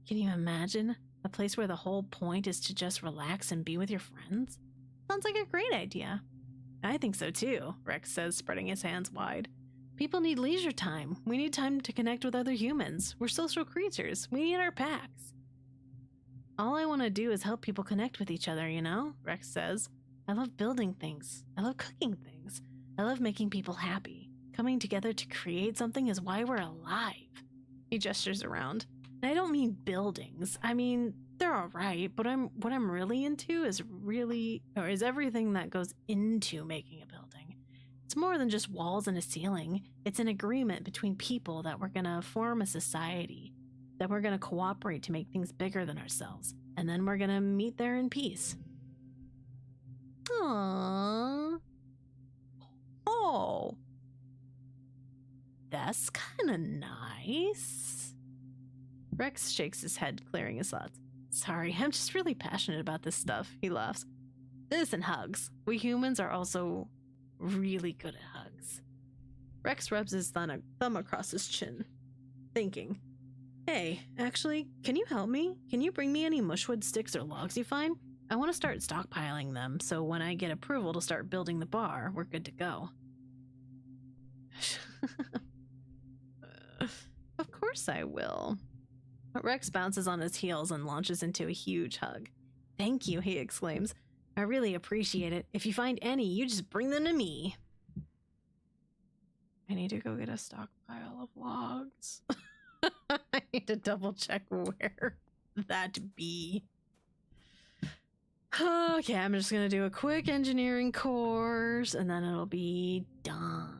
Can you imagine? A place where the whole point is to just relax and be with your friends? Sounds like a great idea. I think so too, Rex says, spreading his hands wide. People need leisure time. We need time to connect with other humans. We're social creatures. We need our packs. All I want to do is help people connect with each other, you know? Rex says. I love building things. I love cooking things. I love making people happy. Coming together to create something is why we're alive. He gestures around. And I don't mean buildings. I mean, they're all right, but what I'm really into is everything that goes into making a building. It's more than just walls and a ceiling. It's an agreement between people that we're gonna form a society, that we're gonna cooperate to make things bigger than ourselves, and then we're gonna meet there in peace. Aww. Oh. That's kind of nice. Rex shakes his head, clearing his thoughts. Sorry, I'm just really passionate about this stuff, he laughs. This and hugs. We humans are also really good at hugs. Rex rubs his thumb across his chin, thinking, hey, actually, can you help me? Can you bring me any mushwood sticks or logs you find? I want to start stockpiling them, so when I get approval to start building the bar, we're good to go. Of course I will. Rex bounces on his heels and launches into a huge hug. Thank you, he exclaims. I really appreciate it. If you find any, you just bring them to me. I need to go get a stockpile of logs. I need to double check where that be. Okay, I'm just gonna do a quick engineering course and then it'll be done.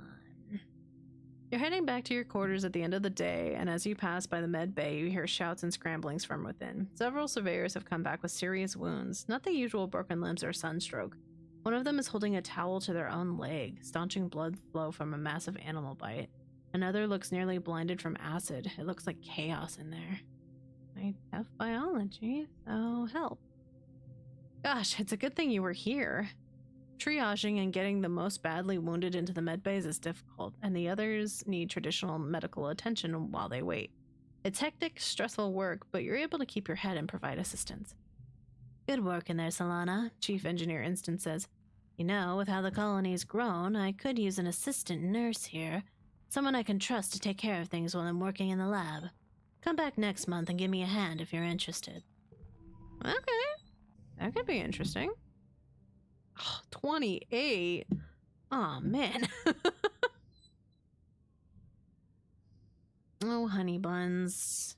You're heading back to your quarters at the end of the day, and as you pass by the med bay, you hear shouts and scramblings from within. Several surveyors have come back with serious wounds, not the usual broken limbs or sunstroke. One of them is holding a towel to their own leg, staunching blood flow from a massive animal bite. Another looks nearly blinded from acid. It looks like chaos in there. I have biology, so help. Gosh, it's a good thing you were here. Triaging and getting the most badly wounded into the medbays is difficult, and the others need traditional medical attention while they wait. It's hectic, stressful work, but you're able to keep your head and provide assistance. Good work in there, Solana, Chief Engineer Instant says. You know, with how the colony's grown, I could use an assistant nurse here. Someone I can trust to take care of things while I'm working in the lab. Come back next month and give me a hand if you're interested. Okay. That could be interesting. Oh, 28? Oh, man. Oh, honey buns.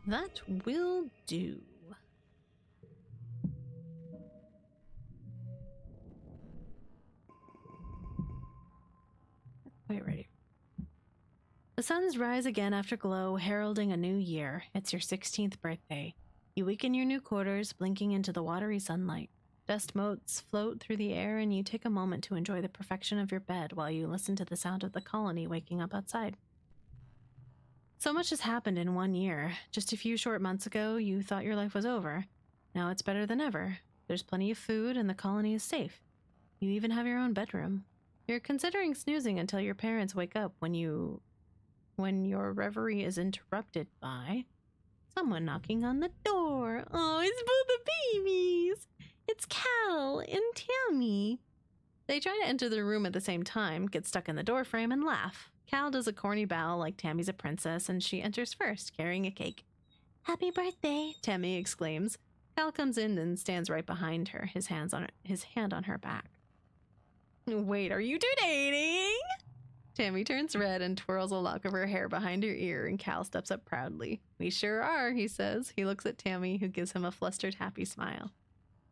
That will do. Quite ready. The suns rise again after glow, heralding a new year. It's your 16th birthday. You wake in your new quarters, blinking into the watery sunlight. Dust motes float through the air, and you take a moment to enjoy the perfection of your bed while you listen to the sound of the colony waking up outside. So much has happened in 1 year. Just a few short months ago, you thought your life was over. Now it's better than ever. There's plenty of food, and the colony is safe. You even have your own bedroom. You're considering snoozing until your parents wake up when your reverie is interrupted by someone knocking on the door. Oh, it's both the babies! It's Cal and Tammy. They try to enter the room at the same time, get stuck in the doorframe, and laugh. Cal does a corny bow like Tammy's a princess, and she enters first, carrying a cake. Happy birthday, Tammy exclaims. Cal comes in and stands right behind her, his hand on her back. Wait, are you two dating? Tammy turns red and twirls a lock of her hair behind her ear, and Cal steps up proudly. We sure are, he says. He looks at Tammy, who gives him a flustered, happy smile.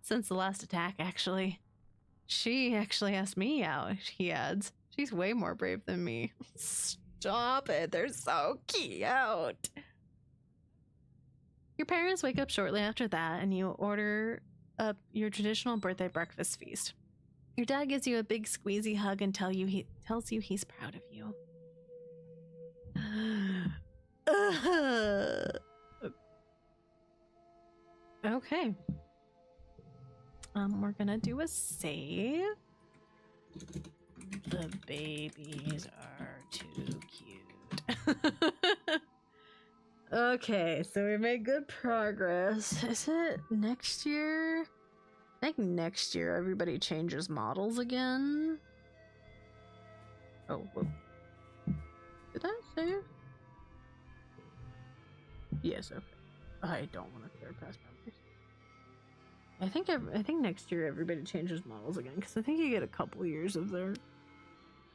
Since the last attack, actually. She actually asked me out, he adds. She's way more brave than me. Stop it, they're so cute. Your parents wake up shortly after that, and you order up your traditional birthday breakfast feast. Your dad gives you a big squeezy hug and tells you he's proud of you. Okay. We're gonna do a save. The babies are too cute. Okay, so we made good progress. Is it next year? I think next year everybody changes models again. Oh, whoa. Did I save? Yes, okay. I don't want to clear past memories. I think next year everybody changes models again, because I think you get a couple years of their,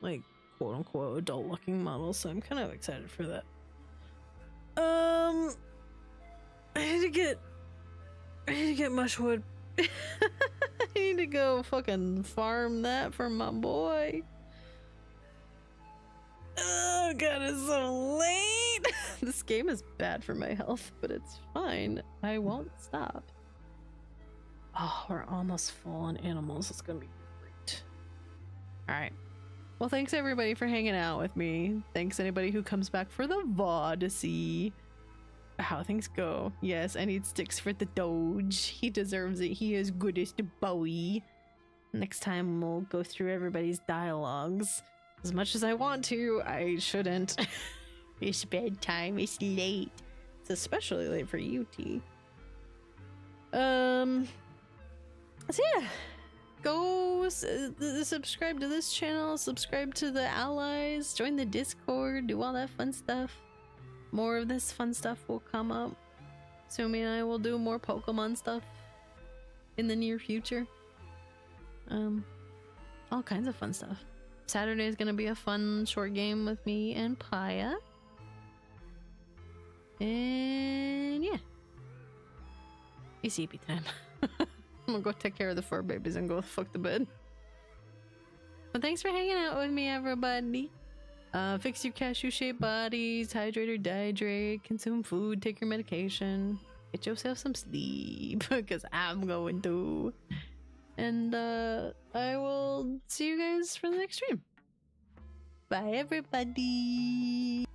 like, quote unquote adult looking models, so I'm kind of excited for that. I need to get mushwood. I need to go fucking farm that for my boy. Oh god, it's so late. This game is bad for my health, but it's fine. I won't stop. Oh, we're almost full on animals. It's gonna be great. Alright. Well, thanks everybody for hanging out with me. Thanks anybody who comes back for the VOD to see how things go. Yes, I need sticks for the Doge. He deserves it. He is goodest Bowie. Next time we'll go through everybody's dialogues. As much as I want to, I shouldn't. It's bedtime. It's late. It's especially late for you, T. So yeah. Go subscribe to this channel, subscribe to the allies, join the Discord, do all that fun stuff. More of this fun stuff will come up. Sumi and I will do more Pokemon stuff in the near future. All kinds of fun stuff. Saturday is gonna be a fun short game with me and Paya. And yeah. It's sleepy time. I'm gonna go take care of the fur babies and go fuck to bed. But thanks for hanging out with me, everybody. Fix your cashew-shaped bodies, hydrate or dehydrate, consume food, take your medication, get yourself some sleep, because I'm going to. And I will see you guys for the next stream. Bye, everybody.